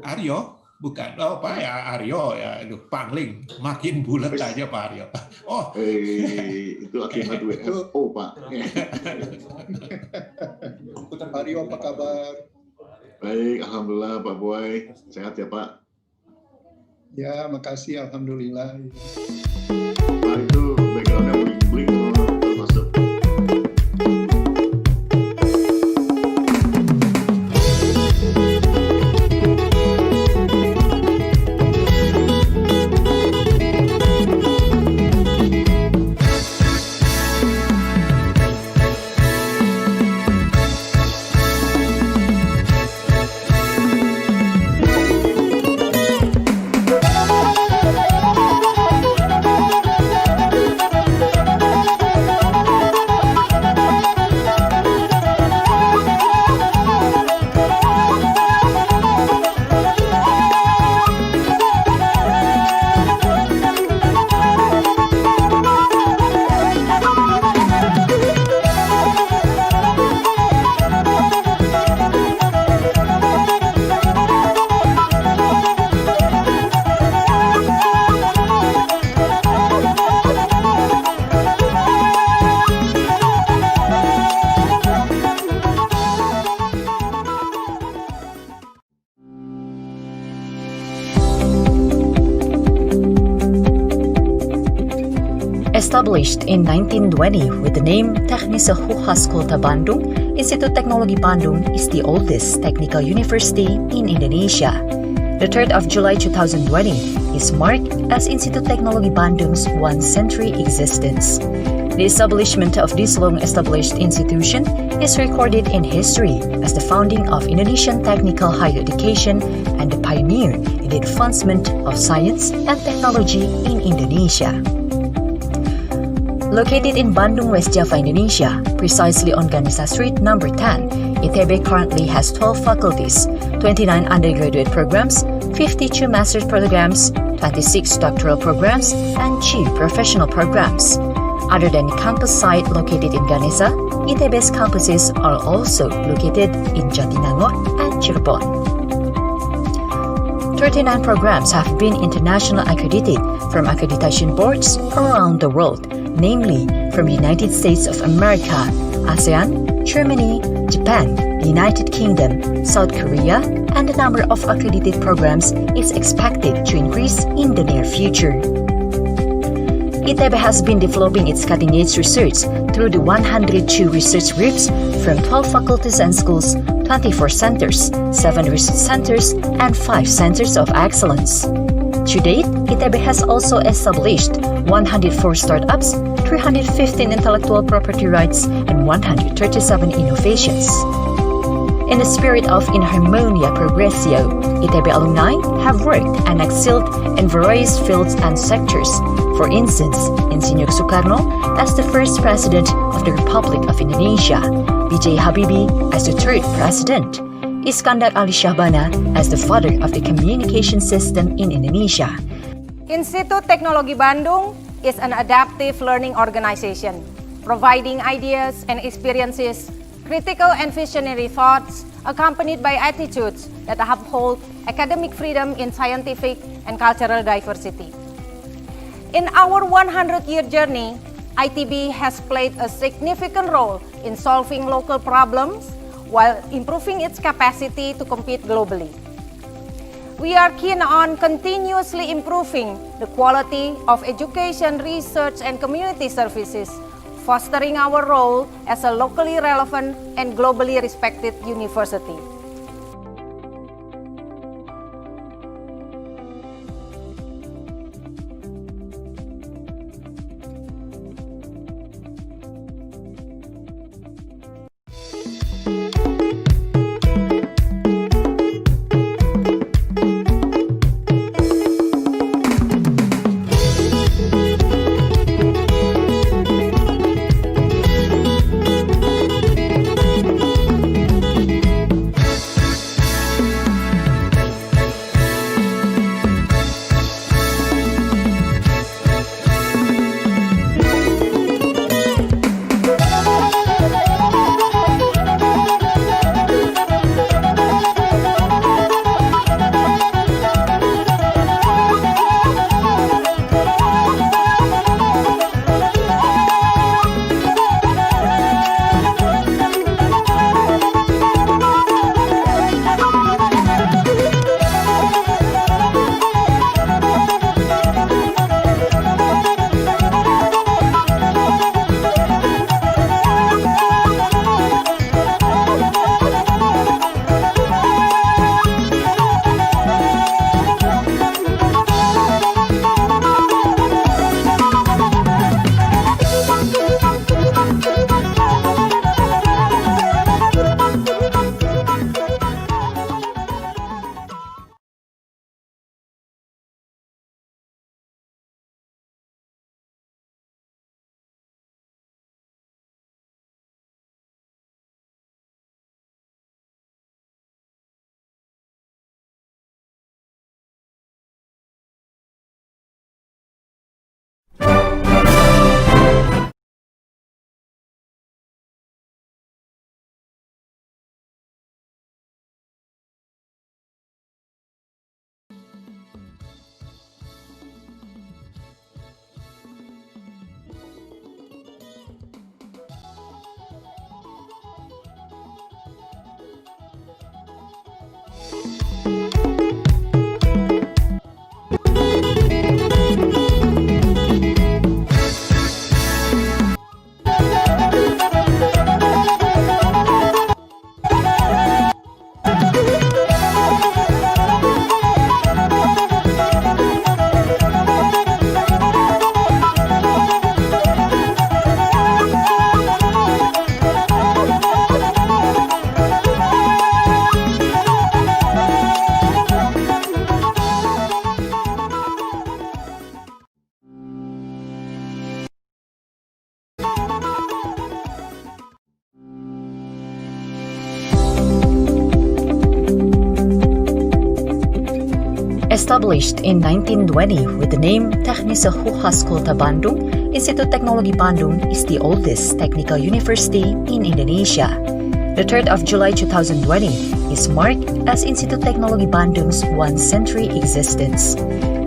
Aryo, bukan. Oh, Pak ya Aryo ya. Aduh, Pangling, makin bulat aja Pak Aryo. Oh, Itu akibat WFO, Pak. Aryo, apa kabar? Baik, alhamdulillah Pak Boy. Sehat ya, Pak? Ya, makasih, alhamdulillah. Pak itu backgroundnya bling-bling termasuk. Established in 1920 with the name Technische Hogeschool te Bandung, Institut Teknologi Bandung is the oldest technical university in Indonesia. The 3rd of July 2020 is marked as Institut Teknologi Bandung's 1-century existence. The establishment of this long-established institution is recorded in history as the founding of Indonesian technical higher education and the pioneer in the advancement of science and technology in Indonesia. Located in Bandung, West Java, Indonesia, precisely on Ganesha Street, number 10, ITB currently has 12 faculties, 29 undergraduate programs, 52 master's programs, 26 doctoral programs, and 2 professional programs. Other than the campus site located in Ganesha, ITB's campuses are also located in Jatinangor and Cirebon. 39 programs have been internationally accredited from accreditation boards around the world, namely from the United States of America, ASEAN, Germany, Japan, the United Kingdom, South Korea, and the number of accredited programs is expected to increase in the near future. ITB has been developing its cutting-edge research through the 102 research groups from 12 faculties and schools, 24 centers, 7 research centers, and 5 centers of excellence. To date, ITB has also established 104 startups, 315 intellectual property rights, and 137 innovations. In the spirit of In Harmonia Progressio, ITB alumni have worked and excelled in various fields and sectors. For instance, Insinyur Soekarno as the first President of the Republic of Indonesia, B.J. Habibie as the 3rd President, Iskandar Ali Shahbana as the father of the communication system in Indonesia. Institut Teknologi Bandung is an adaptive learning organization, providing ideas and experiences, critical and visionary thoughts, accompanied by attitudes that uphold academic freedom in scientific and cultural diversity. In our 100-year journey, ITB has played a significant role in solving local problems while improving its capacity to compete globally. We are keen on continuously improving the quality of education, research, and community services, fostering our role as a locally relevant and globally respected university. Established in 1920 with the name Technische Hogeschool Bandung, Institut Teknologi Bandung is the oldest technical university in Indonesia. The 3rd of July 2020 is marked as Institut Teknologi Bandung's 1-century existence.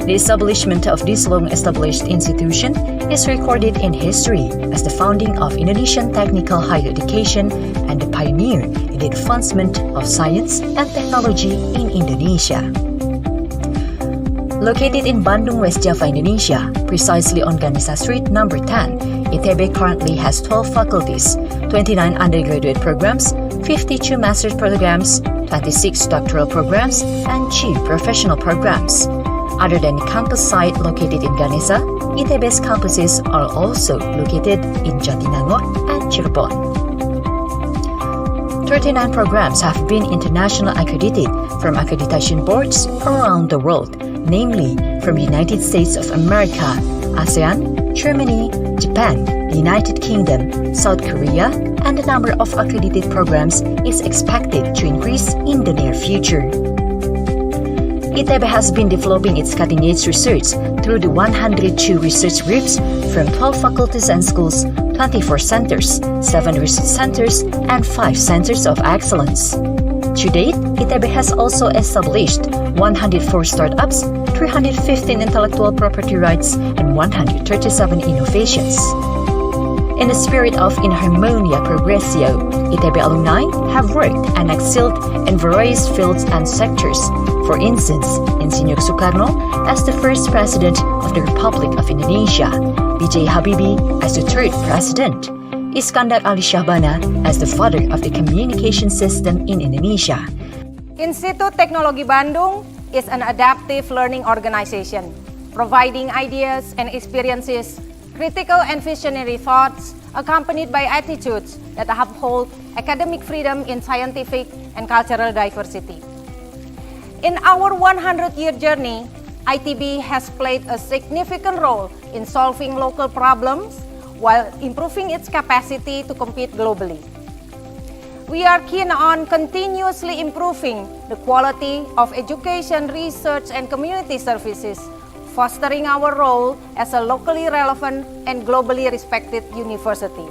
The establishment of this long-established institution is recorded in history as the founding of Indonesian technical higher education and the pioneer in the advancement of science and technology in Indonesia. Located in Bandung, West Java, Indonesia, precisely on Ganesha Street number 10, ITB currently has 12 faculties, 29 undergraduate programs, 52 master's programs, 26 doctoral programs, and 2 professional programs. Other than the campus site located in Ganesha, ITB's campuses are also located in Jatinangor and Cirebon. 39 programs have been internationally accredited from accreditation boards around the world, namely from United States of America, ASEAN, Germany, Japan, the United Kingdom, South Korea, and the number of accredited programs is expected to increase in the near future. ITB has been developing its cutting-edge research through the 102 research groups from 12 faculties and schools, 24 centers, 7 research centers, and 5 centers of excellence. To date, ITB has also established 104 startups, 315 intellectual property rights, and 137 innovations. In the spirit of In Harmonia Progressio, ITB alumni have worked and excelled in various fields and sectors. For instance, Insinyur Soekarno as the first President of the Republic of Indonesia, B.J. Habibie as the 3rd President, Iskandar Ali Shahbana as the father of the communication system in Indonesia. Institut Teknologi Bandung is an adaptive learning organization, providing ideas and experiences, critical and visionary thoughts, accompanied by attitudes that uphold academic freedom in scientific and cultural diversity. In our 100-year journey, ITB has played a significant role in solving local problems while improving its capacity to compete globally. We are keen on continuously improving the quality of education, research, and community services, fostering our role as a locally relevant and globally respected university.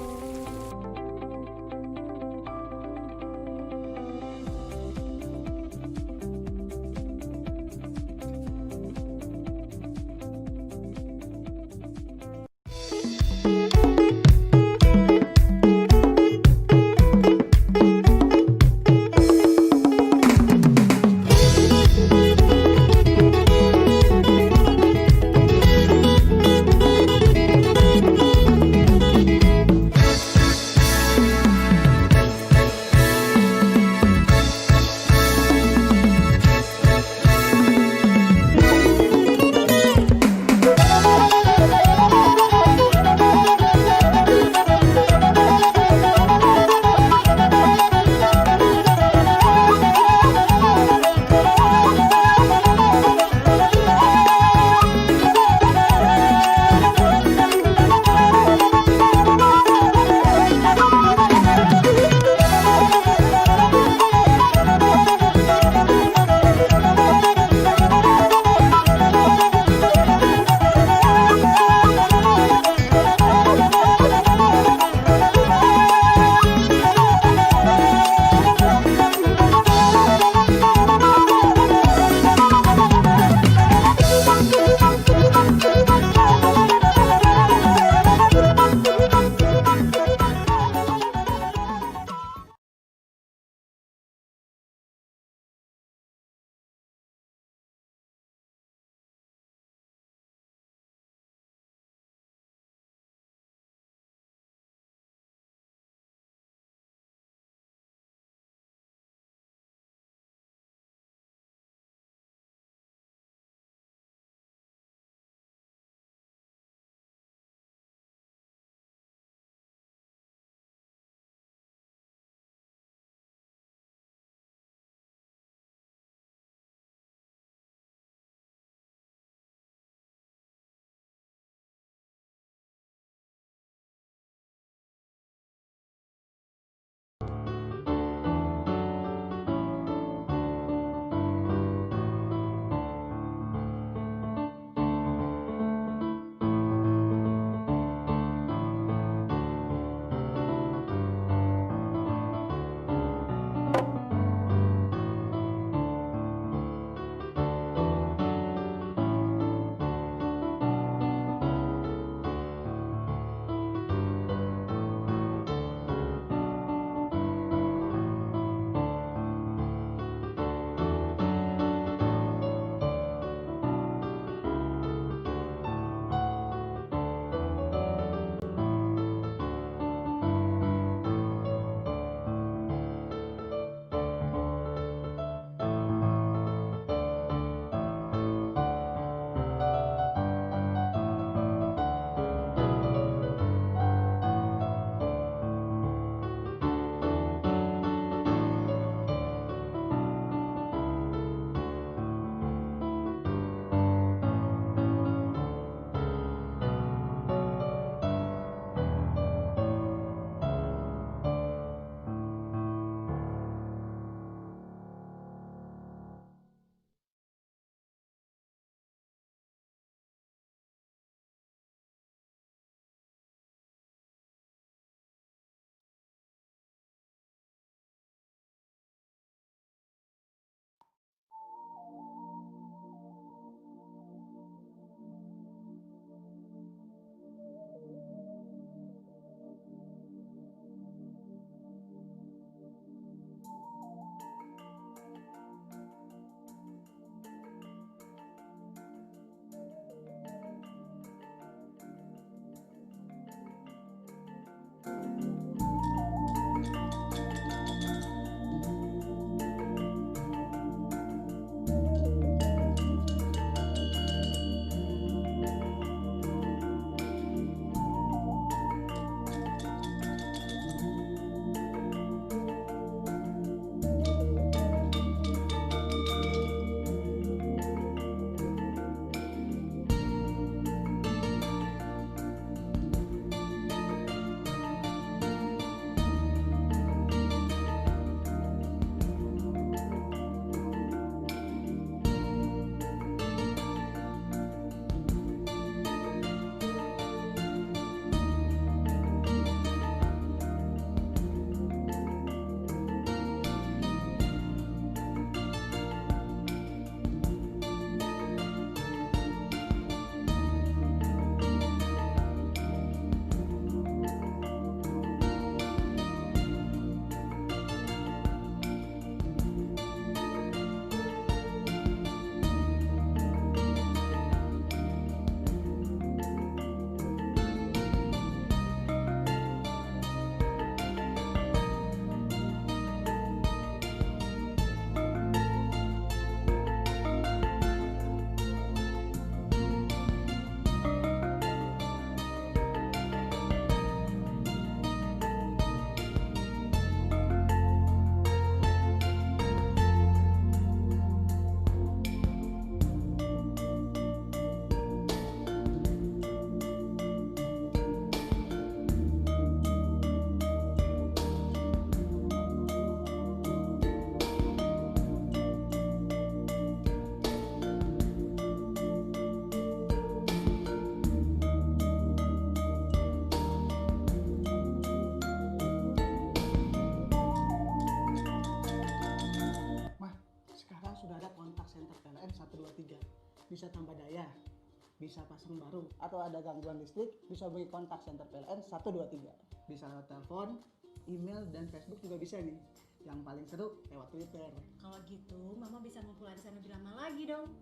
bisa pasang baru, atau ada gangguan listrik, bisa hubungi kontak center PLN 123. Bisa lewat telepon, email, dan Facebook juga bisa nih. Yang paling seru lewat Twitter. Kalau gitu, Mama bisa ngumpul arisan lebih lama lagi dong.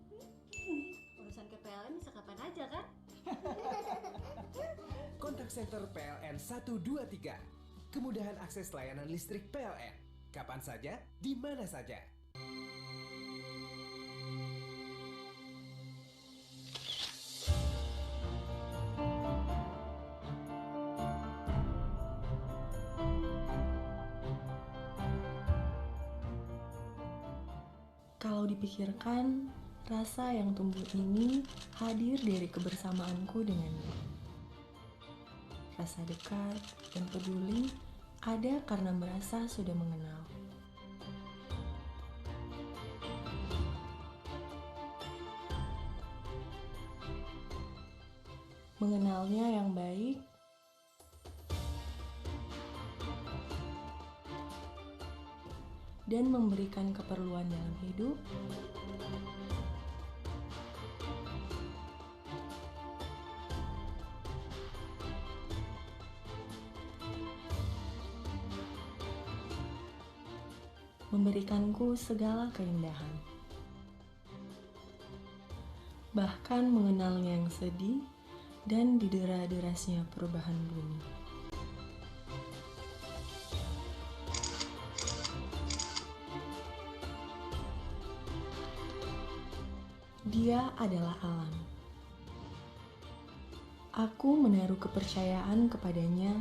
Urusan ke PLN bisa kapan aja kan? Kontak center PLN 123. Kemudahan akses layanan listrik PLN. Kapan saja, di mana saja. Kalau dipikirkan, rasa yang tumbuh ini hadir dari kebersamaanku dengannya. Rasa dekat dan peduli ada karena merasa sudah mengenal. Mengenalnya yang baik, dan memberikan keperluan dalam hidup, memberikanku segala keindahan. Bahkan mengenalnya yang sedih dan didera-derasnya perubahan bumi. Dia adalah alam. Aku menaruh kepercayaan kepadanya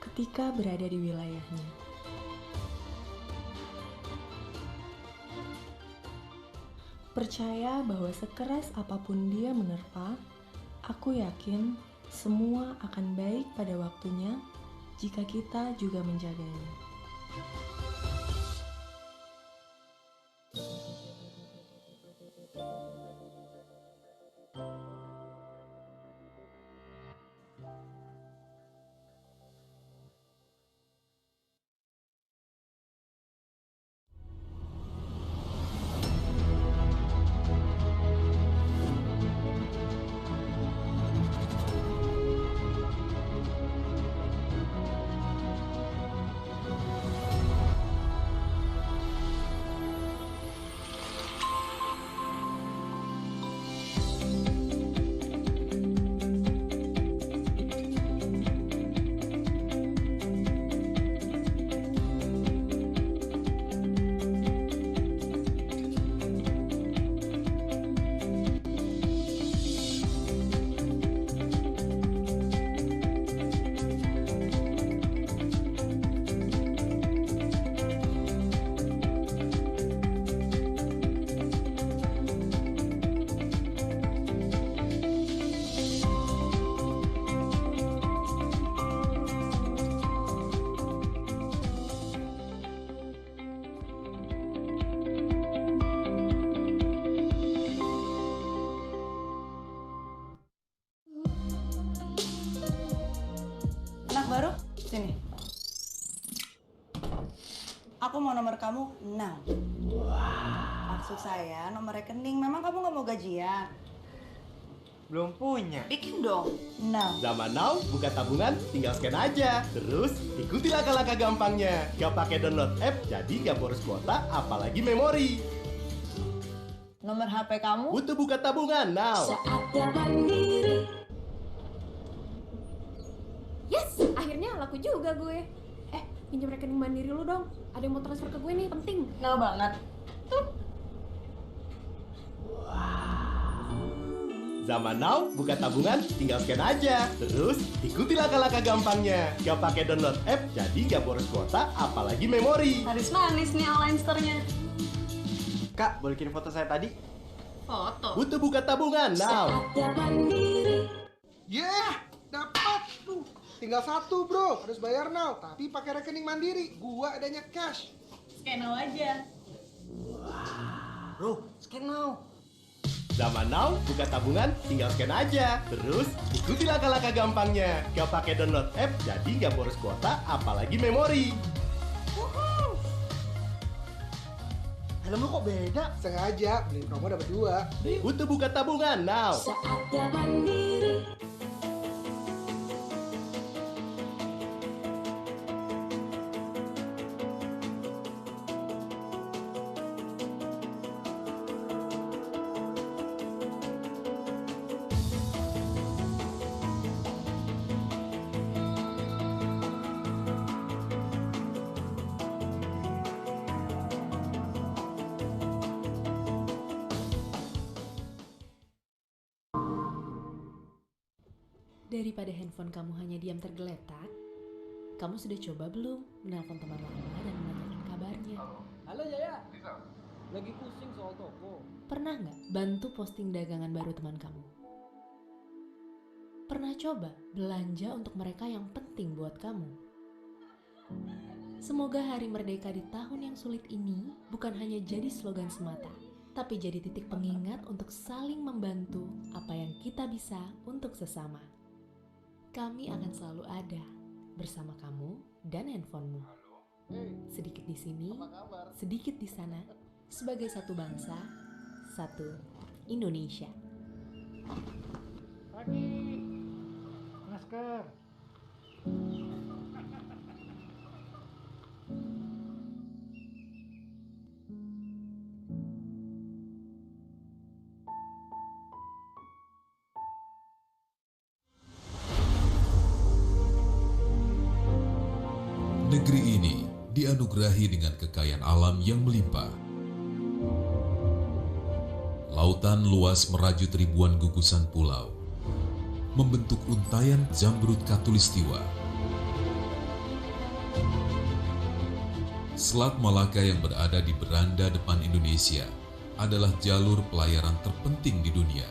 ketika berada di wilayahnya. Percaya bahwa sekeras apapun dia menerpa, aku yakin semua akan baik pada waktunya jika kita juga menjaganya. Anak baru, sini. Aku mau nomor kamu now. Maksud saya nomor rekening. Memang kamu nggak mau gajian? Belum punya. Bikin dong now. Zaman now, buka tabungan, tinggal scan aja. Terus, ikuti langkah-langkah gampangnya. Gak pakai download app, jadi gak boros kuota, apalagi memori. Nomor HP kamu? Butuh buka tabungan now. Saatnya mandiri. Yes, akhirnya laku juga gue. Pinjam rekening mandiri lu dong. Ada yang mau transfer ke gue nih, penting. Nah banget. Tuh. Zaman now, buka tabungan, tinggal scan aja. Terus, ikuti langkah-langkah gampangnya. Gak pakai download app, jadi gak boros kuota, apalagi memori. Harus manis nih online store-nya. Kak, boleh kirim foto saya tadi? Foto? Butuh buka tabungan now. Dapat tuh. Tinggal satu bro, harus bayar now. Tapi pakai rekening mandiri, gua adanya cash. Scan now aja. Bro, scan now. Zaman now, buka tabungan, tinggal scan aja. Terus, ikuti langkah-langkah gampangnya. Gak pakai download app, jadi gak boros kuota, apalagi memori. Helm lu kok beda? Sengaja, beli promo dapat 2. Untuk buka tabungan now. Saatnya mandiri. Daripada handphone kamu hanya diam tergeletak, kamu sudah coba belum menelpon teman lama dan menanyakan kabarnya? Halo Jaya, lagi pusing soal toko. Pernah nggak bantu posting dagangan baru teman kamu? Pernah coba belanja untuk mereka yang penting buat kamu? Semoga Hari Merdeka di tahun yang sulit ini bukan hanya jadi slogan semata, tapi jadi titik pengingat untuk saling membantu apa yang kita bisa untuk sesama. Kami akan selalu ada bersama kamu dan handphonemu. Sedikit di sini, sedikit di sana, sebagai satu bangsa, satu Indonesia. Pagi, masker. Negeri ini dianugerahi dengan kekayaan alam yang melimpah. Lautan luas merajut ribuan gugusan pulau, membentuk untayan jamrut khatulistiwa. Selat Malaka yang berada di beranda depan Indonesia adalah jalur pelayaran terpenting di dunia.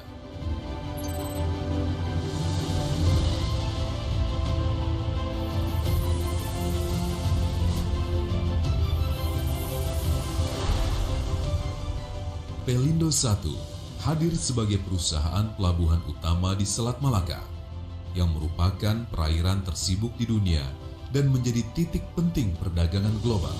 Pelindo 1 hadir sebagai perusahaan pelabuhan utama di Selat Malaka yang merupakan perairan tersibuk di dunia dan menjadi titik penting perdagangan global.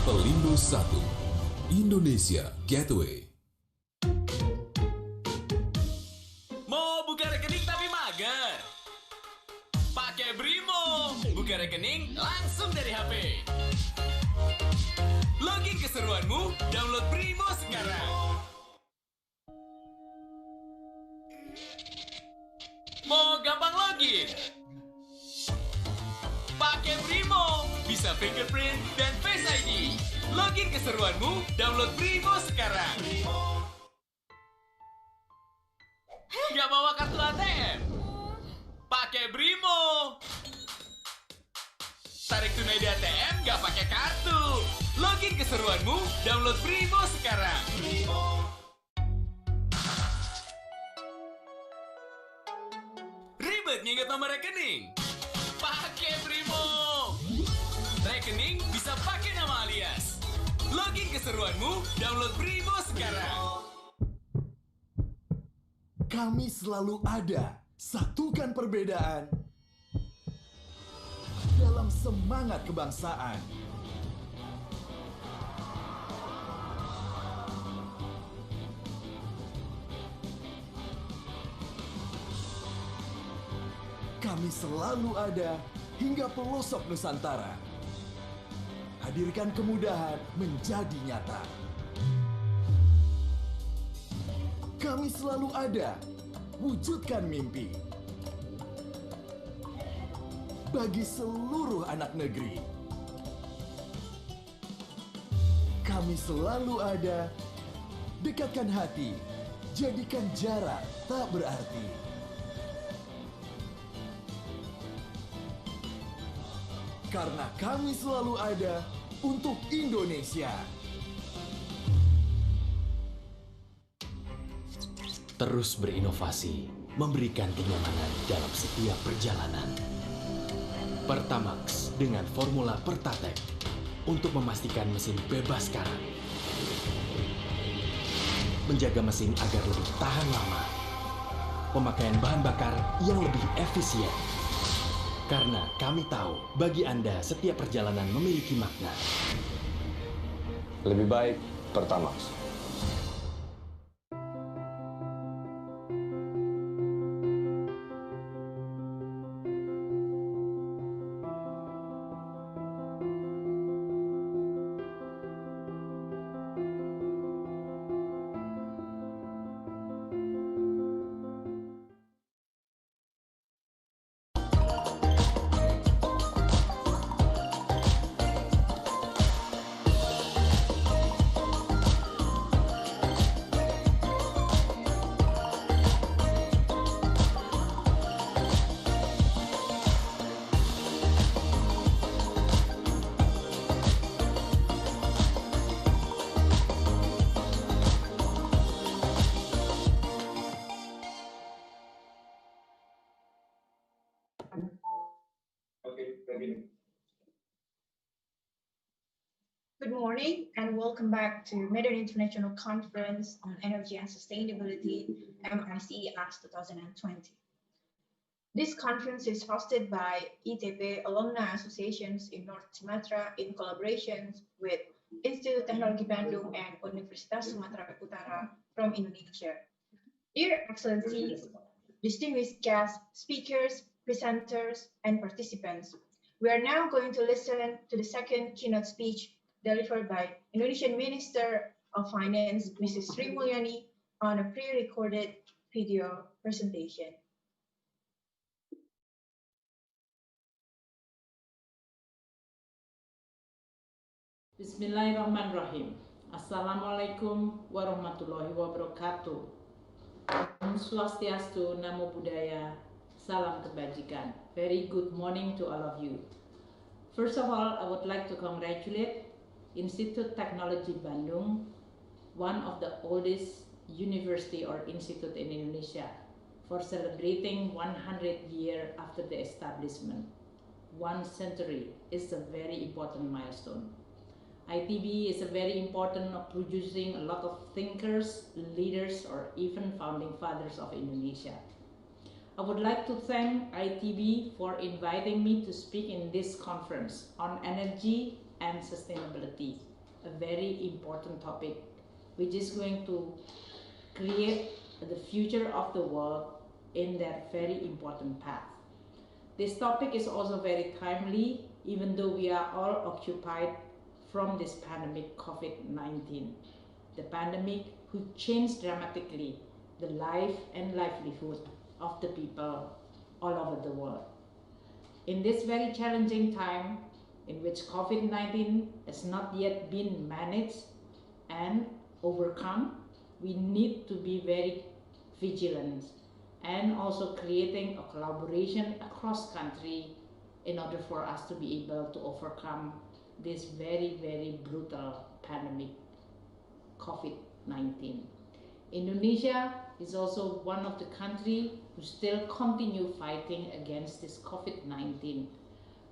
Pelindo 1 Indonesia Gateway. Buka rekening langsung dari HP. Login keseruanmu, download Brimo sekarang. Mau gampang login? Pakai Brimo, bisa fingerprint dan Face ID. Login keseruanmu, download Brimo sekarang. Gak bawa kartu ATM? Pakai Brimo. Tarik tunai di ATM gak pakai kartu. Login keseruanmu, download Brimo sekarang. Ribet nginget nomor rekening? Pakai Brimo. Rekening bisa pakai nama alias. Login keseruanmu, download Brimo sekarang. Kami selalu ada. Satukan perbedaan dalam semangat kebangsaan. Kami selalu ada hingga pelosok Nusantara. Hadirkan kemudahan menjadi nyata. Kami selalu ada, wujudkan mimpi bagi seluruh anak negeri. Kami selalu ada, dekatkan hati, jadikan jarak tak berarti. Karena kami selalu ada untuk Indonesia. Terus berinovasi, memberikan kenyamanan dalam setiap perjalanan. Pertamax dengan formula Pertatek untuk memastikan mesin bebas karat. menjaga mesin agar lebih tahan lama, pemakaian bahan bakar yang lebih efisien. Karena kami tahu, bagi Anda setiap perjalanan memiliki makna. Lebih baik Pertamax. Good morning and welcome back to Medan International Conference on Energy and Sustainability, MICES 2020. This conference is hosted by ITB Alumni Associations in North Sumatra in collaboration with Institut Teknologi Bandung and Universitas Sumatera Utara from Indonesia. Dear Excellencies, distinguished guests, speakers, presenters, and participants, we are now going to listen to the second keynote speech delivered by Indonesian Minister of Finance, Mrs. Sri Mulyani, on a pre-recorded video presentation. Bismillahirrahmanirrahim. Assalamualaikum warahmatullahi wabarakatuh. Om Swastiastu, Namo Buddhaya, Salam Kebajikan. Very good morning to all of you. First of all, I would like to congratulate Institut Teknologi Bandung, one of the oldest university or institute in Indonesia, for celebrating 100 years after the establishment. 1 century is a very important milestone. ITB is a very important of producing a lot of thinkers, leaders, or even founding fathers of Indonesia. I would like to thank ITB for inviting me to speak in this conference on energy and sustainability, a very important topic which is going to create the future of the world in that very important path. This topic is also very timely, even though we are all occupied from this pandemic COVID-19, the pandemic who changed dramatically the life and livelihood of the people all over the world. In this very challenging time, in which COVID-19 has not yet been managed and overcome, we need to be very vigilant and also creating a collaboration across country in order for us to be able to overcome this very, very brutal pandemic, COVID-19. Indonesia is also one of the countries who still continue fighting against this COVID-19.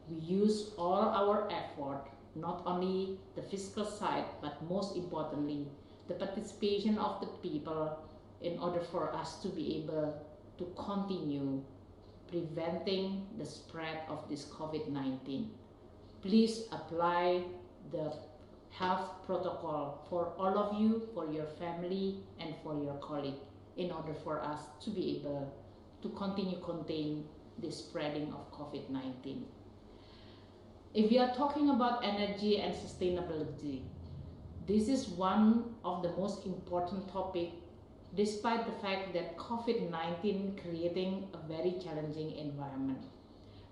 We use all our effort, not only the physical side, but most importantly, the participation of the people in order for us to be able to continue preventing the spread of this COVID-19. Please apply the health protocol for all of you, for your family, and for your colleague, in order for us to be able to continue contain the spreading of COVID-19. If we are talking about energy and sustainability, this is one of the most important topic, despite the fact that COVID-19 creating a very challenging environment.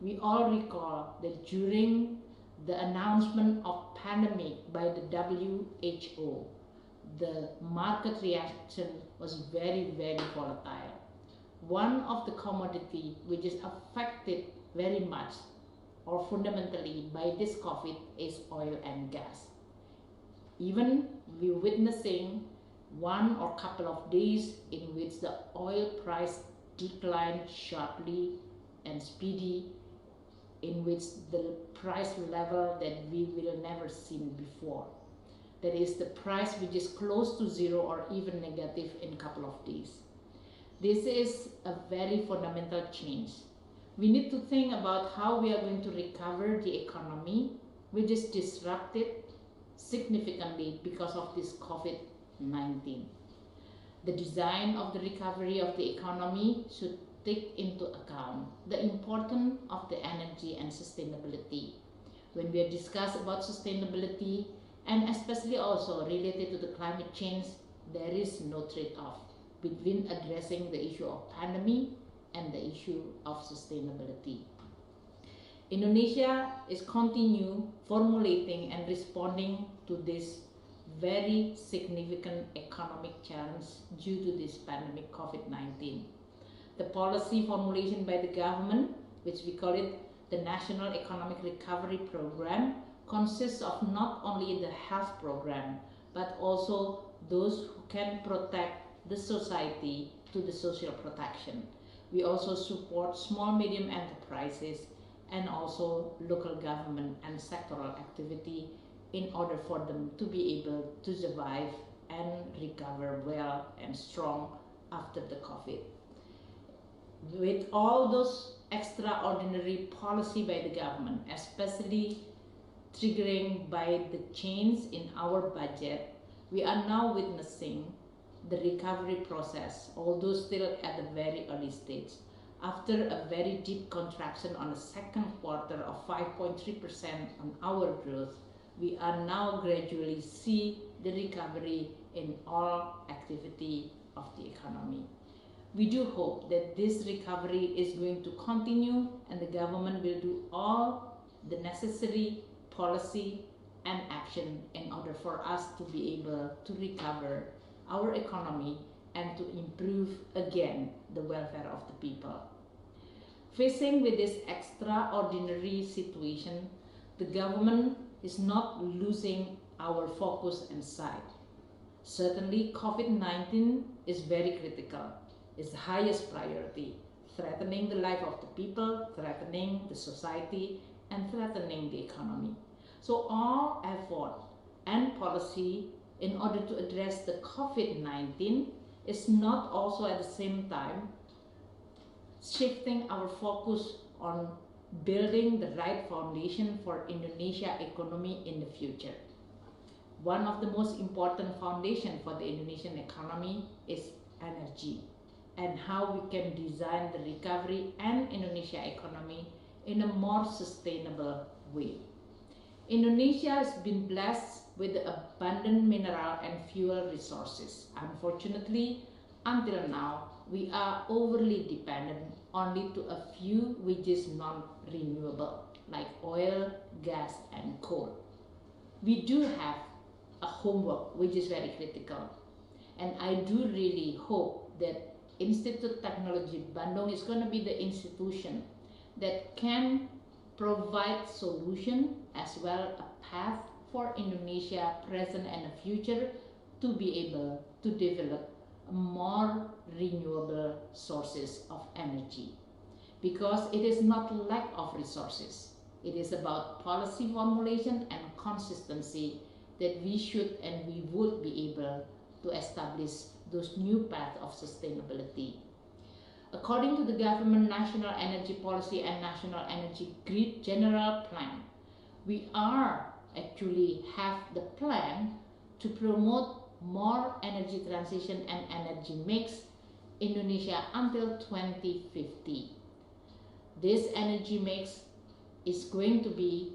We all recall that during the announcement of pandemic by the WHO, the market reaction was very, very volatile. One of the commodity which is affected very much or fundamentally by this COVID is oil and gas. Even we're witnessing one or couple of days in which the oil price declined sharply and speedy, in which the price level that we will never seen before. That is the price which is close to zero or even negative in a couple of days. This is a very fundamental change. We need to think about how we are going to recover the economy, which is disrupted significantly because of this COVID-19. The design of the recovery of the economy should take into account the importance of the energy and sustainability. When we discuss about sustainability, and especially also related to the climate change, there is no trade-off between addressing the issue of pandemic and the issue of sustainability. Indonesia is continue formulating and responding to this very significant economic challenge due to this pandemic COVID-19. The policy formulation by the government, which we call it the National Economic Recovery Program, consists of not only the health program, but also those who can protect the society to the social protection. We also support small medium enterprises and also local government and sectoral activity in order for them to be able to survive and recover well and strong after the COVID. With all those extraordinary policy by the government, especially triggering by the change in our budget, we are now witnessing the recovery process, although still at a very early stage. After a very deep contraction on the second quarter of 5.3% on our growth, we are now gradually see the recovery in all activity of the economy. We do hope that this recovery is going to continue and the government will do all the necessary policy and action in order for us to be able to recover our economy and to improve again the welfare of the people. Facing with this extraordinary situation, the government is not losing our focus and sight. Certainly, COVID-19 is very critical. It's the highest priority, threatening the life of the people, threatening the society, and threatening the economy. So all effort and policy in order to address the COVID-19 is not also at the same time shifting our focus on building the right foundation for Indonesia economy in the future. One of the most important foundation for the Indonesian economy is energy, and how we can design the recovery and Indonesia economy in a more sustainable way. Indonesia has been blessed with abundant mineral and fuel resources. Unfortunately, until now, we are overly dependent only to a few which is non-renewable, like oil, gas, and coal. We do have a homework which is very critical, and I do really hope that Institute Technology Bandung is going to be the institution that can provide solution as well a path for Indonesia present and the future to be able to develop more renewable sources of energy, because it is not lack of resources. It is about policy formulation and consistency that we should and we would be able to establish those new paths of sustainability. According to the government National Energy Policy and National Energy Grid General Plan, we are actually have the plan to promote more energy transition and energy mix Indonesia until 2050. This energy mix is going to be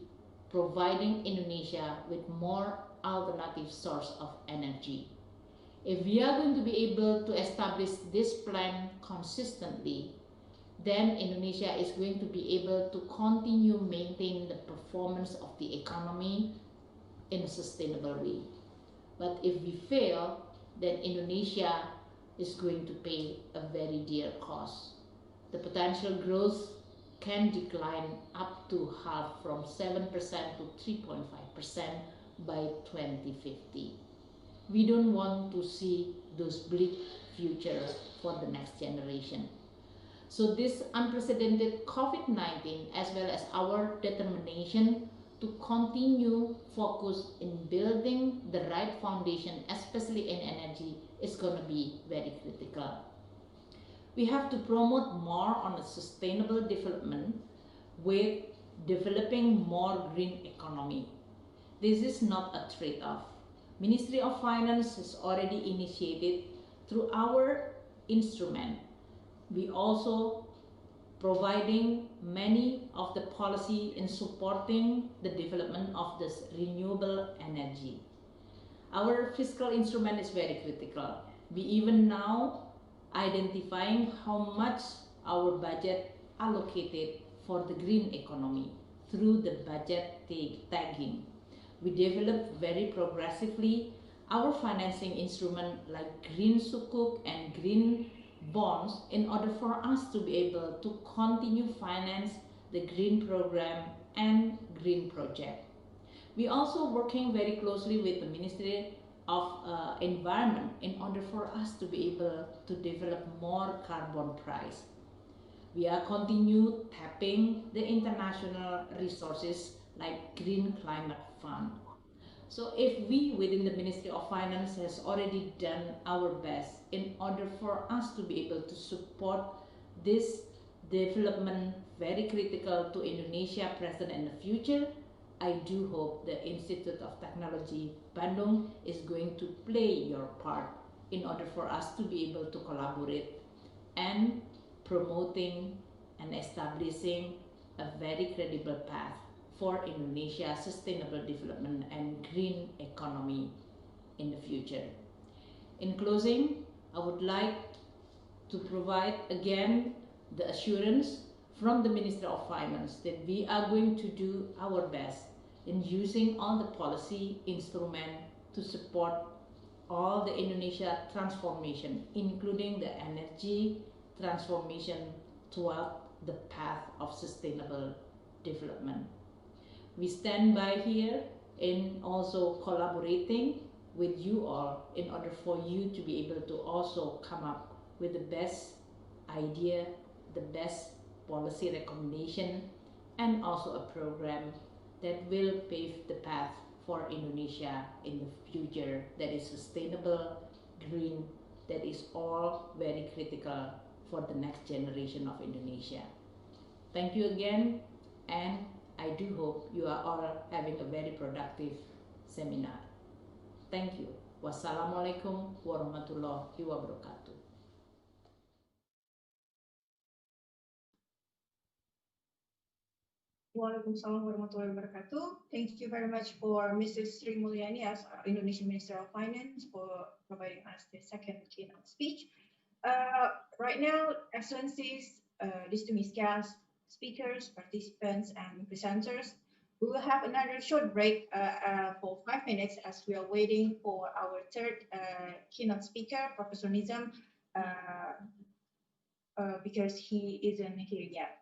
providing Indonesia with more alternative source of energy. If we are going to be able to establish this plan consistently, then Indonesia is going to be able to continue maintaining the performance of the economy in a sustainable way. But if we fail, then Indonesia is going to pay a very dear cost. The potential growth can decline up to half, from 7% to 3.5% by 2050. We don't want to see those bleak futures for the next generation. So this unprecedented COVID-19, as well as our determination to continue focus in building the right foundation, especially in energy, is going to be very critical. We have to promote more on a sustainable development with developing more green economy. This is not a trade-off. Ministry of Finance has already initiated through our instrument. We also providing many of the policy in supporting the development of this renewable energy. Our fiscal instrument is very critical. We even now identifying how much our budget allocated for the green economy through the budget tagging. We developed very progressively our financing instrument like green sukuk and green bonds in order for us to be able to continue finance the green program and green project. We also working very closely with the Ministry of Environment in order for us to be able to develop more carbon price. We are continue tapping the international resources like Green Climate Fund. So if we within the Ministry of Finance has already done our best in order for us to be able to support this development very critical to Indonesia present and the future, I do hope the Institute of Technology Bandung is going to play your part in order for us to be able to collaborate and promoting and establishing a very credible path for Indonesia's sustainable development and green economy in the future. In closing, I would like to provide again the assurance from the Ministry of Finance that we are going to do our best in using all the policy instrument to support all the Indonesia transformation, including the energy transformation toward the path of sustainable development. We stand by here in also collaborating with you all in order for you to be able to also come up with the best idea, the best policy recommendation, and also a program that will pave the path for Indonesia in the future that is sustainable, green, that is all very critical for the next generation of Indonesia. Thank you again, and I do hope you are all having a very productive seminar. Thank you. Wassalamualaikum warahmatullahi wabarakatuh. Waalaikumsalam warahmatullahi wabarakatuh. Thank you very much for Mrs. Sri Mulyani as our Indonesian Minister of Finance for providing us the second keynote speech. Right now, Excellencies, distinguished guests, speakers, participants, and presenters, we will have another short break for 5 minutes as we are waiting for our third keynote speaker, Professor Nizam, because he isn't here yet.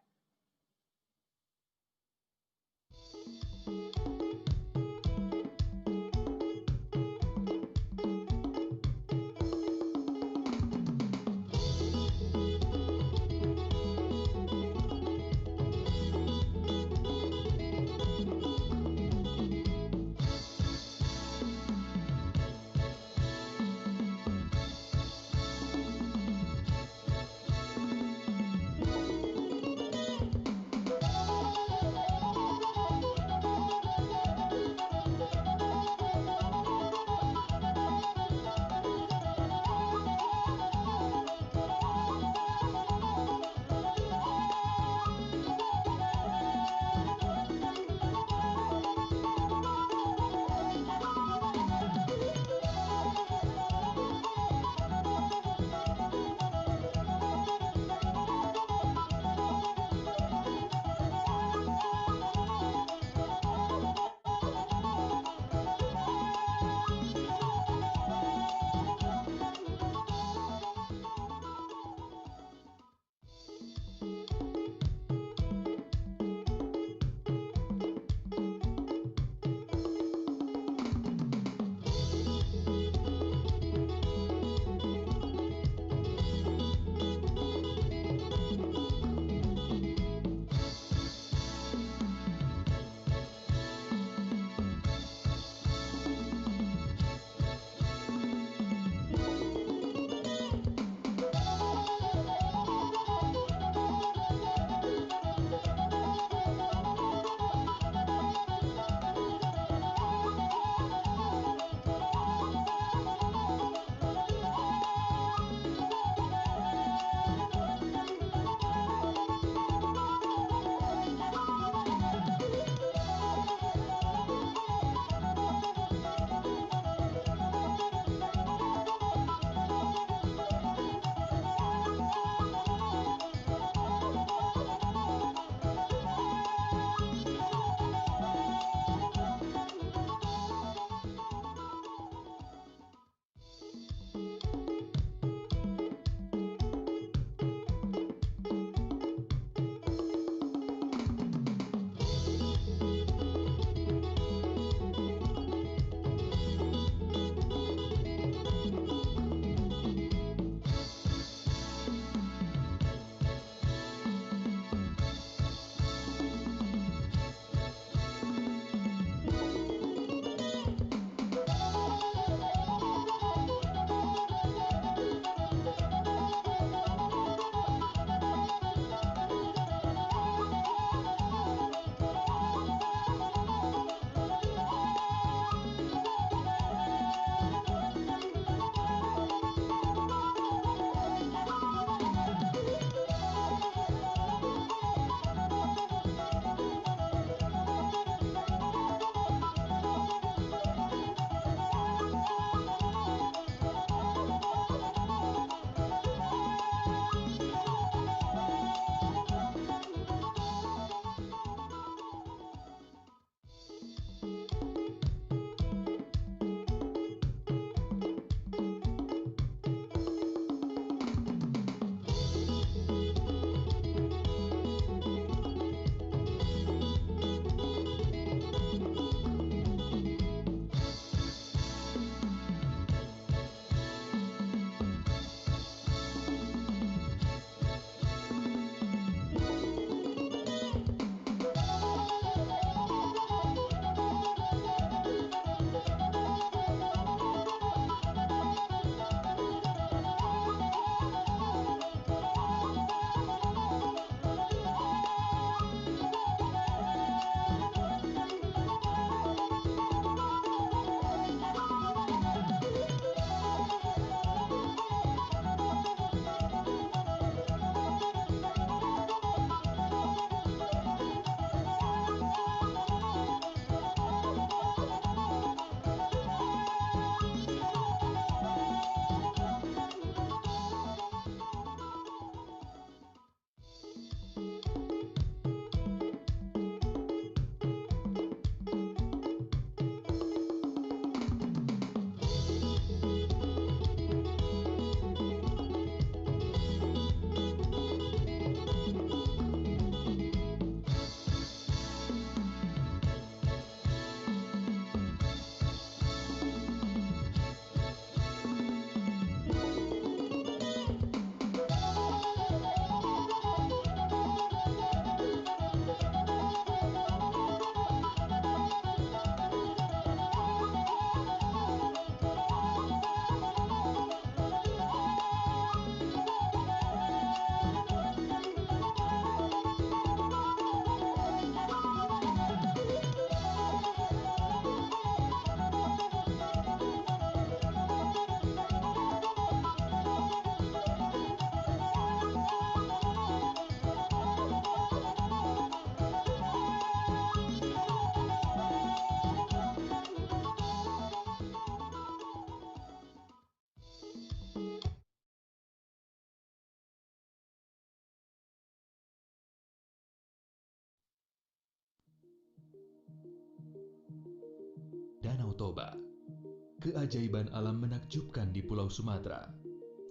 keajaiban alam menakjubkan di Pulau Sumatera,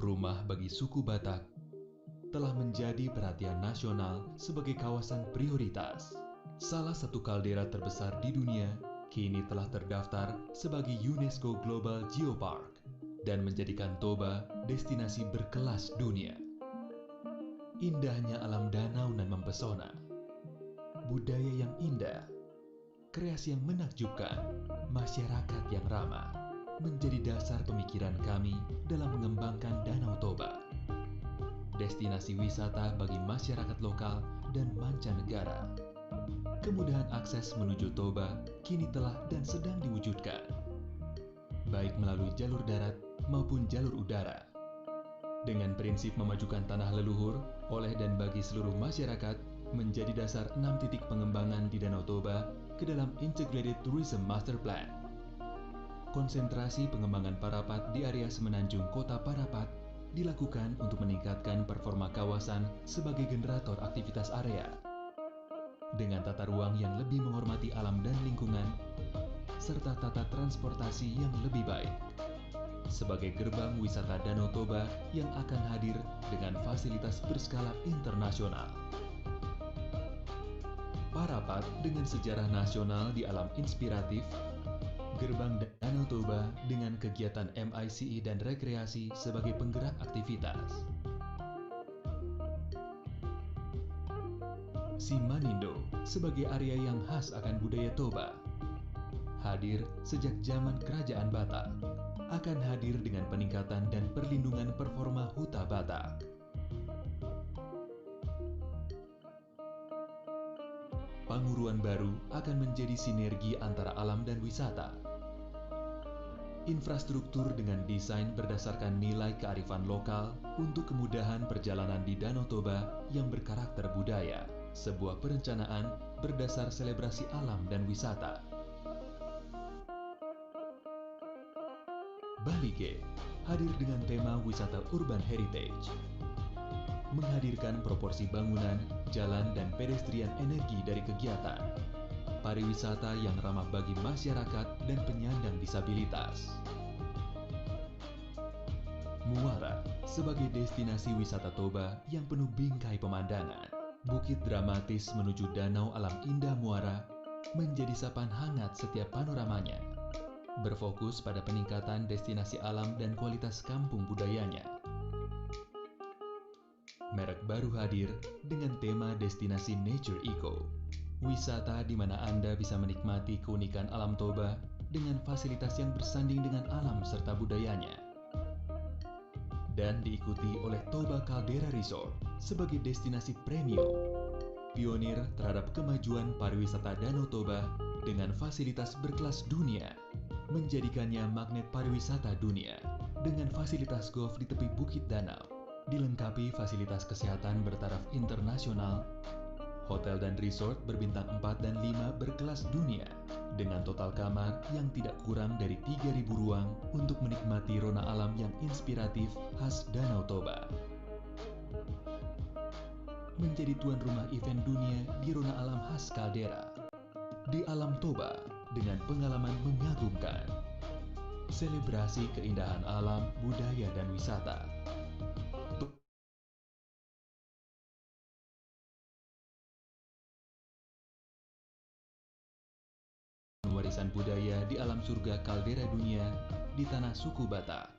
rumah bagi suku Batak, telah menjadi perhatian nasional sebagai kawasan prioritas. Salah satu kaldera terbesar di dunia kini telah terdaftar sebagai UNESCO Global Geopark dan menjadikan Toba destinasi berkelas dunia. Indahnya alam danau nan mempesona, budaya yang indah, kreasi yang menakjubkan, masyarakat yang ramah, menjadi dasar pemikiran kami dalam mengembangkan Danau Toba. Destinasi wisata bagi masyarakat lokal dan mancanegara. Kemudahan akses menuju Toba kini telah dan sedang diwujudkan, baik melalui jalur darat maupun jalur udara. Dengan prinsip memajukan tanah leluhur oleh dan bagi seluruh masyarakat menjadi dasar 6 titik pengembangan di Danau Toba ke dalam Integrated Tourism Master Plan. Konsentrasi pengembangan Parapat di area semenanjung Kota Parapat dilakukan untuk meningkatkan performa kawasan sebagai generator aktivitas area. Dengan tata ruang yang lebih menghormati alam dan lingkungan, serta tata transportasi yang lebih baik. Sebagai gerbang wisata Danau Toba yang akan hadir dengan fasilitas berskala internasional. Parapat dengan sejarah nasional di alam inspiratif, gerbang Danau Toba dengan kegiatan MICE dan rekreasi sebagai penggerak aktivitas. Simanindo sebagai area yang khas akan budaya Toba. Hadir sejak zaman Kerajaan Batak, akan hadir dengan peningkatan dan perlindungan performa Huta Batak. Panguruan baru akan menjadi sinergi antara alam dan wisata. Infrastruktur dengan desain berdasarkan nilai kearifan lokal untuk kemudahan perjalanan di Danau Toba yang berkarakter budaya. Sebuah perencanaan berdasar selebrasi alam dan wisata. Bali Gate hadir dengan tema wisata urban heritage. Menghadirkan proporsi bangunan, jalan, dan pedestrian energi dari kegiatan. Pariwisata yang ramah bagi masyarakat dan penyandang disabilitas. Muara sebagai destinasi wisata Toba yang penuh bingkai pemandangan. Bukit dramatis menuju danau alam indah Muara menjadi sapaan hangat setiap panoramanya. Berfokus pada peningkatan destinasi alam dan kualitas kampung budayanya. Merek baru hadir dengan tema destinasi Nature Eco. Wisata di mana Anda bisa menikmati keunikan alam Toba dengan fasilitas yang bersanding dengan alam serta budayanya. Dan diikuti oleh Toba Caldera Resort sebagai destinasi premium, pionir terhadap kemajuan pariwisata Danau Toba dengan fasilitas berkelas dunia, menjadikannya magnet pariwisata dunia dengan fasilitas golf di tepi Bukit Danau, dilengkapi fasilitas kesehatan bertaraf internasional, hotel dan resort berbintang 4 dan 5 berkelas dunia, dengan total kamar yang tidak kurang dari 3.000 ruang untuk menikmati rona alam yang inspiratif khas Danau Toba. Menjadi tuan rumah event dunia di rona alam khas Caldera. Di alam Toba dengan pengalaman mengagumkan. Selebrasi keindahan alam, budaya, dan wisata. Warisan budaya di alam surga kaldera dunia di tanah suku Batak.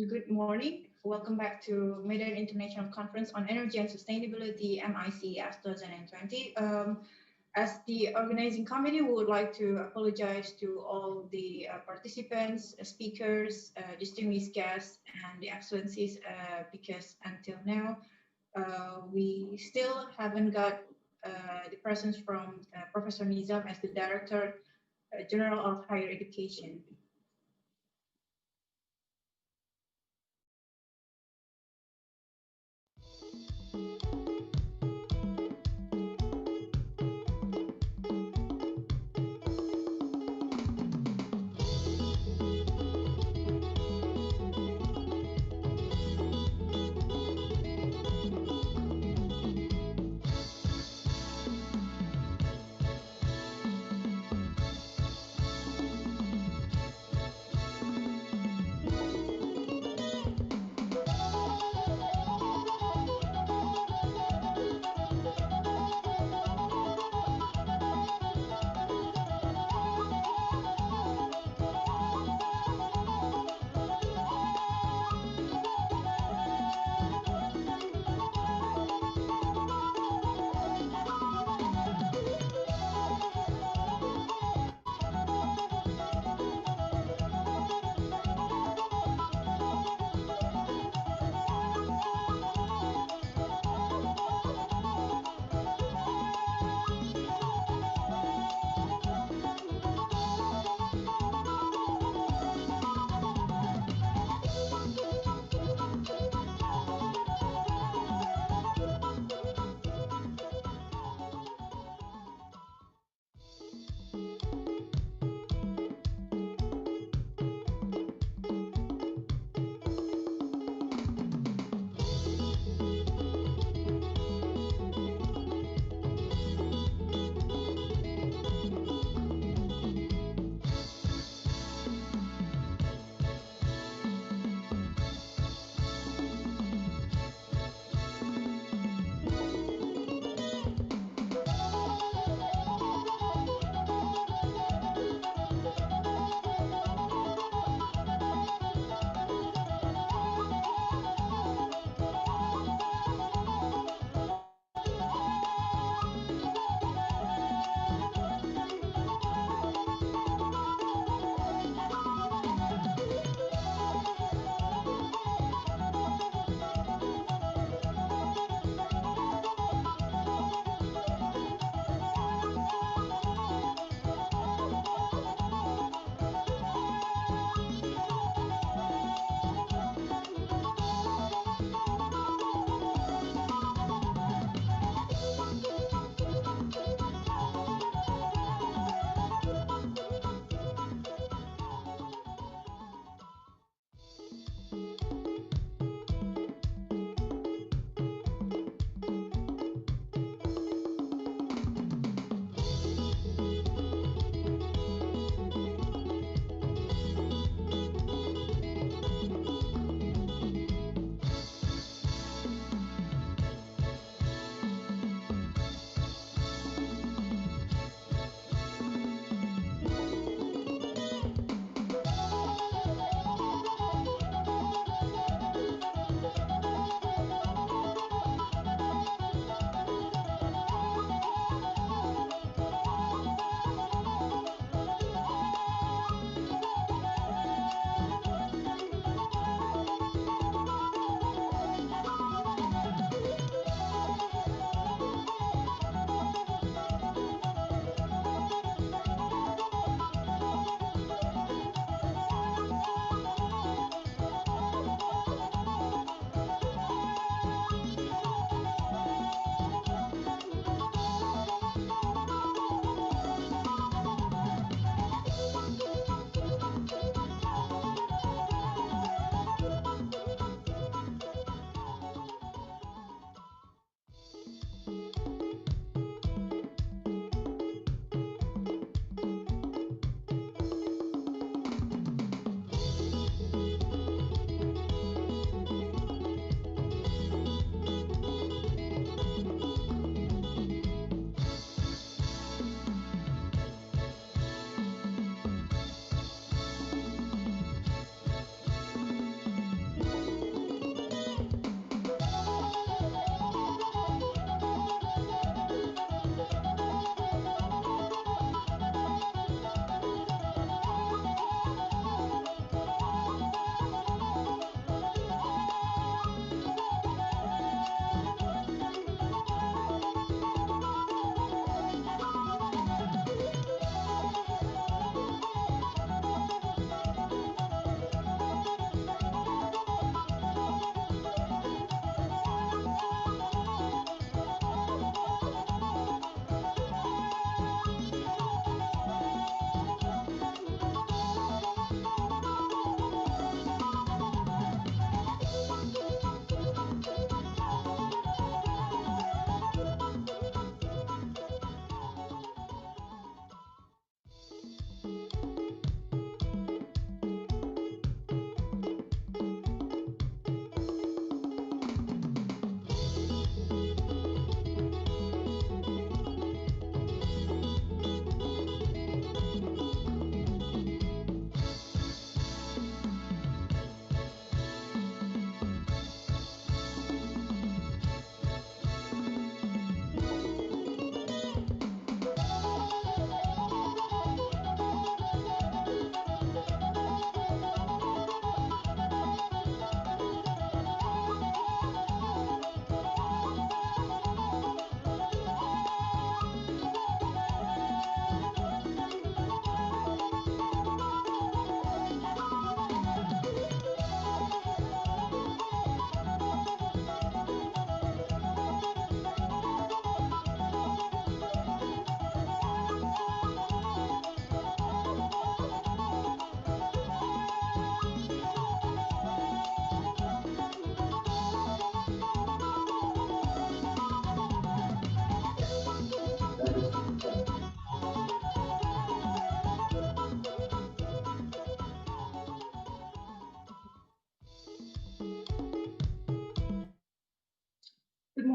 Good morning. Welcome back to Medan International Conference on Energy and Sustainability, MICES 2020. As the organizing committee, we would like to apologize to all the participants, speakers, distinguished guests, and the excellencies, because until now, we still haven't got the presence from Professor Nizam as the Director General of Higher Education.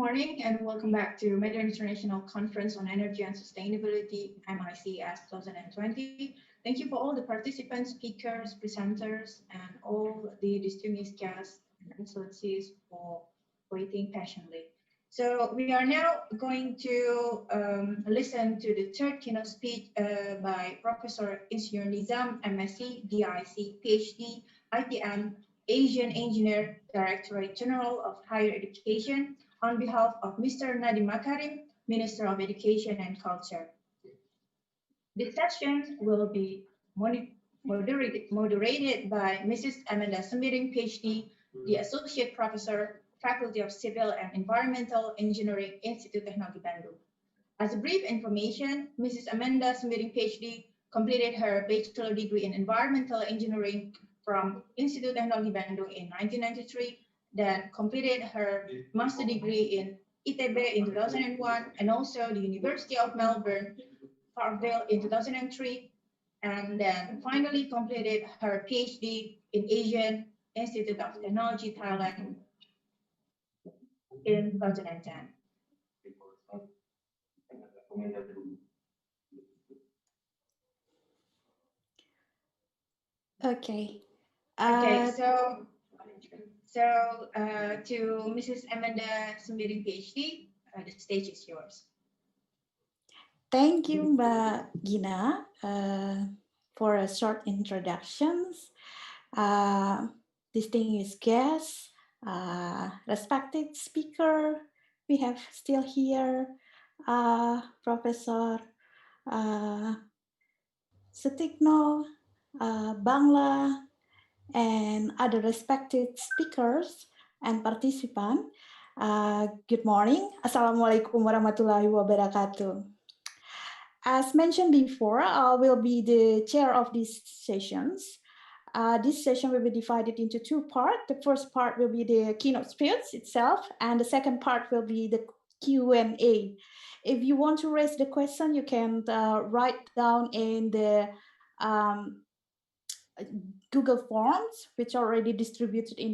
morning and welcome back to Medan International Conference on Energy and Sustainability, MICS 2020. Thank you for all the participants, speakers, presenters, and all the distinguished guests and excellencies for waiting patiently. So we are now going to listen to the third keynote speech by Professor Insinyur Nizam, MSc, DIC, PhD, ITM, Asian Engineer, Directorate General of Higher Education, on behalf of Mr. Nadiem Makarim, Minister of Education and Culture. This session will be moderated by Mrs. Amanda Sembiring, PhD, the Associate Professor, Faculty of Civil and Environmental Engineering, Institut Teknologi Bandung. As a brief information, Mrs. Amanda Sembiring, PhD, completed her bachelor degree in environmental engineering from Institut Teknologi Bandung in 1993, then completed her master degree in ITB in 2001, and also the University of Melbourne, Parkdale in 2003, and then finally completed her PhD in Asian Institute of Technology, Thailand in 2010. Okay. Okay, so to Mrs. Amanda Sembiring, PhD, the stage is yours. Thank you, Mbak Gina, for a short introductions. Distinguished guests, respected speaker, we have still here Professor Sutikno, Bangla, and other respected speakers and participants. Good morning. Assalamualaikum warahmatullahi wabarakatuh. As mentioned before, I will be the chair of these sessions. This session will be divided into two parts. The first part will be the keynote speech itself, and the second part will be the Q&A. If you want to raise the question, you can write down in the Google Forms, which are already distributed in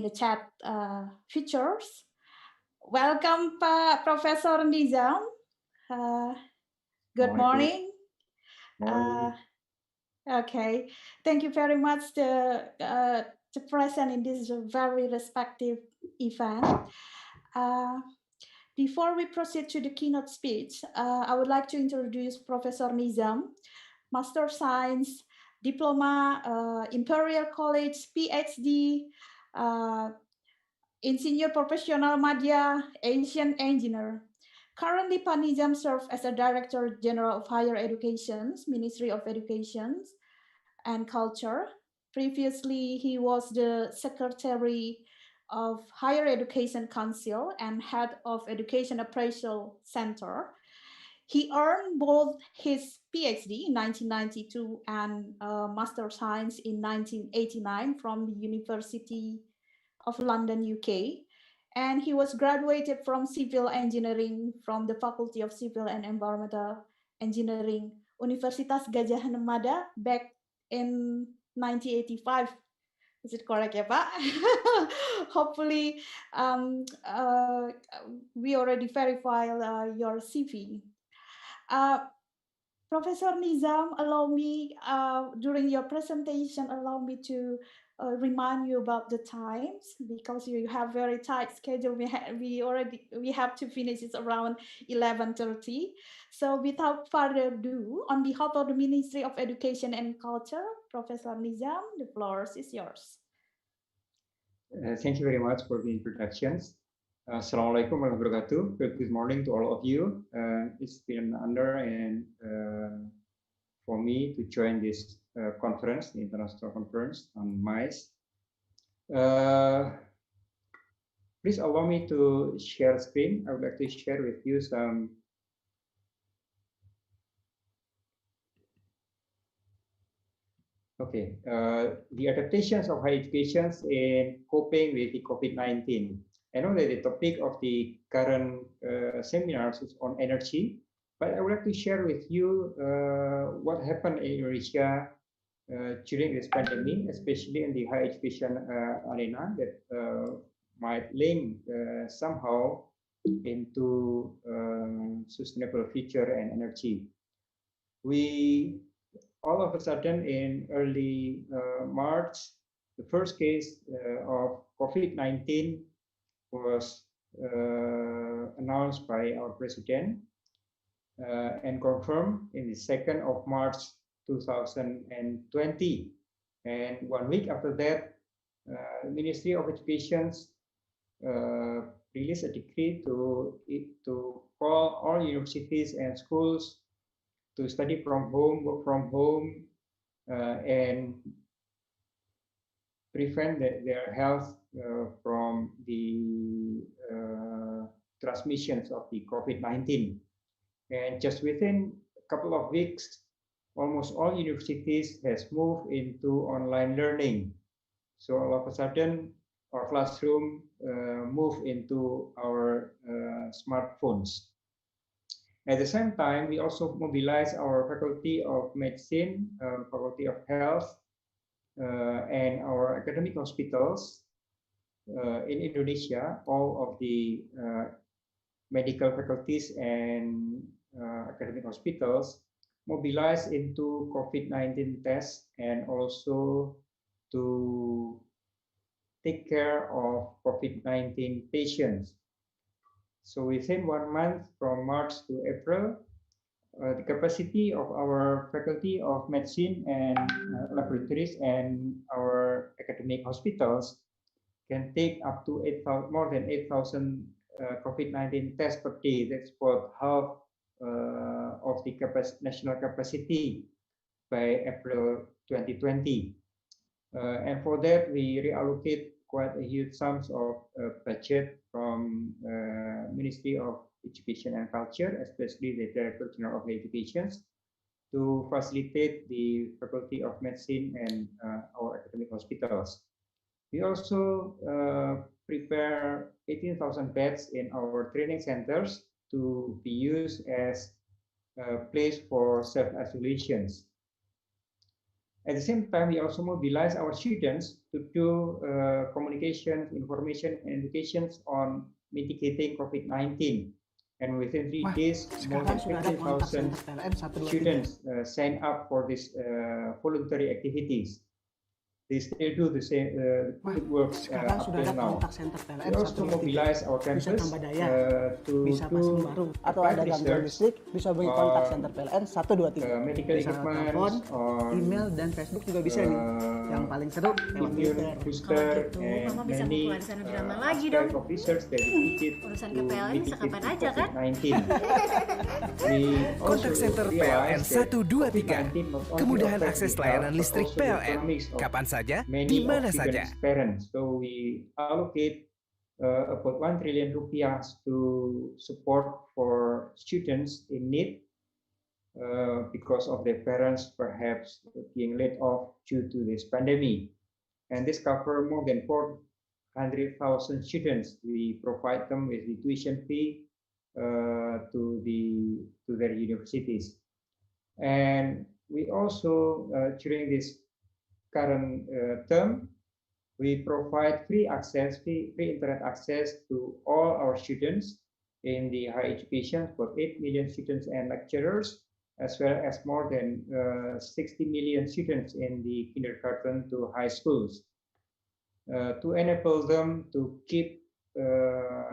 the chat features. Welcome, Professor Nizam. Good morning. Okay, thank you very much to present in this very respective event. Before we proceed to the keynote speech, I would like to introduce Professor Nizam, Master of Science, Diploma, Imperial College, PhD, Insinyur Profesional Madya, Asian Engineer. Currently, Pak Nizam serves as a Director General of Higher Education, Ministry of Education and Culture. Previously, he was the Secretary of Higher Education Council and Head of Education Appraisal Center. He earned both his PhD in 1992 and Master of Science in 1989 from the University of London, UK. And he was graduated from Civil Engineering from the Faculty of Civil and Environmental Engineering, Universitas Gadjah Mada, back in 1985. Is it correct, ya, Pak? Hopefully, we already verified your CV. Professor Nizam, allow me, during your presentation, allow me to remind you about the times, because you have very tight schedule. We have to finish it around 11:30. So without further ado, on behalf of the Ministry of Education and Culture, Professor Nizam, the floor is yours. Thank you very much for the introductions. Assalamualaikum warahmatullahi wabarakatuh. Good morning to all of you. It's been an honor and for me to join this conference, the international conference on MICE. Please allow me to share screen. I would like to share with you some the adaptations of higher education in coping with the COVID-19. I know that the topic of the current seminars is on energy, but I would like to share with you what happened in Indonesia during this pandemic, especially in the higher education arena, that might link somehow into sustainable future and energy. We all of a sudden in early March, the first case of COVID-19 was announced by our president and confirmed in the 2nd of March 2020. And 1 week after that, the Ministry of Education released a decree to call all universities and schools to study from home, work from home, and prevent their health from the transmissions of the COVID-19. And just within a couple of weeks, almost all universities has moved into online learning. So all of a sudden, our classroom moved into our smartphones. At the same time, we also mobilize our Faculty of Medicine, Faculty of Health, and our academic hospitals in Indonesia. All of the medical faculties and academic hospitals mobilize into COVID-19 tests and also to take care of COVID-19 patients. So within 1 month, from March to April, the capacity of our Faculty of Medicine and laboratories and our academic hospitals can take up to more than 8,000 COVID-19 tests per day. That's about half of the national capacity by April 2020. And for that, we reallocate quite a huge sums of budget from Ministry of Education and Culture, especially the Director General of Education, to facilitate the Faculty of Medicine and our academic hospitals. We also prepare 18,000 beds in our training centers to be used as a place for self-isolations. At the same time, we also mobilize our students to do communication, information, and education on mitigating COVID-19. And within 3 days, more than 50,000 students sign up for these voluntary activities. They still do the same good works up till now. We also mobilize our campus to do atau ada gangguan listrik, bisa bagi kontak center PLN 123. Medical equipment, email dan Facebook juga bisa nih. Yang paling seru lewat Twitter. Mama bisa buka di sana drama lagi dong. Urusan ke PLN bisa kapan aja kan? Kontak center PLN 123. Kemudahan akses layanan listrik PLN. Kapan saja, di mana saja. So we allocate about 1 trillion rupiah to support for students in need because of their parents perhaps being laid off due to this pandemic. And this covers more than 400,000 students. We provide them with the tuition fee to their universities. And we also, during this current term, we provide free internet access to all our students in the higher education for 8 million students and lecturers, as well as more than 60 million students in the kindergarten to high schools, to enable them to keep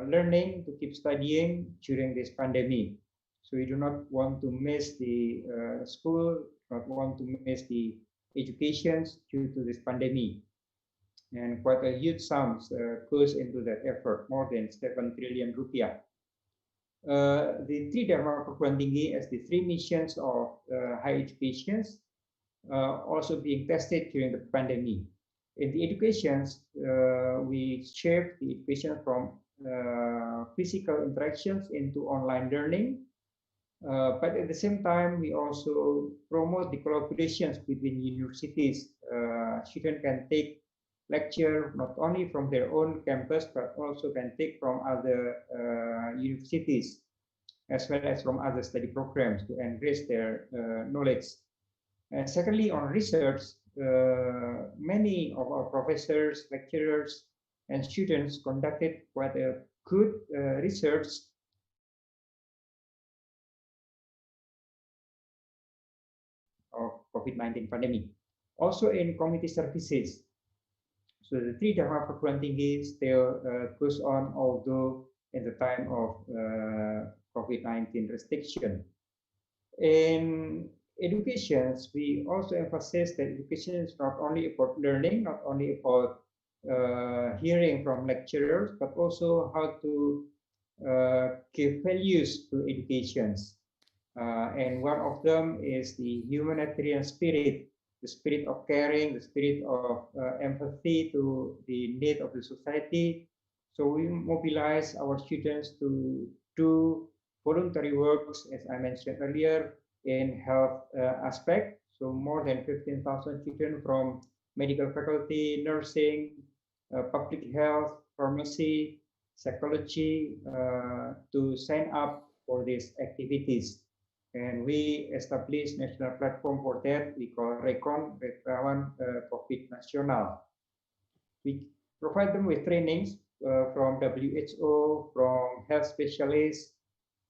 learning, to keep studying during this pandemic. So we do not want to miss the school, not want to miss the education due to this pandemic. And quite a huge sums goes into that effort, more than 7 trillion rupiah. The 3 Dharma Perguruan Tinggi as the 3 missions of higher education also being tested during the pandemic. In the educations, we shift the education from physical interactions into online learning. But at the same time, we also promote the collaborations between universities. Students can take lecture not only from their own campus, but also can take from other universities, as well as from other study programs to enrich their knowledge. And secondly, on research, many of our professors, lecturers, and students conducted quite a good research of COVID-19 pandemic. Also in community services. So the three Dharma perguruan tinggi still goes on, although in the time of COVID-19 restriction. In education, we also emphasize that education is not only about learning, not only about hearing from lecturers, but also how to give values to educations. And one of them is the humanitarian spirit, the spirit of caring, the spirit of empathy to the need of the society. So we mobilize our students to do voluntary works, as I mentioned earlier, in health aspect. So more than 15,000 children from medical faculty, nursing, public health, pharmacy, psychology to sign up for these activities. And we established national platform for that. We call RECON, Relawan COVID Nasional. We provide them with trainings from WHO, from health specialists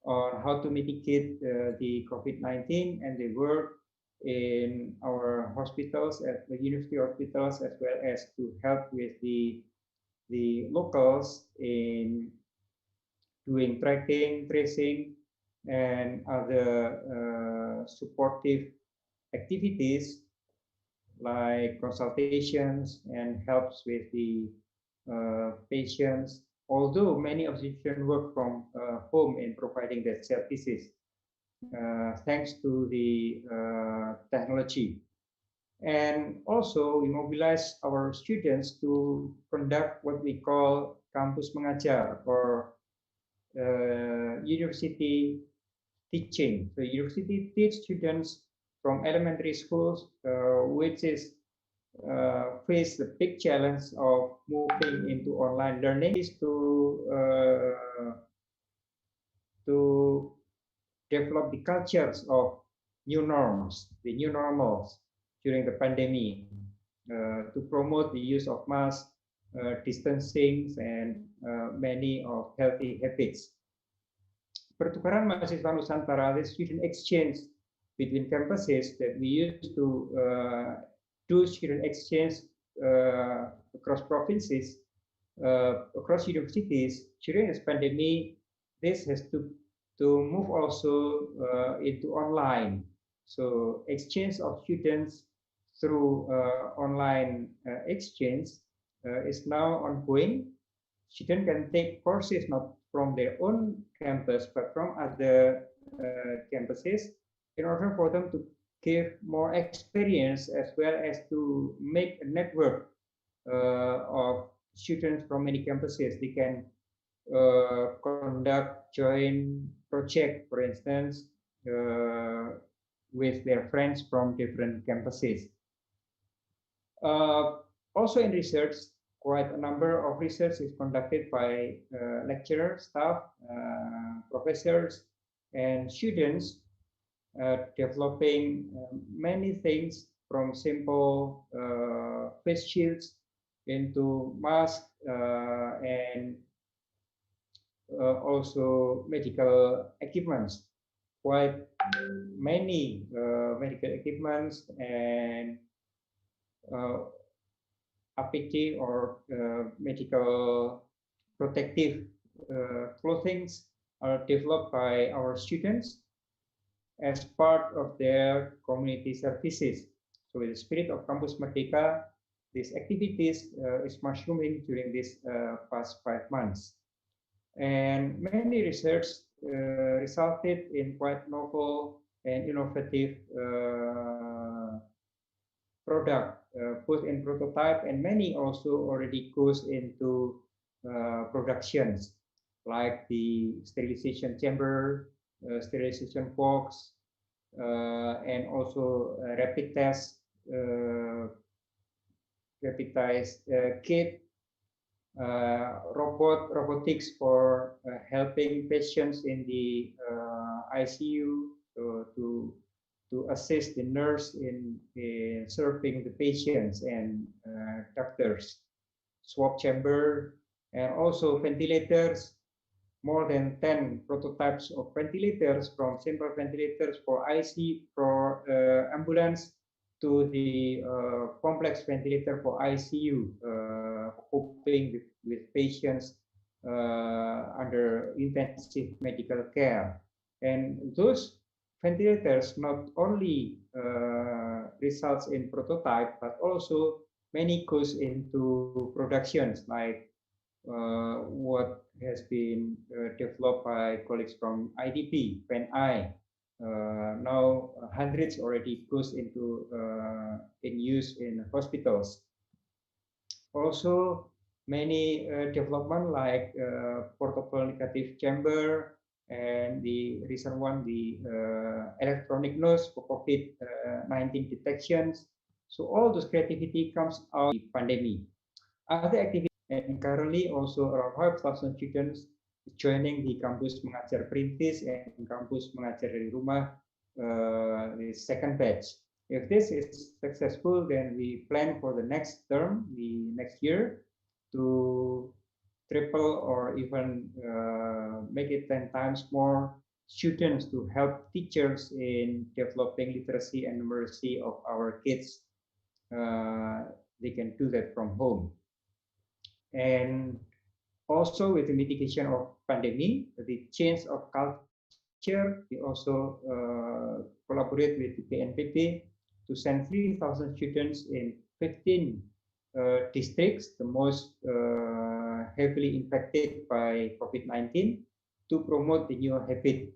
on how to mitigate the COVID-19, and they work in our hospitals, at the university hospitals, as well as to help with the locals in doing tracking, tracing, and other supportive activities like consultations and helps with the patients, although many of the children work from home in providing that services, thanks to the technology. And also we mobilize our students to conduct what we call Kampus Mengajar, or university teaching. So university teach students from elementary schools, which is face the big challenge of moving into online learning, is to develop the cultures of new norms, the new normals during the pandemic, to promote the use of masks, distancing, and many of healthy habits. Pertukaran mahasiswa Nusantara, the student exchange between campuses that we used to do student exchange across provinces, across universities during this pandemic. This has to move also into online. So exchange of students through online exchange is now ongoing. Students can take courses not from their own campus, but from other campuses, in order for them to give more experience, as well as to make a network of students from many campuses. They can conduct joint project, for instance, with their friends from different campuses. Also in research, quite a number of research is conducted by lecturers, staff, professors, and students, developing many things from simple face shields into masks and also medical equipments. Quite many medical equipments and APD, or medical protective clothing, are developed by our students as part of their community services. So with the spirit of Kampus Merdeka, these activities is mushrooming during this past 5 months. And many research resulted in quite novel and innovative product, both in prototype, and many also already goes into productions, like the sterilization chamber, sterilization box, and also rapid test kit, robotics for helping patients in the ICU, to assist the nurse in serving the patients and doctors. swab chamber, and also ventilators. More than 10 prototypes of ventilators, from simple ventilators for IC, for ambulance, to the complex ventilator for ICU, coping with patients under intensive medical care. And those ventilators not only results in prototype, but also many goes into productions, like what has been developed by colleagues from IDP, PenI. Now hundreds already goes into in use in hospitals. Also, many development like portable negative chamber, and the recent one, the electronic nose for COVID-19 detections. So all this creativity comes out of the pandemic. Other activities, and currently also around 5,000 students joining the Kampus Mengajar Perintis and Kampus Mengajar dari Rumah, the second batch. If this is successful, then we plan for the next term, the next year, to triple or even make it 10 times more students to help teachers in developing literacy and numeracy of our kids. They can do that from home. And also with the mitigation of pandemic, the change of culture, we also collaborate with the BNPB to send 3,000 students in 15 districts, the most heavily impacted by COVID-19, to promote the new habit.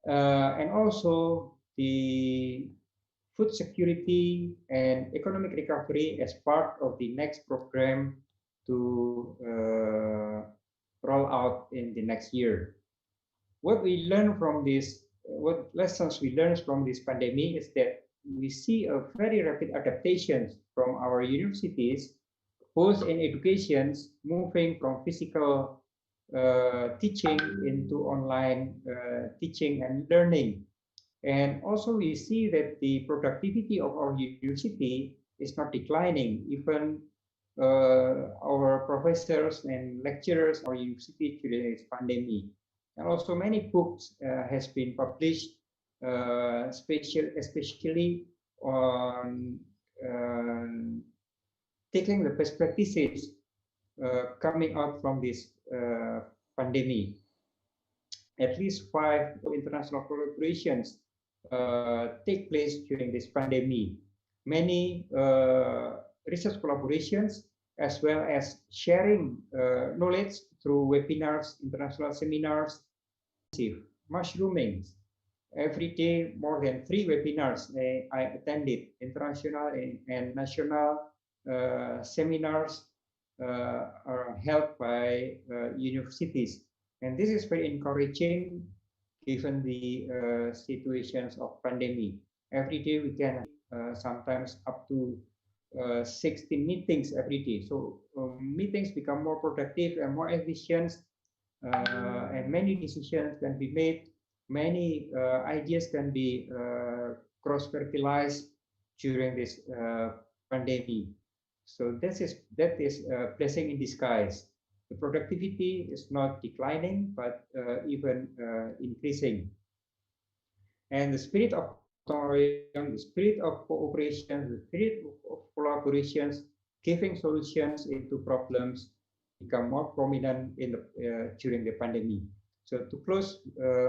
And also the food security and economic recovery as part of the next program to roll out in the next year. What we learn from this, what lessons we learned from this pandemic is that we see a very rapid adaptation from our universities, both in educations, moving from physical teaching into online teaching and learning. And also we see that the productivity of our university is not declining. Even our professors and lecturers at our university during this pandemic. And also many books has been published, especially on taking the best practices coming out from this pandemic. At least 5 international collaborations take place during this pandemic. Many research collaborations, as well as sharing knowledge through webinars, international seminars, mushrooming. Every day, more than 3 webinars I attended, international and national seminars are held by universities. And this is very encouraging given the situations of pandemic. Every day we can sometimes up to 60 meetings every day. So meetings become more productive and more efficient, and many decisions can be made. Many ideas can be cross-fertilized during this pandemic. So that is a blessing in disguise. The productivity is not declining, but even increasing. And the spirit of the spirit of cooperation, the spirit of collaborations, giving solutions into problems become more prominent in the during the pandemic. So to close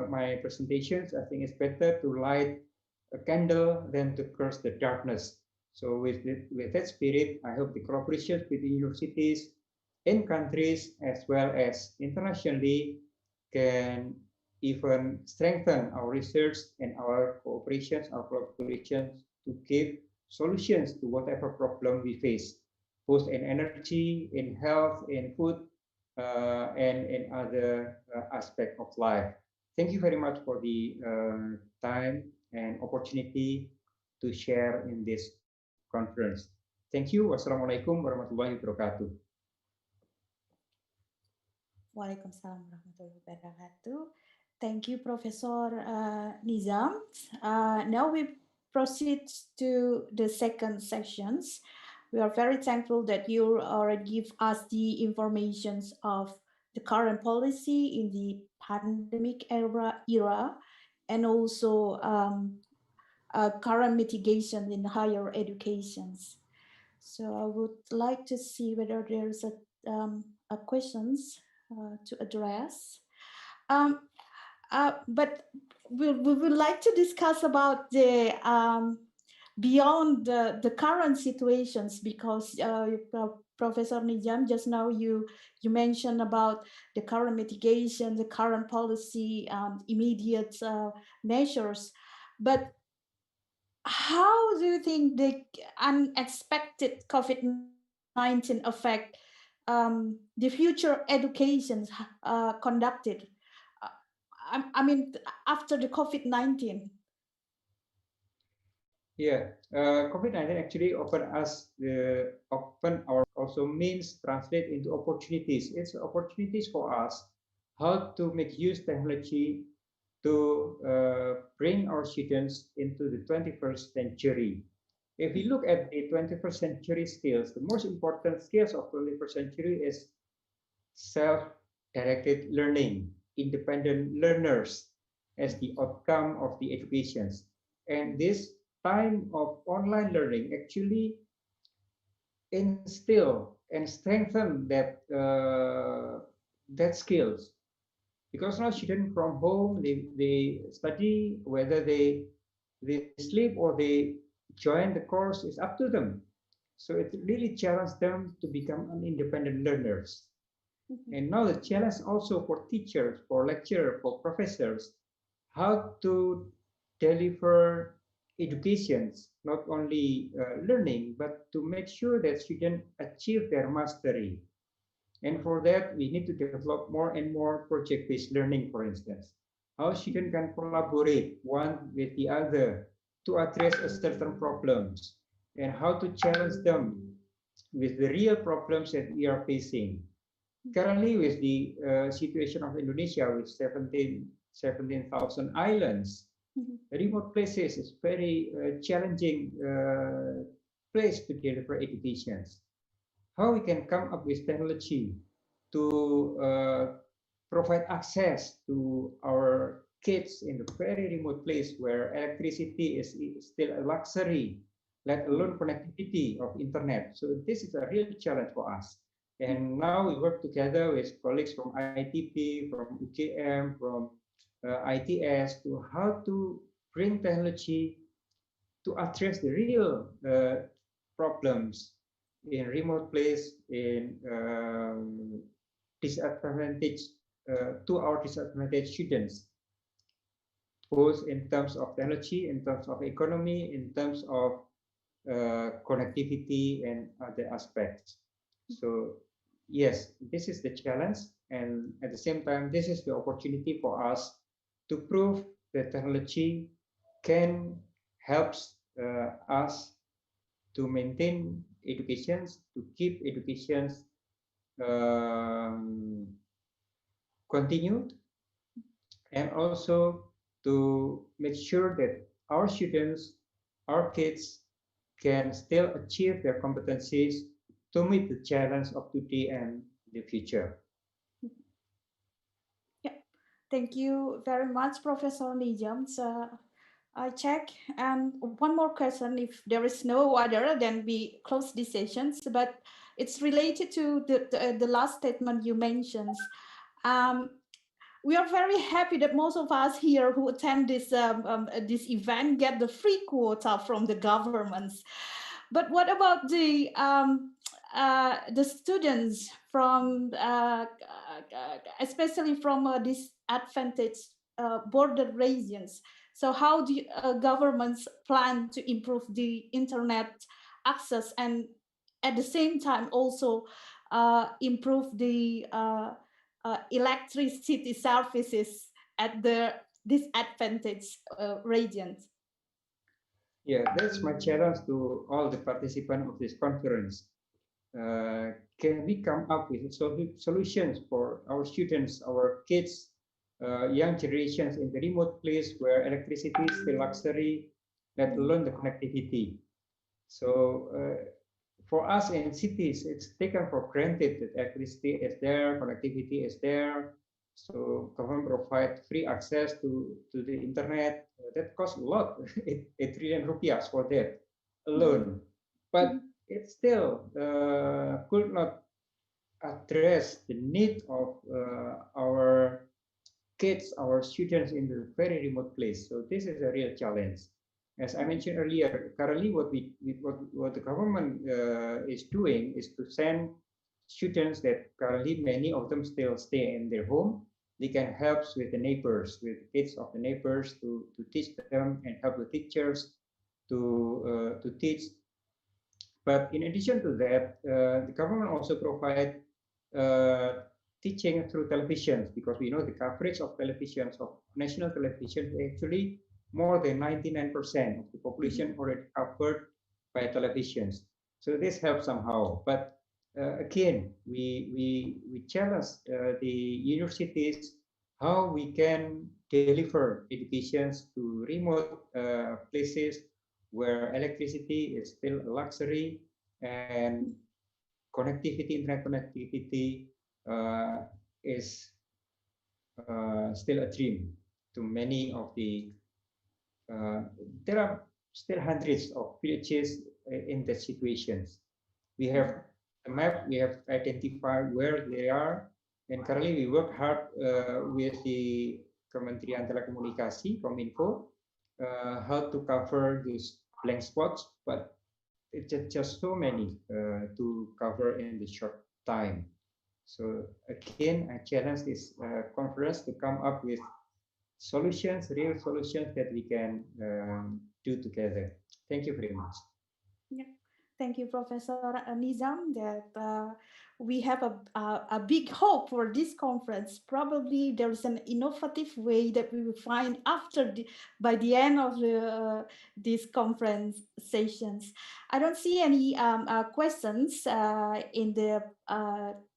my presentations, I think it's better to light a candle than to curse the darkness. So with that spirit, I hope the collaborations with the universities in countries as well as internationally can even strengthen our research and our cooperations, our collaborations to give solutions to whatever problem we face, both in energy, in health, in food, and in other aspects of life. Thank you very much for the time and opportunity to share in this conference. Thank you. Wassalamualaikum warahmatullahi wabarakatuh. Waalaikumsalam warahmatullahi wabarakatuh. Thank you, Professor Nizam. Now we proceed to the second sections, We are very thankful that you already give us the informations of the current policy in the pandemic era and also current mitigation in higher educations. So I would like to see whether there's a questions to address. But we would like to discuss about the beyond the current situations, because Professor Nijam, just now you mentioned about the current mitigation, the current policy, immediate measures. But how do you think the unexpected COVID-19 affect the future educations conducted? I mean, after the COVID-19. Yeah, COVID-19 actually open our also means translate into opportunities. It's opportunities for us how to make use technology to bring our students into the 21st century. If we look at the 21st century skills, the most important skills of 21st century is self-directed learning, independent learners as the outcome of the educations. And this time of online learning actually instill and strengthen that skills, because now students from home they study, whether they sleep or they join the course is up to them. So it really challenged them to become an independent learners. And now the challenge also for teachers, for lecturers, for professors, how to deliver educations, not only learning, but to make sure that students achieve their mastery. And for that, we need to develop more and more project-based learning, for instance. How students can collaborate one with the other to address certain problems, and how to challenge them with the real problems that we are facing. Currently, with the situation of Indonesia, with 17,000 islands, remote places is very challenging place to deliver educations. How we can come up with technology to provide access to our kids in a very remote place where electricity is still a luxury, let alone connectivity of internet. So this is a real challenge for us. And now we work together with colleagues from ITP, from UKM, from ITS to how to bring technology to address the real problems in remote place, in disadvantaged to our disadvantaged students, both in terms of technology, in terms of economy, in terms of connectivity and other aspects. So yes, this is the challenge, and at the same time, this is the opportunity for us to prove that technology can help us to maintain educations, to keep educations continued, and also to make sure that our students, our kids can still achieve their competencies to meet the challenge of today and the future. Yeah, thank you very much, Professor Nijam. So I check, and one more question. If there is no other, then we close these sessions. But it's related to the last statement you mentioned. We are very happy that most of us here who attend this this event get the free quota from the governments. But what about the students from, especially from disadvantaged border regions? So how do governments plan to improve the internet access and at the same time also improve the electricity services at the disadvantaged regions? Yeah, that's my challenge to all the participants of this conference. Can we come up with solutions for our students, our kids, young generations in the remote place where electricity is still luxury, let alone the connectivity? So for us in cities, it's taken for granted that electricity is there, connectivity is there. So government provide free access to the internet. That costs a lot, 8 trillion rupiah for that alone. But it still could not address the need of our kids, our students in the very remote place. So this is a real challenge. As I mentioned earlier, currently what the government is doing is to send students that currently many of them still stay in their home. They can help with the neighbors, with kids of the neighbors to teach them and help the teachers to teach. But in addition to that, the government also provide teaching through televisions, because we know the coverage of televisions, of national television, actually more than 99% of the population already covered by televisions. So this helps somehow. But again, we challenge the universities how we can deliver educations to remote places where electricity is still a luxury and connectivity, internet connectivity is still a dream to many of the. There are still hundreds of villages in that situations. We have a map, we have identified where they are, and currently we work hard with the Kementerian Telekomunikasi, Kominfo, how to cover these blank spots, but it's just so many to cover in the short time. So again, I challenge this conference to come up with solutions, real solutions that we can do together. Thank you very much. Yeah. Thank you, Professor Nizam, that we have a big hope for this conference. Probably there's an innovative way that we will find by the end of these conference sessions. I don't see any questions in the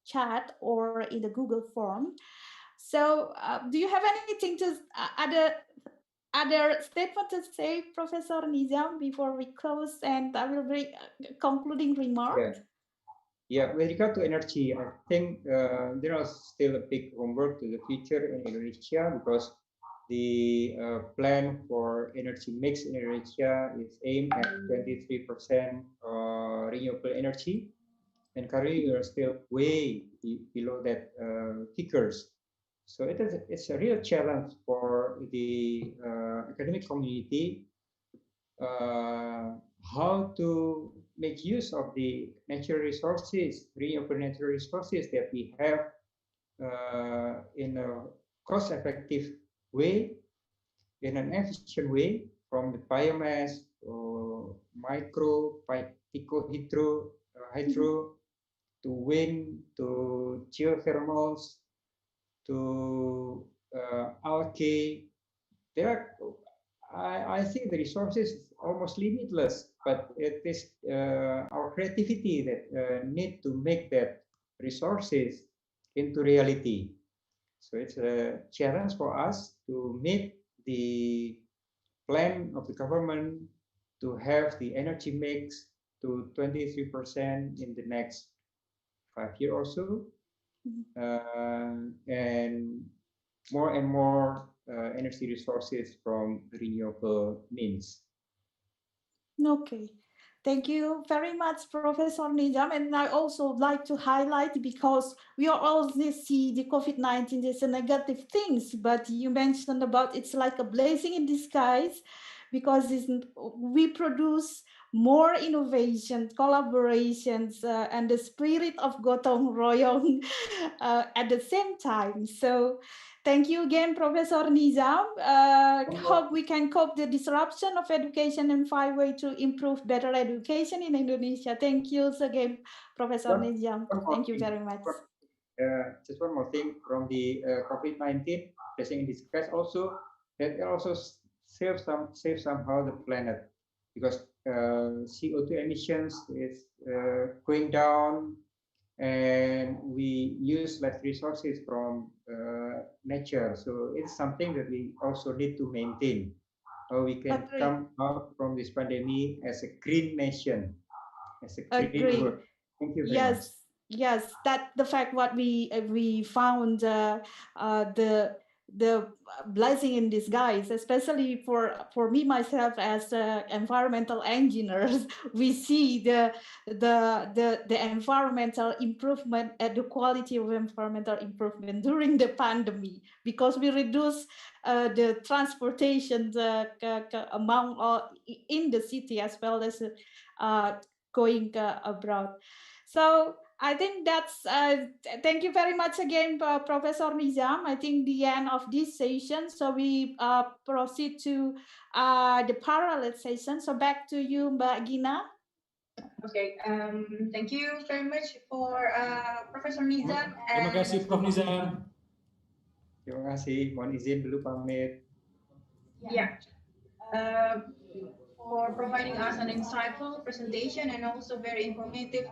chat or in the Google form. So do you have anything to other statement to say, Professor Nizam, before we close, and I will bring concluding remarks? Yeah, with regard to energy, I think there are still a big homework to the future in Indonesia, because the plan for energy mix in Indonesia is aimed at 23% renewable energy, and currently we are still way below that figures. So it's a real challenge for the academic community how to make use of the natural resources, renewable natural resources that we have in a cost-effective way, in an efficient way, from the biomass, micro, hydro, to wind, to geothermals, to algae. I think the resources is almost limitless, but it is our creativity that need to make that resources into reality. So it's a challenge for us to meet the plan of the government to have the energy mix to 23% in the next 5 years or so. And more energy resources from renewable means. Okay, thank you very much, Professor Nizam. And I also like to highlight, because we always see the COVID-19 as a negative things, but you mentioned about it's like a blessing in disguise, because we produce more innovation, collaborations, and the spirit of gotong royong at the same time. So thank you again, Professor Nizam. Hope we can cope the disruption of education and find way to improve better education in Indonesia. Thank you again, Professor Nizam. Thank you very much. Just one more thing from the COVID-19, blessing in disguise also, that it also save somehow the planet, because CO2 emissions is going down, and we use less resources from nature. So it's something that we also need to maintain. How we can come out from this pandemic as a green nation. It's a great Agree. work. Thank you very much. Yes, that the fact what we found the blessing in disguise, especially for me myself as environmental engineers. We see the environmental improvement and the quality of environmental improvement during the pandemic, because we reduce the transportation amount in the city as well as going abroad. So I think that's, thank you very much again, Professor Nizam. I think the end of this session. So we proceed to the parallel session. So back to you, Mbak Gina. Okay, thank you very much for Professor Nizam. Terima kasih, Prof. Nizam. Terima kasih. Mohon izin dulu pamit. Yeah. For providing us an insightful presentation and also very informative,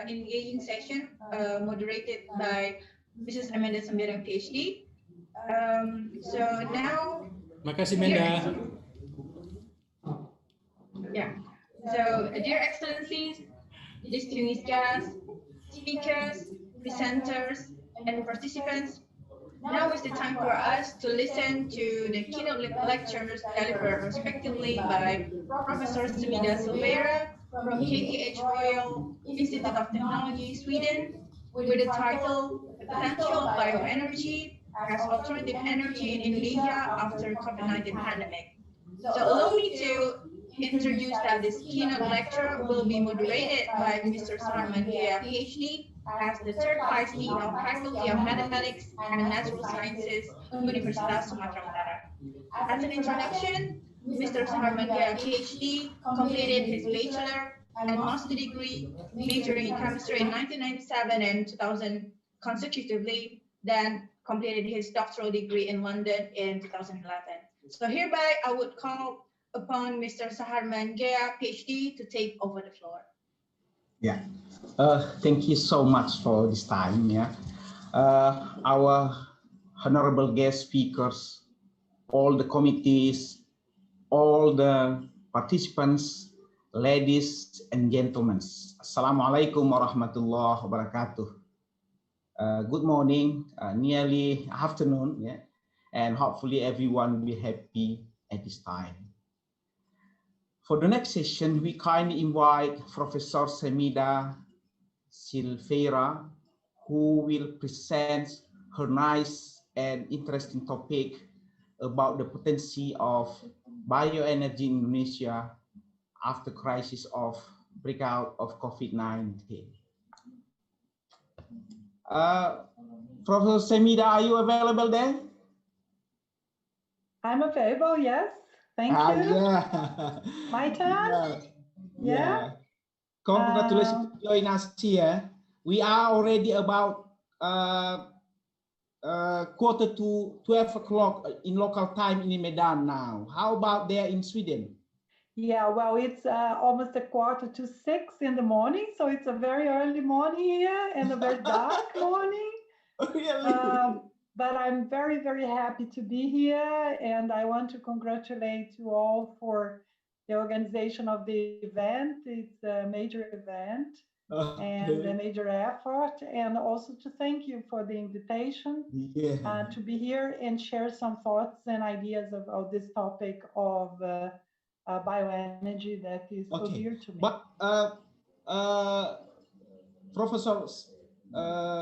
engaging session, moderated by Mrs. Amanda Sembiran, PhD. So now. Makasih, Amanda. Yeah. So, dear Excellencies, distinguished guests, speakers, presenters, and participants, now is the time for us to listen to the keynote lectures delivered respectively by Professor Semida Silveira from KTH Royal Institute of Technology, Sweden, with the title Potential Bioenergy as Alternative Energy in Indonesia After COVID-19 Pandemic. So allow me to introduce that this keynote lecture will be moderated by Mr. Saharman Ghea, PhD, as the third Vice Dean of Faculty of Mathematics and Natural Sciences, Universitas Sumatera Utara. As an introduction, Mr. Saharman Ghea, PhD, completed his bachelor and master degree, majoring in chemistry in 1997 and 2000 consecutively, then completed his doctoral degree in London in 2011. So hereby, I would call upon Mr. Saharman Ghea, PhD, to take over the floor. Yeah, thank you so much for this time. Yeah, our honorable guest speakers, all the committees, all the participants, ladies and gentlemen. Assalamualaikum warahmatullahi wabarakatuh. Good morning, nearly afternoon, yeah, and hopefully everyone will be happy at this time. For the next session, we kindly invite Professor Semida Silveira, who will present her nice and interesting topic about the potential of bioenergy in Indonesia after crisis of breakout of COVID-19. Professor Semida, are you available there? I'm available, yes. Thank you. Yeah. My turn? Yeah. Congratulations to join us here. We are already about quarter to 12 o'clock in local time in Medan now. How about there in Sweden? Yeah, well, it's almost a 5:45 in the morning, so it's a very early morning here and a very dark morning. Really? But I'm very, very happy to be here, and I want to congratulate you all for the organization of the event. It's a major event and a major effort, and also to thank you for the invitation to be here and share some thoughts and ideas about this topic of bioenergy that is so dear to me. But Professor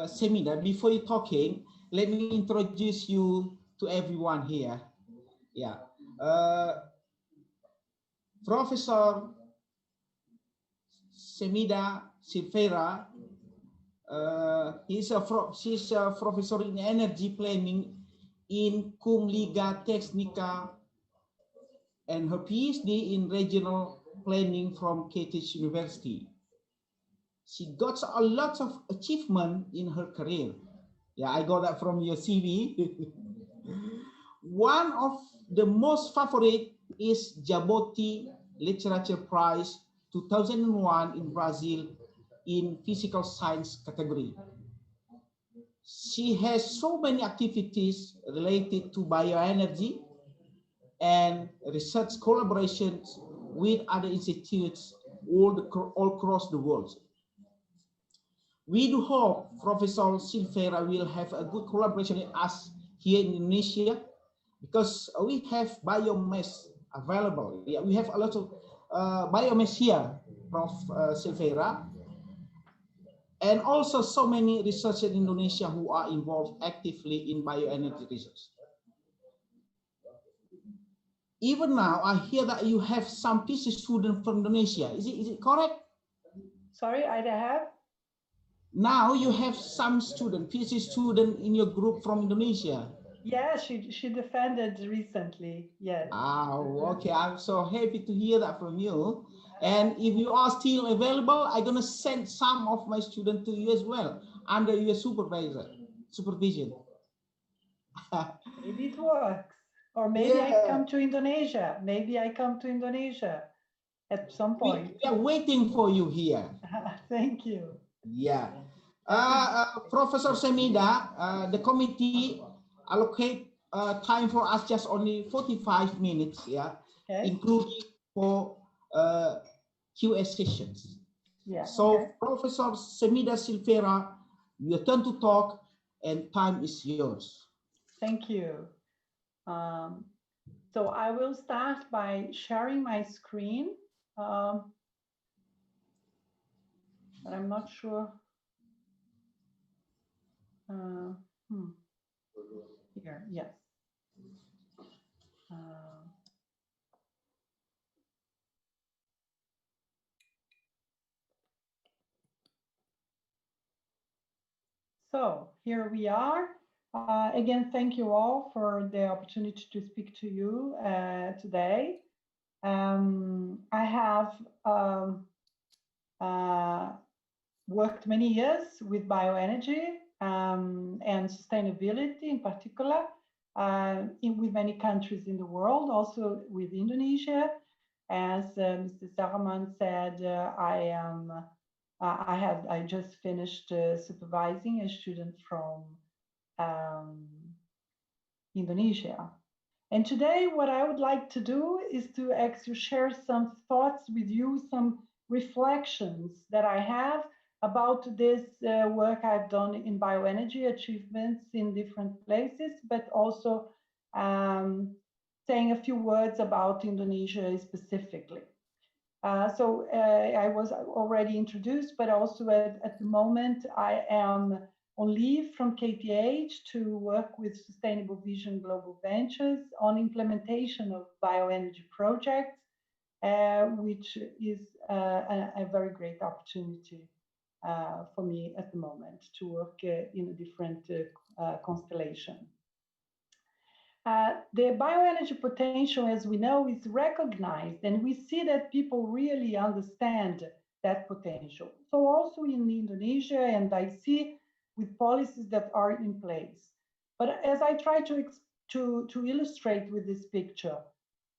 Semida, before you talking, let me introduce you to everyone here. Yeah, Professor Semida Silveira. She's a professor in energy planning in Cum Liga Technica, and her PhD in regional planning from KTH University. She got a lot of achievement in her career. Yeah, I got that from your CV. One of the most favorite is Jaboti Literature Prize 2001 in Brazil in physical science category. She has so many activities related to bioenergy and research collaborations with other institutes all across the world. We do hope Professor Silvera will have a good collaboration with us here in Indonesia, because we have biomass available. Yeah, we have a lot of biomass here, Prof. Silvera, and also so many researchers in Indonesia who are involved actively in bioenergy research. Even now, I hear that you have some PhD students from Indonesia. Is it correct? Sorry, I have? Now you have some student, PhD student in your group from Indonesia. Yeah, she defended recently, yes. Oh, okay. I'm so happy to hear that from you. And if you are still available, I'm gonna send some of my students to you as well, under your supervision. Maybe it works. Or maybe I come to Indonesia. Maybe I come to Indonesia at some point. We are waiting for you here. Thank you. Yeah. Professor Semida, the committee allocate time for us just only 45 minutes, yeah, okay, including for QA sessions. Yeah. So, okay. Professor Semida Silvera, your turn to talk, and time is yours. Thank you. So I will start by sharing my screen, but I'm not sure. Here, yes. So here we are. Again, thank you all for the opportunity to speak to you today. I have worked many years with bioenergy and sustainability in particular with many countries in the world, also with Indonesia. As Mr. Sarman said, I just finished supervising a student from Indonesia. And today what I would like to do is to actually share some thoughts with you, some reflections that I have about this work I've done in bioenergy, achievements in different places, but also saying a few words about Indonesia specifically. So I was already introduced, but also at the moment I am on leave from KTH to work with Sustainable Vision Global Ventures on implementation of bioenergy projects, which is a very great opportunity for me at the moment to work in a different constellation. The bioenergy potential, as we know, is recognized, and we see that people really understand that potential. So also in Indonesia, and I see with policies that are in place. But as I try to illustrate with this picture,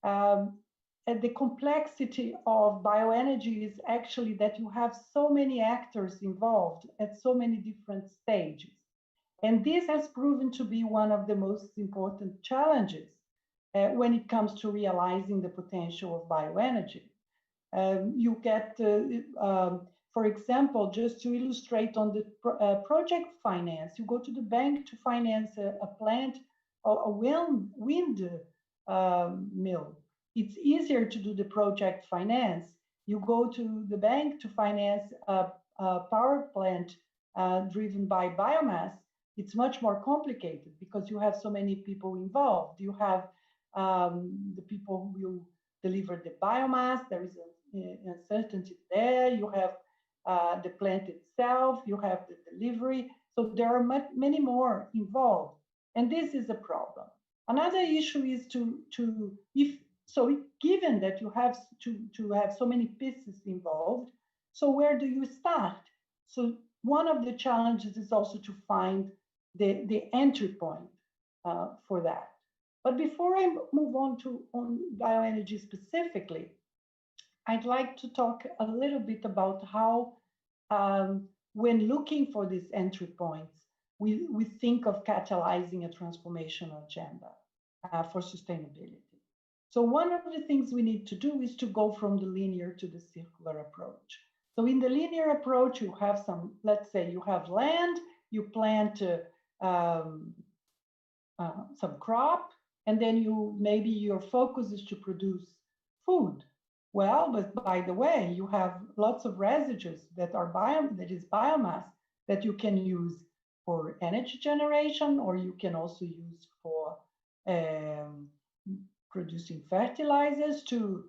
the complexity of bioenergy is actually that you have so many actors involved at so many different stages. And this has proven to be one of the most important challenges when it comes to realizing the potential of bioenergy. You get, for example, just to illustrate on the project finance, you go to the bank to finance a plant or a wind mill. It's easier to do the project finance. You go to the bank to finance a power plant driven by biomass. It's much more complicated because you have so many people involved. You have the people who will deliver the biomass. There is an uncertainty there. You have the plant itself. You have the delivery. So there are many more involved. And this is a problem. Another issue is given that you have to have so many pieces involved, so where do you start? So one of the challenges is also to find the entry point for that. But before I move on bioenergy specifically, I'd like to talk a little bit about how, when looking for these entry points, we think of catalyzing a transformational agenda for sustainability. So one of the things we need to do is to go from the linear to the circular approach. So in the linear approach, you have some, let's say you have land, you plant some crop, and then maybe your focus is to produce food. Well, but by the way, you have lots of residues that is biomass that you can use for energy generation, or you can also use for producing fertilizers to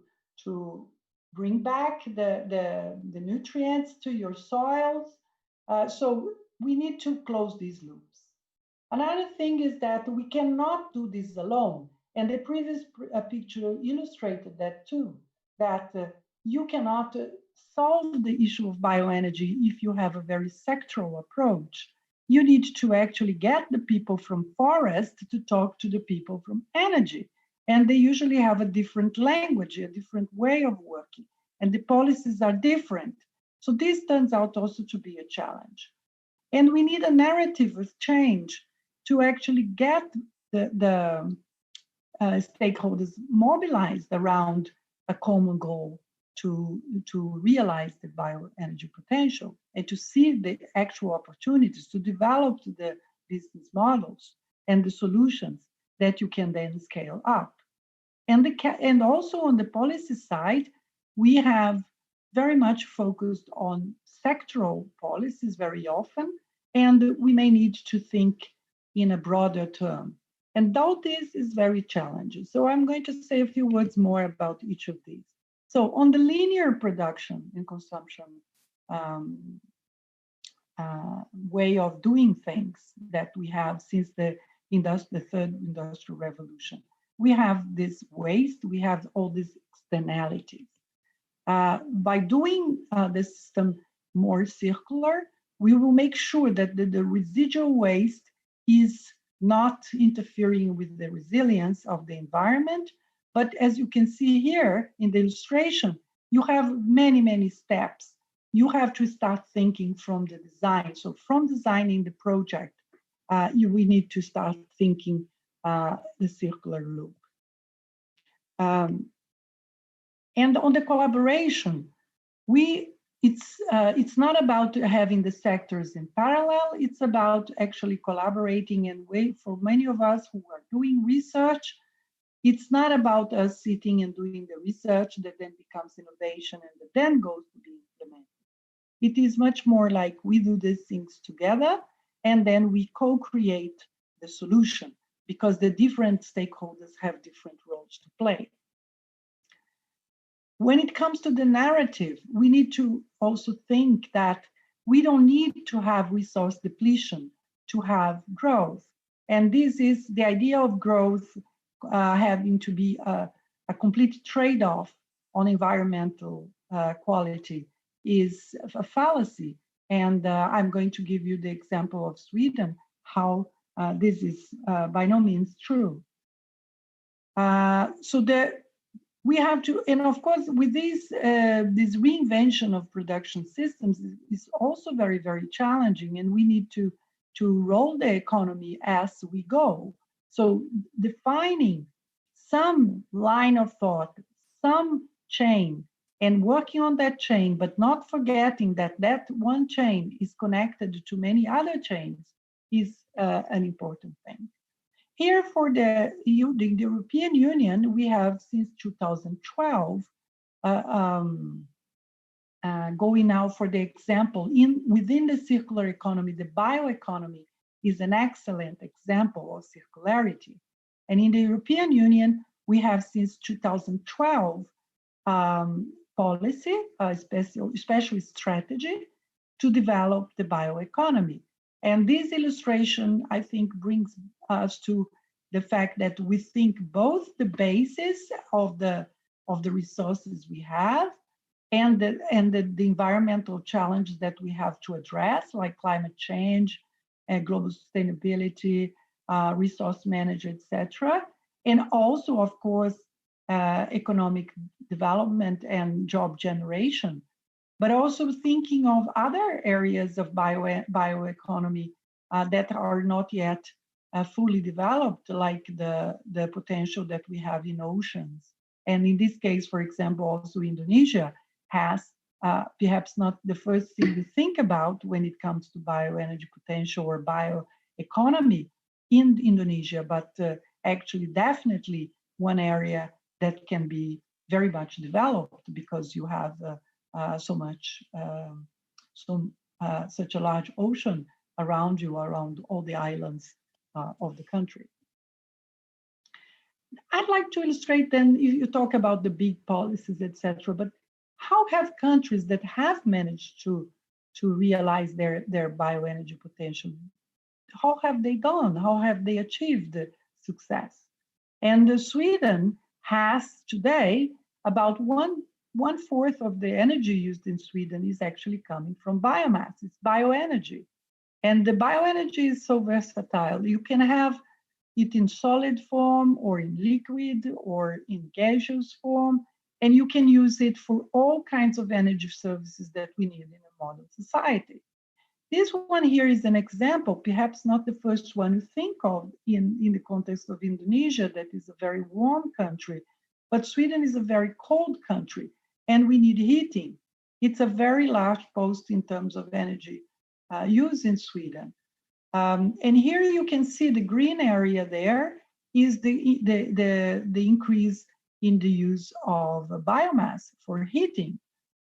bring back the nutrients to your soils. So we need to close these loops. Another thing is that we cannot do this alone. And the previous picture illustrated that too, that you cannot solve the issue of bioenergy if you have a very sectoral approach. You need to actually get the people from forest to talk to the people from energy. And they usually have a different language, a different way of working, and the policies are different. So this turns out also to be a challenge. And we need a narrative of change to actually get the stakeholders mobilized around a common goal to realize the bioenergy potential and to see the actual opportunities, to develop the business models and the solutions that you can then scale up. And also on the policy side, we have very much focused on sectoral policies very often, and we may need to think in a broader term. And all this is very challenging. So I'm going to say a few words more about each of these. So on the linear production and consumption way of doing things that we have since the third industrial revolution, we have this waste, we have all these externalities. By doing the system more circular, we will make sure that the residual waste is not interfering with the resilience of the environment. But as you can see here in the illustration, you have many, many steps. You have to start thinking from the design. So from designing the project, we need to start thinking the circular loop. And on the collaboration, it's not about having the sectors in parallel, it's about actually collaborating. And for many of us who are doing research, it's not about us sitting and doing the research that then becomes innovation and that then goes to be implemented. It is much more like we do these things together and then we co-create the solution because the different stakeholders have different roles to play. When it comes to the narrative, we need to also think that we don't need to have resource depletion to have growth. And this is the idea of growth having to be a complete trade-off on environmental quality is a fallacy. And I'm going to give you the example of Sweden, how this is by no means true. We have to, and of course, with this reinvention of production systems is also very, very challenging, and we need to roll the economy as we go. So defining some line of thought, some chain, and working on that chain, but not forgetting that that one chain is connected to many other chains is an important thing. Here for the European Union, we have since 2012, going now for the example, within the circular economy, the bioeconomy is an excellent example of circularity. And in the European Union, we have since 2012 policy, especially strategy, to develop the bioeconomy. And this illustration, I think, brings us to the fact that we think both the basis of the resources we have and the environmental challenges that we have to address, like climate change, global sustainability, resource management, etc. And also, of course, economic development and job generation, but also thinking of other areas of bioeconomy that are not yet fully developed like the potential that we have in oceans. And in this case, for example, also Indonesia has perhaps not the first thing we think about when it comes to bioenergy potential or bioeconomy in Indonesia, but actually definitely one area that can be very much developed because you have such a large ocean around you, around all the islands of the country. I'd like to illustrate then, you talk about the big policies, etc., but how have countries that have managed to realize their bioenergy potential, how have they done? How have they achieved success? And Sweden has today about one fourth of the energy used in Sweden is actually coming from biomass. It's bioenergy. And the bioenergy is so versatile. You can have it in solid form or in liquid or in gaseous form, and you can use it for all kinds of energy services that we need in a modern society. This one here is an example, perhaps not the first one you think of in the context of Indonesia, that is a very warm country, but Sweden is a very cold country, and we need heating. It's a very large post in terms of energy use in Sweden. And here you can see the green area there is the increase in the use of biomass for heating.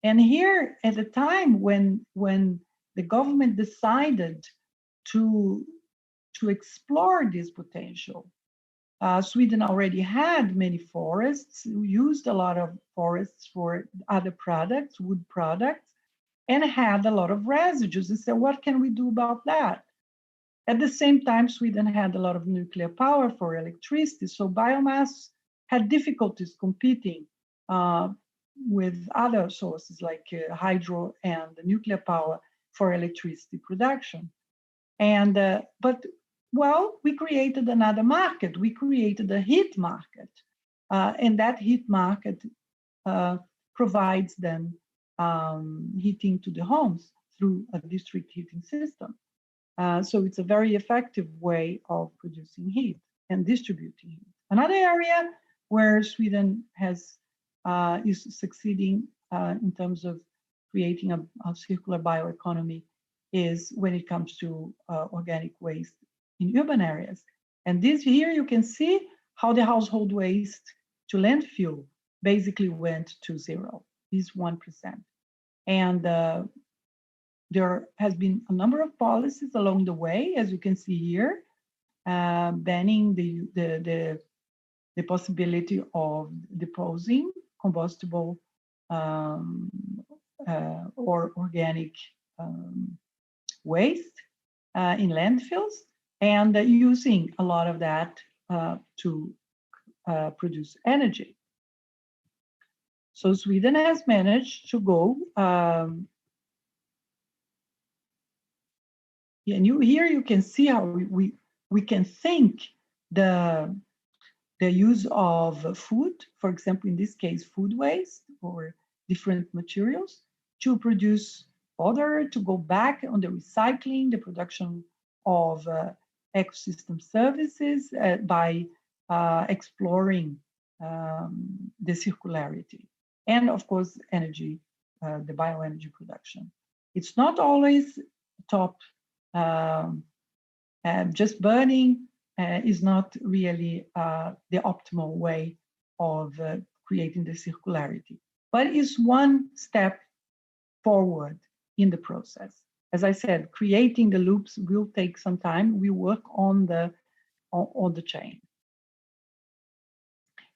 And here at the time when the government decided to explore this potential, Sweden already had many forests, used a lot of forests for other products, wood products, and had a lot of residues. They said, what can we do about that? At the same time, Sweden had a lot of nuclear power for electricity, so biomass had difficulties competing with other sources like hydro and nuclear power for electricity production. And well, we created another market. We created a heat market, and that heat market provides then heating to the homes through a district heating system. So it's a very effective way of producing heat and distributing heat. Another area where Sweden is succeeding in terms of creating a circular bioeconomy is when it comes to organic waste in urban areas. And this here you can see how the household waste to landfill basically went to zero, is 1%. And there has been a number of policies along the way, as you can see here, banning the possibility of deposing combustible or organic waste in landfills, and using a lot of that to produce energy. So Sweden has managed to go, and here you can see how we can think the use of food, for example, in this case, food waste or different materials, to produce fodder, to go back on the recycling, the production of ecosystem services by exploring the circularity. And of course, energy, the bioenergy production. It's not always top, just burning is not really the optimal way of creating the circularity, but it's one step forward in the process. As I said, creating the loops will take some time. We work on the chain.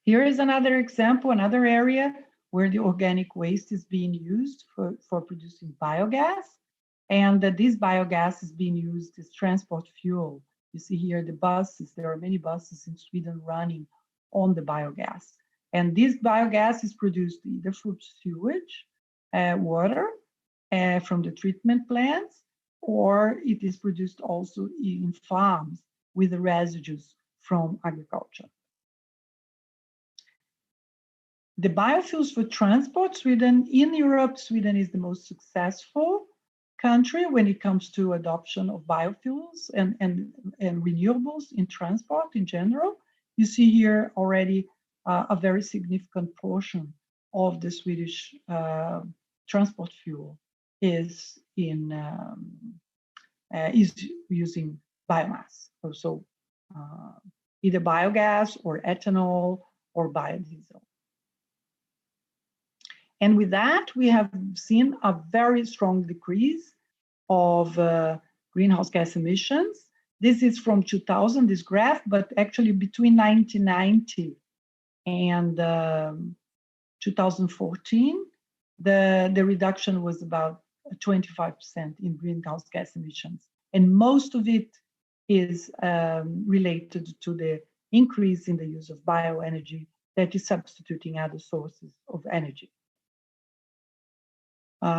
Here is another example, another area where the organic waste is being used for producing biogas. And this biogas is being used as transport fuel. You see here the buses, there are many buses in Sweden running on the biogas. And this biogas is produced either from sewage, water, from the treatment plants, or it is produced also in farms with the residues from agriculture. The biofuels for transport, Sweden, in Europe, Sweden is the most successful country when it comes to adoption of biofuels and renewables in transport in general. You see here already a very significant portion of the Swedish transport fuel is using biomass. So either biogas or ethanol or biodiesel. And with that, we have seen a very strong decrease of greenhouse gas emissions. This is from 2000, this graph, but actually between 1990 and 2014, the reduction was about 25% in greenhouse gas emissions. And most of it is related to the increase in the use of bioenergy that is substituting other sources of energy.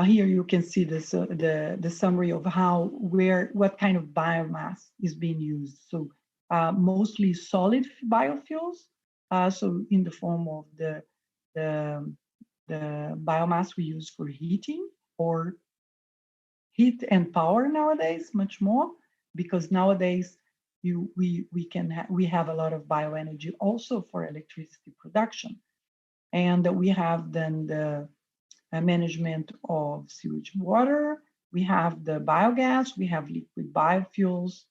Here you can see this, the summary of what kind of biomass is being used. So mostly solid biofuels, so in the form of the biomass we use for heating or heat and power nowadays, much more, because nowadays we have a lot of bioenergy also for electricity production. And we have then the management of sewage water, we have the biogas, we have liquid biofuels,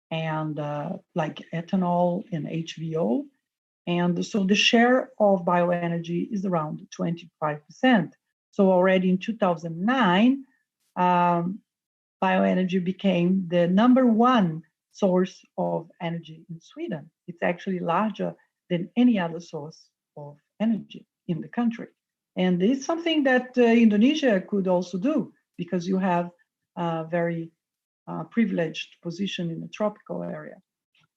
and like ethanol and HVO. And so the share of bioenergy is around 25%. So already in 2009, bioenergy became the #1 source of energy in Sweden. It's actually larger than any other source of energy in the country. And it's something that Indonesia could also do, because you have a very privileged position in the tropical area.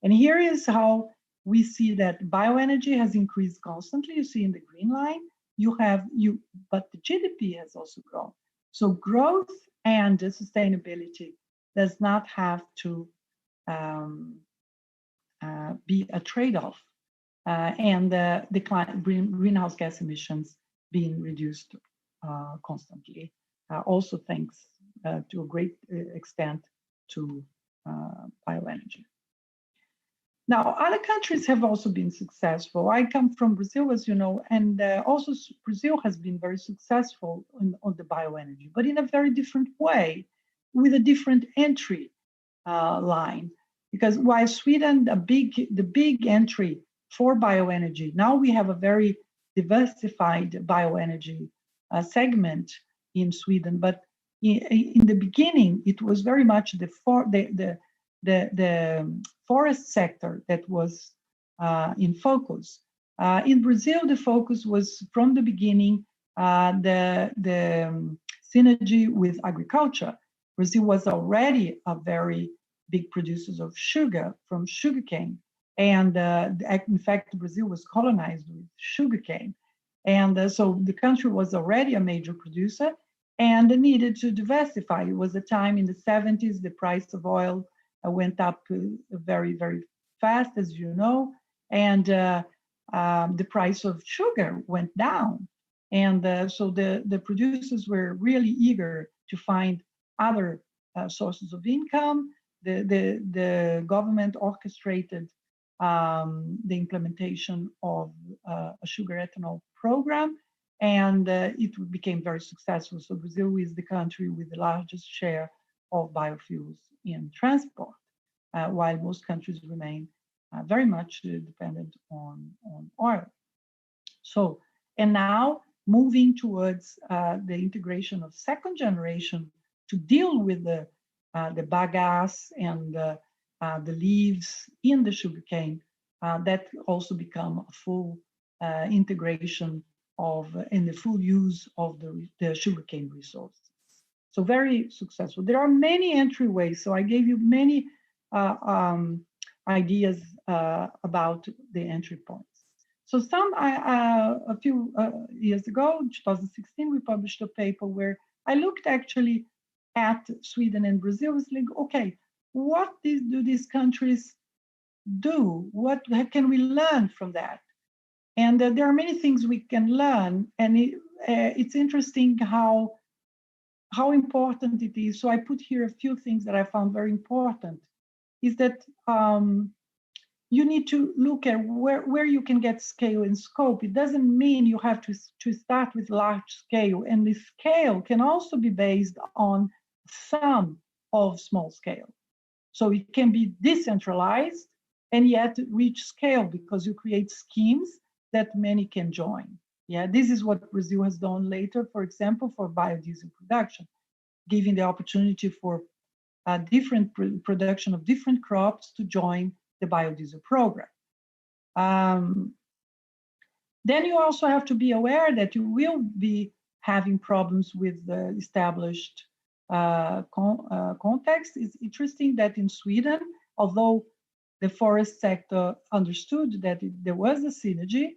And here is how we see that bioenergy has increased constantly. You see in the green line, but the GDP has also grown. So growth and sustainability does not have to be a trade-off. And the greenhouse gas emissions being reduced constantly, also thanks to a great extent to bioenergy. Now, other countries have also been successful. I come from Brazil, as you know, and also Brazil has been very successful on the bioenergy, but in a very different way, with a different entry line. Because while Sweden, the big entry for bioenergy, now we have a very diversified bioenergy segment in Sweden, but in the beginning, it was very much the forest sector that was in focus. In Brazil, the focus was from the beginning the synergy with agriculture. Brazil was already a very big producer of sugar from sugarcane. And in fact, Brazil was colonized with sugarcane. And so the country was already a major producer and needed to diversify. It was a time in the 70s, the price of oil went up very, very fast, as you know, and the price of sugar went down. And so the producers were really eager to find other sources of income. The government orchestrated the implementation of a sugar ethanol program, and it became very successful. So Brazil is the country with the largest share of biofuels in transport, while most countries remain very much dependent on oil. So, and now moving towards the integration of second generation to deal with the bagasse and the leaves in the sugarcane, that also become a full integration of and the full use of the sugarcane resources. So very successful. There are many entryways. So I gave you many ideas about the entry points. So a few years ago, in 2016, we published a paper where I looked actually at Sweden and Brazil. It's like, okay, what do these countries do? What can we learn from that? And there are many things we can learn. And it's interesting how how important it is. So I put here a few things that I found very important. Is that you need to look at where you can get scale and scope. It doesn't mean you have to start with large scale, and the scale can also be based on some of small scale. So it can be decentralized and yet reach scale because you create schemes that many can join. Yeah, this is what Brazil has done later, for example, for biodiesel production, giving the opportunity for different production of different crops to join the biodiesel program. Then you also have to be aware that you will be having problems with the established context. It's interesting that in Sweden, although the forest sector understood that there was a synergy,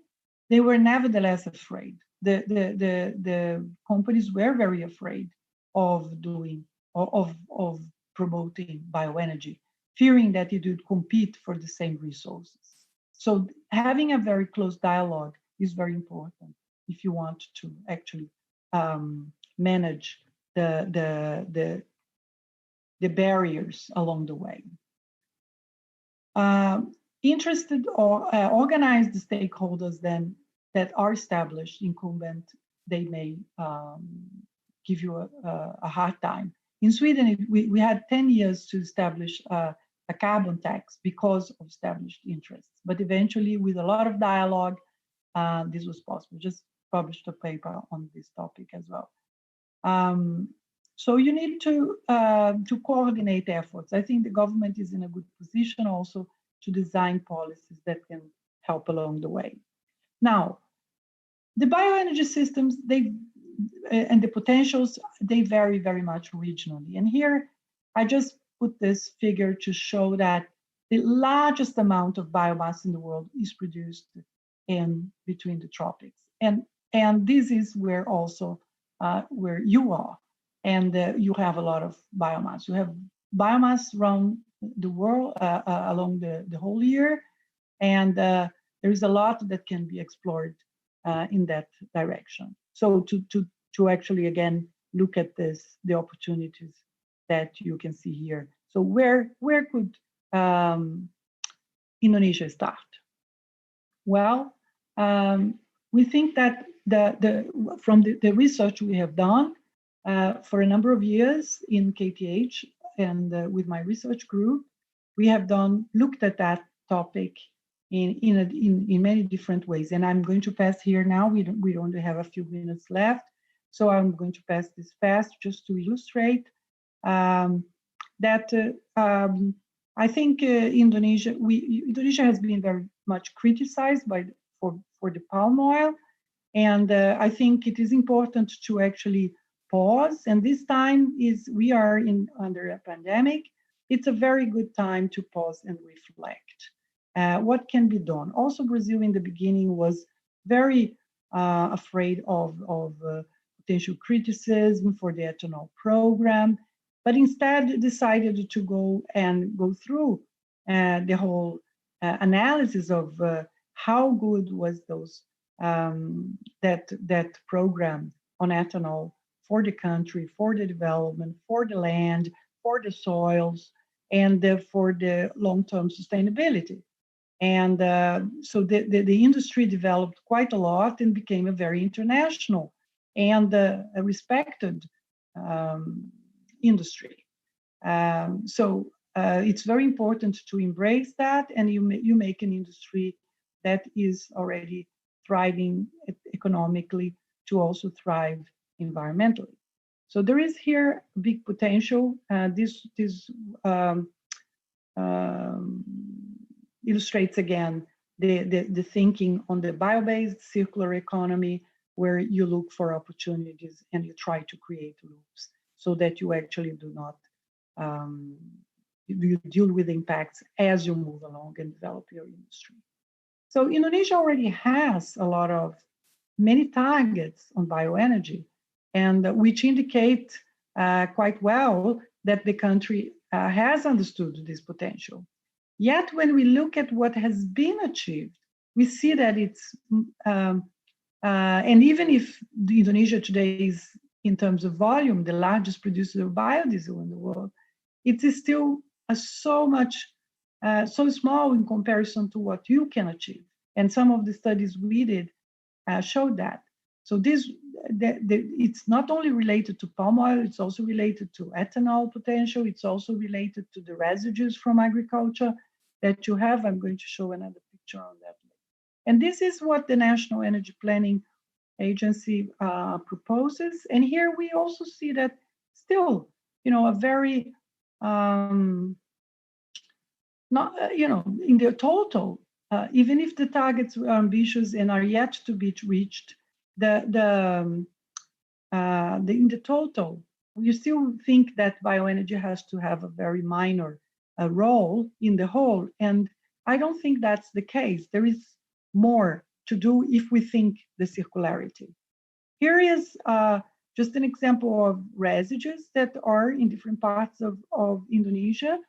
they were nevertheless afraid. The companies were very afraid of doing of promoting bioenergy, fearing that it would compete for the same resources. So having a very close dialogue is very important if you want to actually manage the barriers along the way. Interested or organized stakeholders then that are established, incumbent, they may give you a hard time. In Sweden, we had 10 years to establish a carbon tax because of established interests. But eventually, with a lot of dialogue, this was possible. Just published a paper on this topic as well. So you need to coordinate efforts. I think the government is in a good position also to design policies that can help along the way. Now, the bioenergy systems, and the potentials, they vary very much regionally. And here, I just put this figure to show that the largest amount of biomass in the world is produced in between the tropics. And this is where also where you are. And you have a lot of biomass. You have biomass around the world, along the whole year. And there is a lot that can be explored in that direction. So to actually, again, look at the opportunities that you can see here. So where could Indonesia start? Well, we think that from the research we have done for a number of years in KTH and with my research group, we have looked at that topic in many different ways. And I'm going to pass here now. We only have a few minutes left. So I'm going to pass this fast just to illustrate that I think Indonesia has been very much criticized for the palm oil. And I think it is important to actually pause. And this time we are under a pandemic. It's a very good time to pause and reflect. What can be done? Also, Brazil in the beginning was very afraid of potential criticism for the ethanol program, but instead decided to go through the whole analysis of how good was that program on ethanol for the country, for the development, for the land, for the soils, and for the long-term sustainability. And so the industry developed quite a lot and became a very international and a respected industry. So it's very important to embrace that, and you make an industry that is already thriving economically to also thrive environmentally. So there is here big potential. This illustrates again the thinking on the bio-based circular economy, where you look for opportunities and you try to create loops so that you actually do not you deal with impacts as you move along and develop your industry. So Indonesia already has many targets on bioenergy, and which indicate quite well that the country has understood this potential. Yet when we look at what has been achieved, we see that it's, and even if Indonesia today is in terms of volume, the largest producer of biodiesel in the world, it is still so small in comparison to what you can achieve. And some of the studies we did showed that. So it's not only related to palm oil, it's also related to ethanol potential. It's also related to the residues from agriculture that you have. I'm going to show another picture on that. And this is what the National Energy Planning Agency proposes. And here we also see that still, a very, in the total, even if the targets are ambitious and are yet to be reached, in the total, we still think that bioenergy has to have a very minor role in the whole. And I don't think that's the case. There is more to do if we think the circularity. Here is just an example of residues that are in different parts of Indonesia.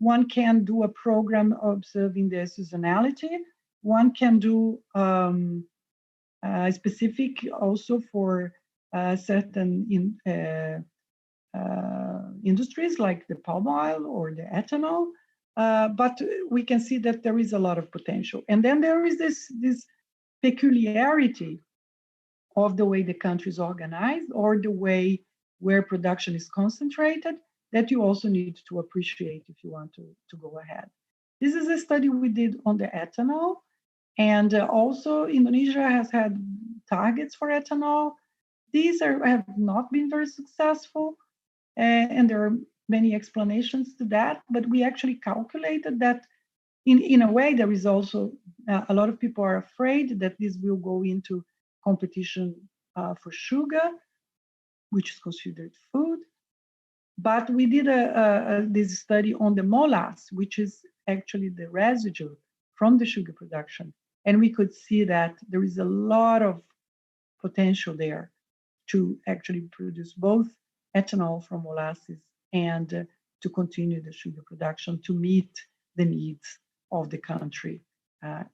One can do a program observing the seasonality. One can do specific also for certain industries like the palm oil or the ethanol. But we can see that there is a lot of potential. And then there is this peculiarity of the way the country is organized or the way where production is concentrated that you also need to appreciate if you want to go ahead. This is a study we did on the ethanol. And also Indonesia has had targets for ethanol. These have not been very successful. And there are many explanations to that, but we actually calculated that in a way there is also a lot of people are afraid that this will go into competition for sugar, which is considered food. But we did this study on the molasses, which is actually the residue from the sugar production. And we could see that there is a lot of potential there to actually produce both ethanol from molasses and to continue the sugar production to meet the needs of the country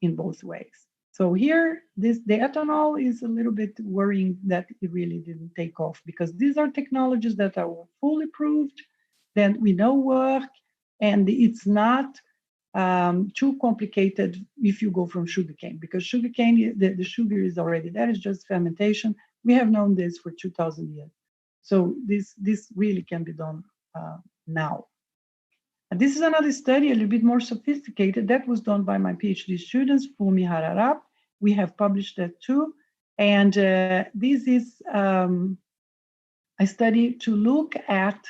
in both ways. So here, the ethanol is a little bit worrying that it really didn't take off because these are technologies that are fully proved, that we know work, and it's not too complicated if you go from sugarcane, because sugarcane, the sugar is already there, it's just fermentation. We have known this for 2,000 years. So this really can be done now. And this is another study, a little bit more sophisticated, that was done by my PhD students, Fumi Hararap. We have published that too. And this is a study to look at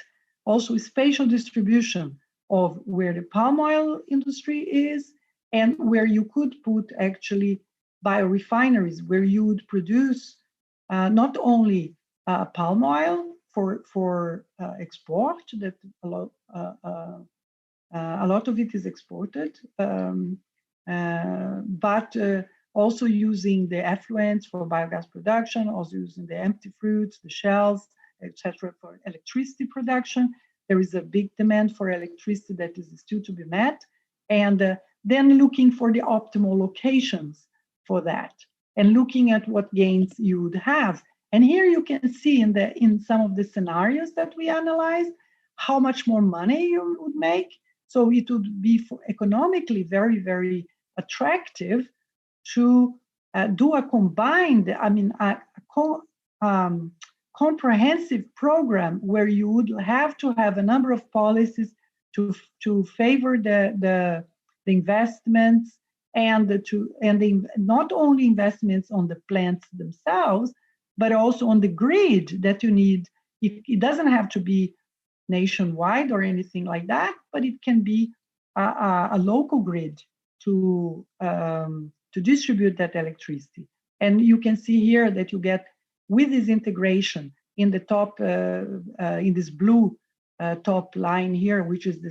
also spatial distribution of where the palm oil industry is and where you could put actually biorefineries, where you would produce not only palm oil for export, that a lot of it is exported, but also using the effluents for biogas production, also using the empty fruits, the shells, etc., for electricity production. There is a big demand for electricity that is still to be met, and then looking for the optimal locations for that, and looking at what gains you would have. And here you can see in some of the scenarios that we analyzed how much more money you would make. So it would be economically very, very attractive to do a combined, comprehensive program where you would have to have a number of policies to favor the investments and not only investments on the plants themselves, but also on the grid that you need. It doesn't have to be nationwide or anything like that, but it can be a local grid to distribute that electricity. And you can see here that you get, with this integration in the top, in this blue top line here, which is the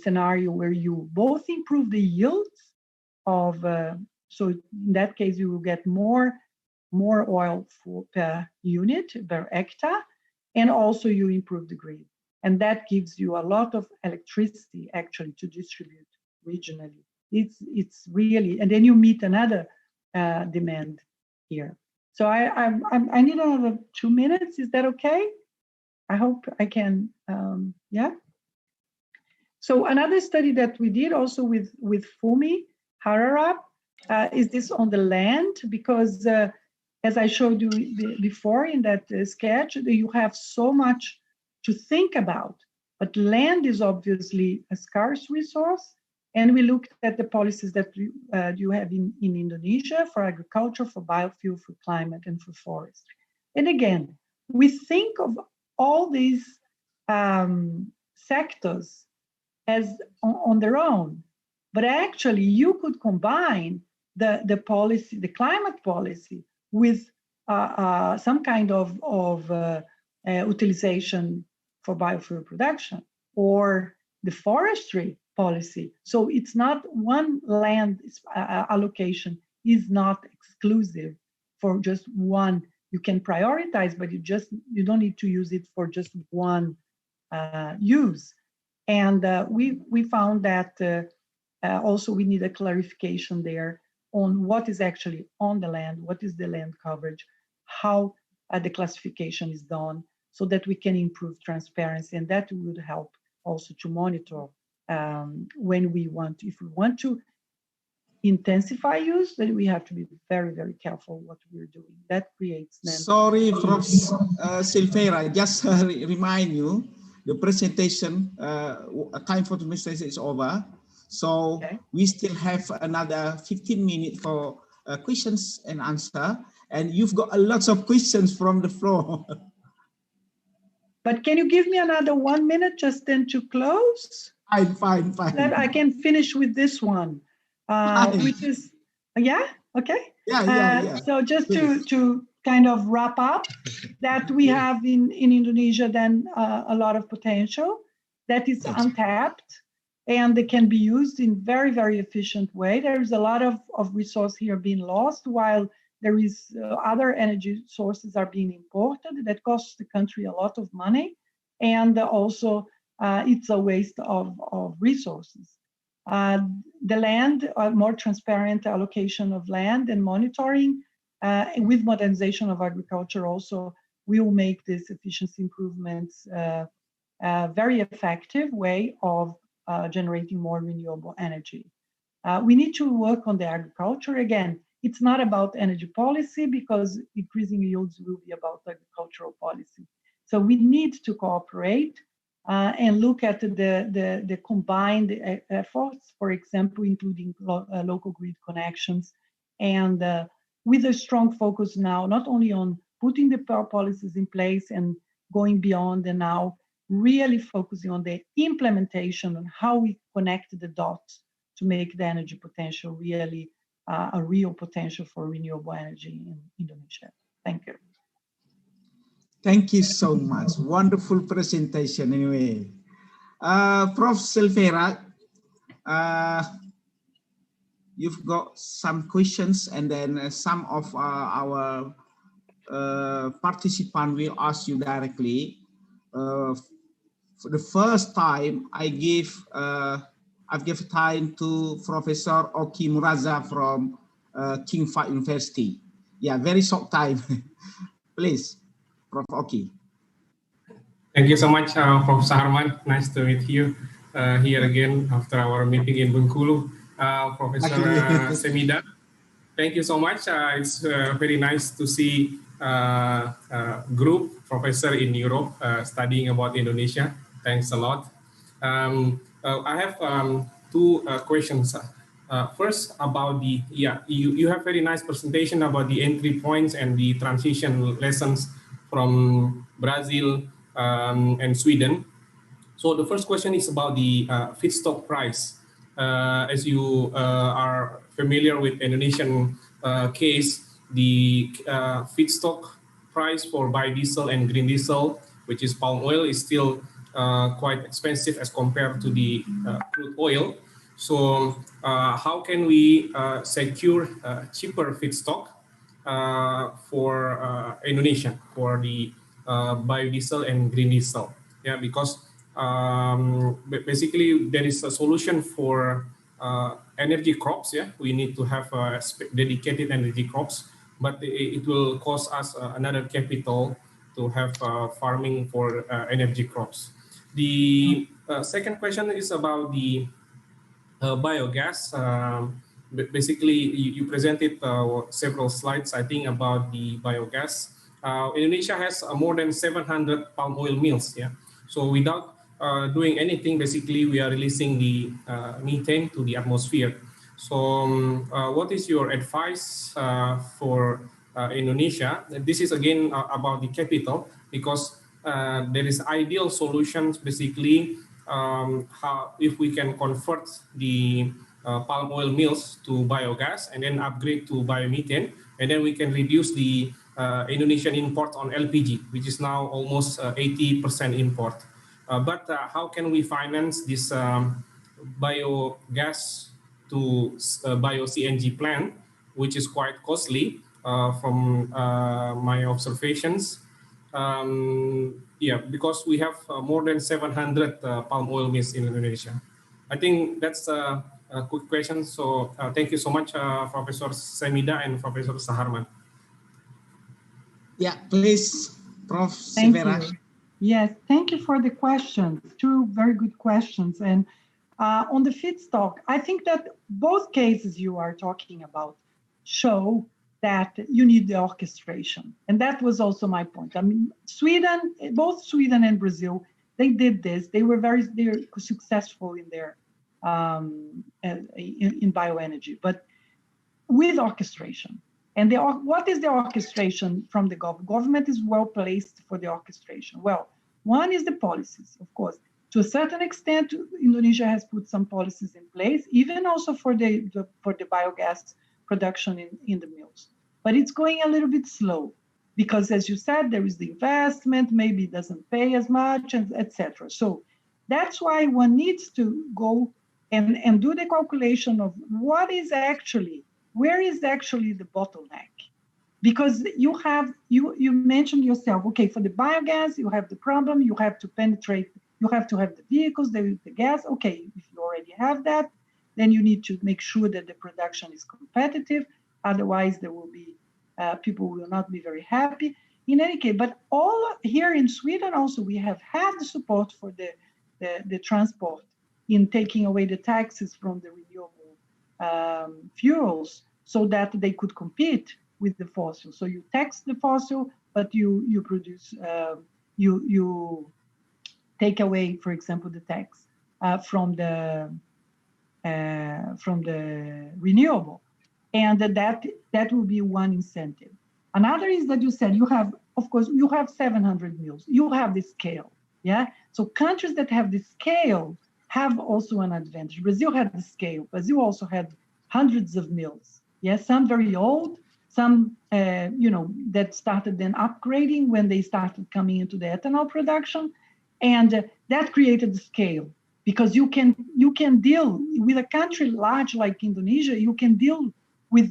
scenario where you both improve the yields of, so in that case you will get more oil per unit, per hectare, and also you improve the grid. And that gives you a lot of electricity actually to distribute regionally. It's really, and then you meet another demand here. So I need another 2 minutes. Is that okay? I hope I can. Yeah. So another study that we did also with Fumi Hararap is this on the land, because as I showed you before in that sketch, you have so much to think about, but land is obviously a scarce resource. And we looked at the policies that you have in Indonesia for agriculture, for biofuel, for climate, and for forestry. And again, we think of all these sectors as on their own, but actually you could combine the policy, the climate policy, with some kind of utilization for biofuel production, or the forestry policy. So it's not one land allocation is not exclusive for just one. You can prioritize, but you don't need to use it for just one use. And we found that also we need a clarification there on what is actually on the land, what is the land coverage, how the classification is done, so that we can improve transparency, and that would help also to monitor when if we want to intensify use, then we have to be very, very careful what we're doing. That creates then. Sorry, Prof. Silveira, just remind you, the presentation, time for the presentation is over. So we still have another 15 minutes for questions and answer. And you've got a lot of questions from the floor. But can you give me another 1 minute just then to close? Fine. That I can finish with this one, which is, yeah, okay. Yeah. So just to kind of wrap up, that we have in Indonesia then a lot of potential that is untapped, and they can be used in very, very efficient way. There's a lot of resource here being lost, while there is other energy sources are being imported that costs the country a lot of money, and also it's a waste of resources. The land, more transparent allocation of land and monitoring, with modernization of agriculture also will make this efficiency improvements a very effective way of generating more renewable energy. We need to work on the agriculture. Again, it's not about energy policy, because increasing yields will be about agricultural policy. So we need to cooperate and look at the combined efforts, for example, including local grid connections, and with a strong focus now, not only on putting the power policies in place and going beyond, and now really focusing on the implementation and how we connect the dots to make the energy potential really a real potential for renewable energy in Indonesia. Thank you. Thank you so much. Wonderful presentation anyway. Prof. Silveira, you've got some questions, and then some of our participants will ask you directly. For the first time, I've given time to Professor Oki Muraza from King Fahd University. Yeah, very short time. Please, Prof. Oki. Thank you so much, Prof. Saharman. Nice to meet you here again after our meeting in Bengkulu. Professor Semida, thank you so much. It's very nice to see group professor in Europe studying about Indonesia. Thanks a lot. I have two questions. First, about you have very nice presentation about the entry points and the transition lessons from Brazil and Sweden. So the first question is about the feedstock price. As you are familiar with Indonesian case, the feedstock price for biodiesel and green diesel, which is palm oil, is still quite expensive as compared to the crude oil. So how can we secure cheaper feedstock for Indonesia for the biodiesel and green diesel? Yeah, because basically there is a solution for energy crops. Yeah, we need to have dedicated energy crops, but it will cost us another capital to have farming for energy crops. The second question is about the biogas. Basically, you presented several slides, I think, about the biogas. Indonesia has more than 700 palm oil mills. Yeah, so without doing anything, basically, we are releasing the methane to the atmosphere. So, what is your advice for Indonesia? This is again about the capital, because there is ideal solutions, basically, how if we can convert the palm oil mills to biogas and then upgrade to biomethane, and then we can reduce the Indonesian import on LPG, which is now almost 80% import. But how can we finance this biogas to bio-CNG plant, which is quite costly from my observations? Yeah, because we have more than 700 palm oil mills in Indonesia. I think that's a quick question. So thank you so much, Professor Semida and Professor Saharman. Yeah, please, Prof. Thank Severa. you. Yes, thank you for the questions. Two very good questions. And on the feedstock, I think that both cases you are talking about show that you need the orchestration. And that was also my point. I mean, Sweden, both Sweden and Brazil, they did this. They were very successful in their in bioenergy, but with orchestration. And what is the orchestration from the government? Government is well placed for the orchestration. Well, one is the policies, of course. To a certain extent, Indonesia has put some policies in place, even also for the biogas production in the mills. But it's going a little bit slow because, as you said, there is the investment, maybe it doesn't pay as much, and etc. So that's why one needs to go and do the calculation of where is actually the bottleneck. Because you mentioned yourself, okay, for the biogas, you have the problem, you have to penetrate, you have to have the vehicles, the gas. Okay, if you already have that, then you need to make sure that the production is competitive. Otherwise, there will be people will not be very happy. In any case, but all here in Sweden also, we have had the support for the transport in taking away the taxes from the renewable fuels so that they could compete with the fossil. So you tax the fossil, but you produce, you take away, for example, the tax from the renewable. And that will be one incentive. Another is that you said you have, of course, you have 700 mills. You have the scale, yeah? So countries that have the scale have also an advantage. Brazil had the scale. Brazil also had hundreds of mills. Yes, some very old, some that started then upgrading when they started coming into the ethanol production, and that created the scale. Because you can deal with a country large like Indonesia, you can deal with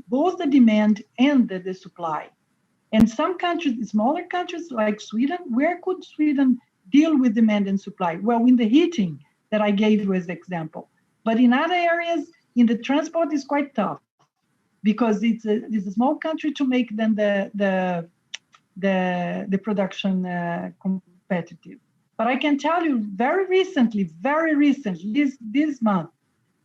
both the demand and the supply. And some countries, smaller countries like Sweden, where could Sweden deal with demand and supply? Well, in the heating that I gave you as an example. But in other areas, in the transport is quite tough because it's a small country to make then the production competitive. But I can tell you very recently, this month,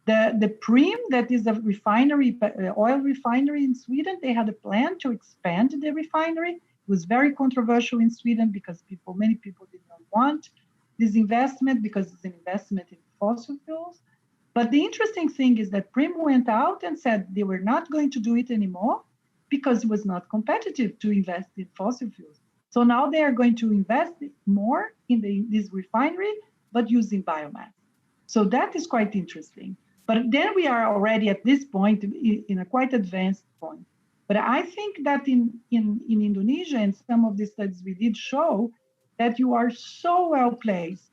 the Prim, that is a refinery, oil refinery in Sweden, they had a plan to expand the refinery. It was very controversial in Sweden because many people did not want this investment because it's an investment in fossil fuels. But the interesting thing is that Prim went out and said they were not going to do it anymore because it was not competitive to invest in fossil fuels. So now they are going to invest more in this refinery, but using biomass. So that is quite interesting. But then we are already at this point in a quite advanced point. But I think that in Indonesia and some of the studies we did show that you are so well placed,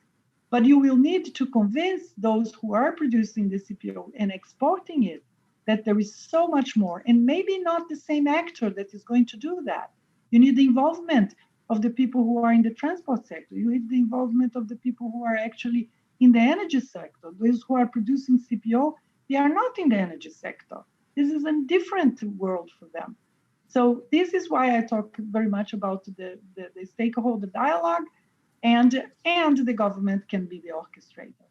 but you will need to convince those who are producing the CPO and exporting it that there is so much more, and maybe not the same actor that is going to do that. You need the involvement of the people who are in the transport sector. You need the involvement of the people who are actually in the energy sector. Those who are producing CPO, they are not in the energy sector. This is a different world for them. So this is why I talk very much about the stakeholder dialogue, and the government can be the orchestrator.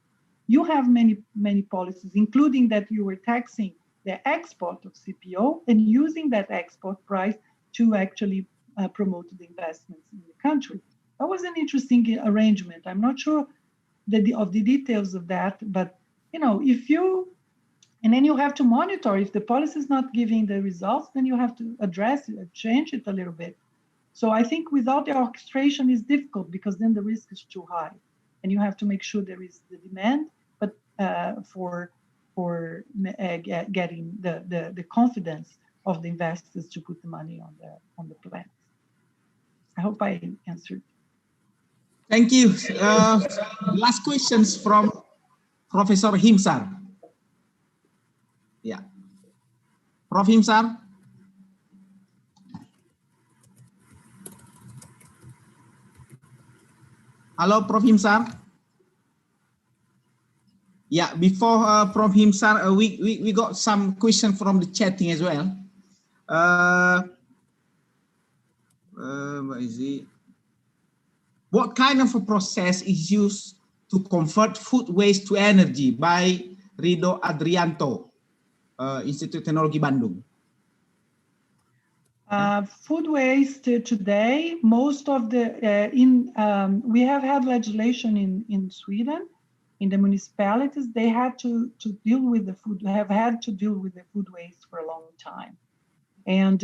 You have many policies, including that you were taxing the export of CPO and using that export price to actually promote the investments in the country. That was an interesting arrangement. I'm not sure of the details of that, but and then you have to monitor. If the policy is not giving the results, then you have to address it, change it a little bit. So I think without the orchestration is difficult, because then the risk is too high, and you have to make sure there is the demand, but for getting the confidence of the investors to put the money on the plans. I hope I answered. Thank you. Last questions from Professor Himsar. Yeah, Prof. Himsar. Hello, Prof. Himsar. Yeah, before Prof. Himsar, we got some question from the chatting as well. What is it? What kind of a process is used to convert food waste to energy by Rido Adrianto, Institute Teknologi Bandung? Food waste today, most of the we have had legislation in Sweden, in the municipalities. They had to deal with the food, have had to deal with the food waste for a long time, and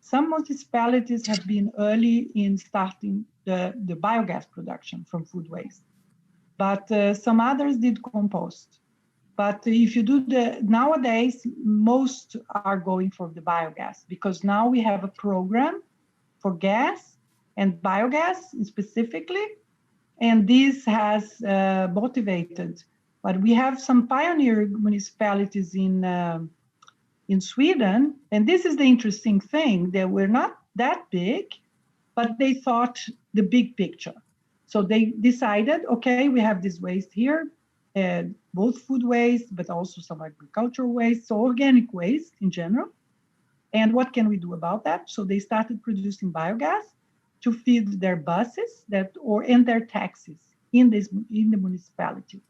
some municipalities have been early in starting the biogas production from food waste, but some others did compost. But if you do nowadays, most are going for the biogas, because now we have a program for gas and biogas specifically, and this has motivated. But we have some pioneer municipalities in Sweden, and this is the interesting thing. They were not that big, but they thought the big picture. So they decided, okay, we have this waste here, both food waste, but also some agricultural waste, so organic waste in general. And what can we do about that? So they started producing biogas to feed their buses and their taxis in the municipality.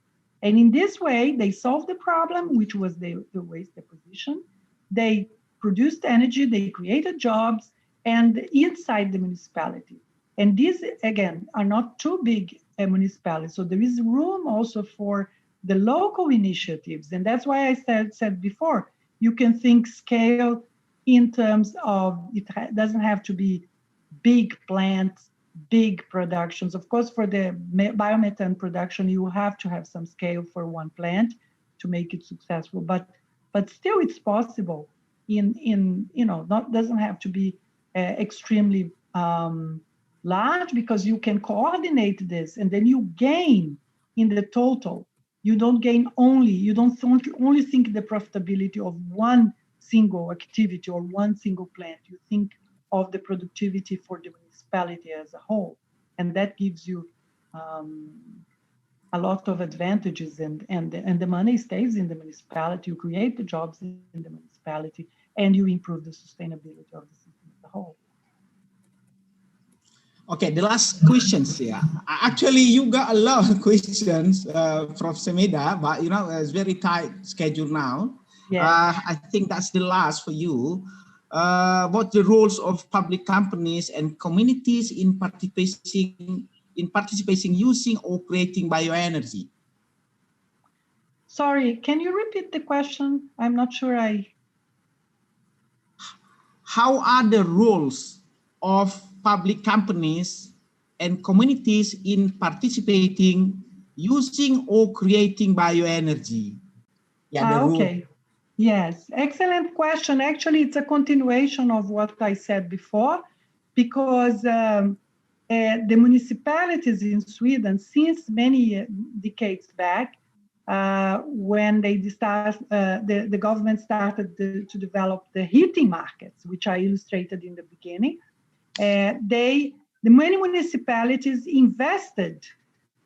And in this way, they solved the problem, which was the waste deposition. They produced energy, they created jobs, and inside the municipality. And these, again, are not too big municipalities. So there is room also for the local initiatives. And that's why I said before, you can think scale in terms of, it doesn't have to be big plants, big productions. Of course, for the biomethane production, you have to have some scale for one plant to make it successful. But still, it's possible. Doesn't have to be extremely large, because you can coordinate this, and then you gain in the total. You don't only think the profitability of one single activity or one single plant. You think of the productivity for the municipality as a whole, and that gives you a lot of advantages, and the money stays in the municipality. You create the jobs in the municipality, and you improve the sustainability of the system as a whole. Okay, the last questions here. Actually, you got a lot of questions from Semida, but it's very tight schedule now. Yeah. I think that's the last for you. What the roles of public companies and communities in participating using or creating bioenergy? Sorry, can you repeat the question? I'm not sure How are the roles of public companies and communities in participating, using or creating bioenergy? Yeah, okay. Yes, excellent question. Actually, it's a continuation of what I said before, because the municipalities in Sweden, since many decades back, when the government started to develop the heating markets, which I illustrated in the beginning, the many municipalities invested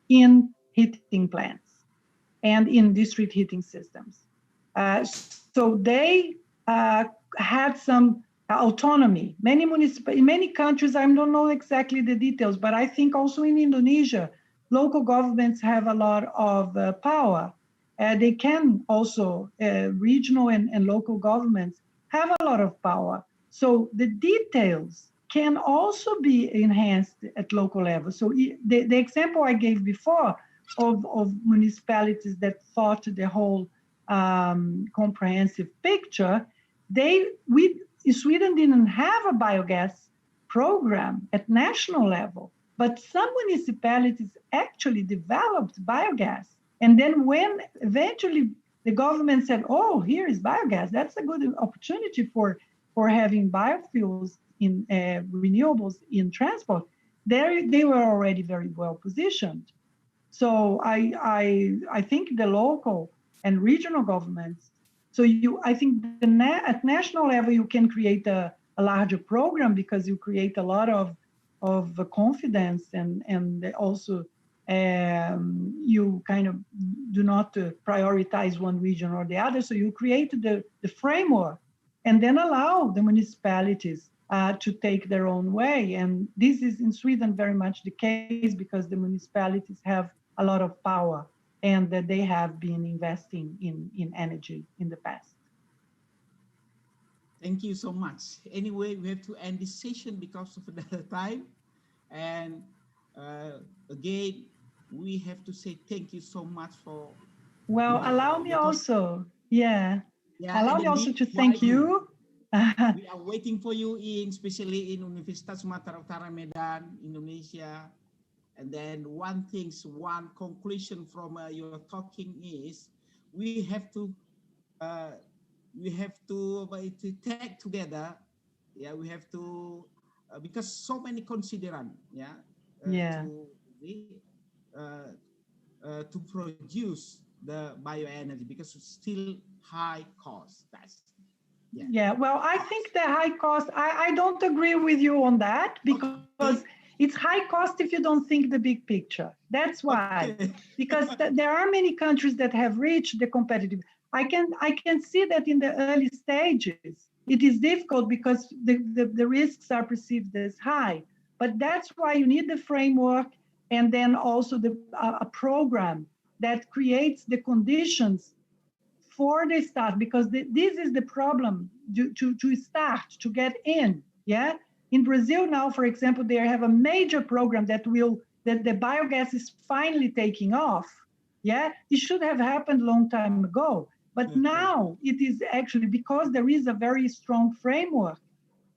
in heating plants and in district heating systems. So they had some autonomy. In many countries, I don't know exactly the details, but I think also in Indonesia, local governments have a lot of power. They can also, regional and local governments have a lot of power. So the details can also be enhanced at local level. So the example I gave before of municipalities that thought the whole comprehensive picture, Sweden didn't have a biogas program at national level, but some municipalities actually developed biogas. And then when eventually the government said, oh, here is biogas, that's a good opportunity for having biofuels in renewables in transport, they were already very well positioned. So I think the local and regional governments, I think at national level, you can create a larger program because you create a lot of confidence and also you kind of do not prioritize one region or the other. So you create the framework and then allow the municipalities to take their own way. And this is in Sweden very much the case because the municipalities have a lot of power and that they have been investing in energy in the past. Thank you so much. Anyway, we have to end this session because of the time. And again, we have to say thank you so much for... Well, allow me also, allow me also to thank you. We are waiting for you especially in Universitas Sumatera Utara Medan, Indonesia. And then one conclusion from your talking is we have to take together. Yeah, we have to because so many considerant. To produce the bioenergy because it's still high cost. Well, I think the high cost, I don't agree with you on that because it's high cost if you don't think the big picture. That's why, because there are many countries that have reached the competitive. I can see that in the early stages, it is difficult because the risks are perceived as high. But that's why you need the framework and then also a program that creates the conditions for the start, because this is the problem to start, to get in, In Brazil now, for example, they have a major program that the biogas is finally taking off, It should have happened a long time ago, but now it is actually because there is a very strong framework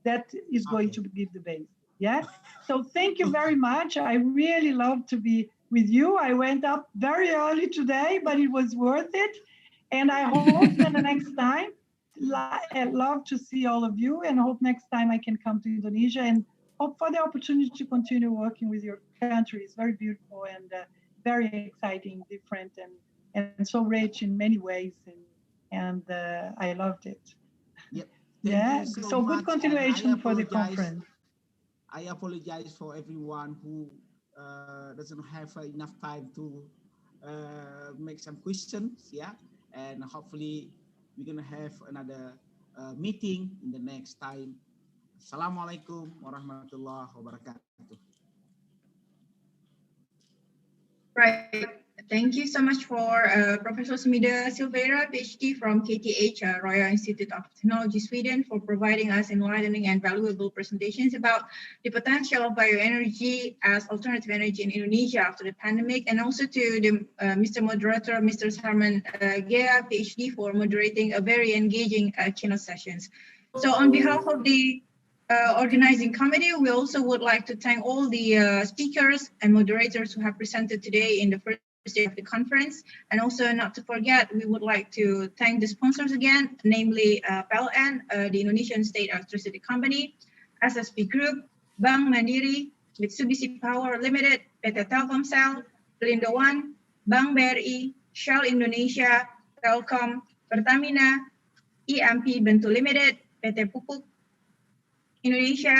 that is going to give the base, So thank you very much. I really love to be with you. I went up very early today, but it was worth it. And I hope that the next time, I'd love to see all of you and hope next time I can come to Indonesia and hope for the opportunity to continue working with your country. It's very beautiful and very exciting, different, and so rich in many ways. And I loved it. So good continuation for the conference. I apologize for everyone who doesn't have enough time to make some questions, and hopefully we're gonna have another meeting in the next time. Assalamualaikum warahmatullahi wabarakatuh. Right. Thank you so much for Professor Smida Silveira, PhD from KTH, Royal Institute of Technology, Sweden, for providing us enlightening and valuable presentations about the potential of bioenergy as alternative energy in Indonesia after the pandemic, and also to the Mr. Moderator, Mr. Sarman Gea, PhD, for moderating a very engaging keynote sessions. So on behalf of the organizing committee, we also would like to thank all the speakers and moderators who have presented today in the first day of the conference. And also not to forget, we would like to thank the sponsors again, namely PLN, the Indonesian State Electricity Company, SSP Group, Bank Mandiri, Mitsubishi Power Limited, PT Telkomsel, Lindo One, Bank BRI, Shell Indonesia, Telkom, Pertamina, EMP Bentu Limited, PT Pupuk Indonesia,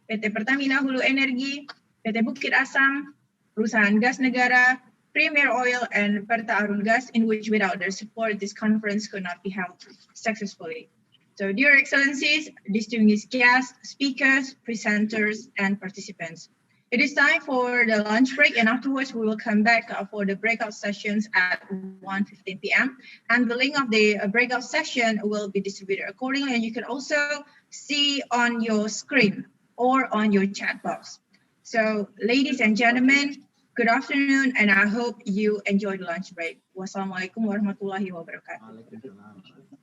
PT Pertamina Hulu Energi, PT Bukit Asam, Perusahaan Gas Negara, Premier Oil, and Perta Arun Gas, in which without their support, this conference could not be held successfully. So dear Excellencies, distinguished guests, speakers, presenters, and participants. It is time for the lunch break, and afterwards we will come back for the breakout sessions at 1:15 p.m. And the link of the breakout session will be distributed accordingly, and you can also see on your screen or on your chat box. So ladies and gentlemen, good afternoon, and I hope you enjoy the lunch break. Wassalamualaikum warahmatullahi wabarakatuh.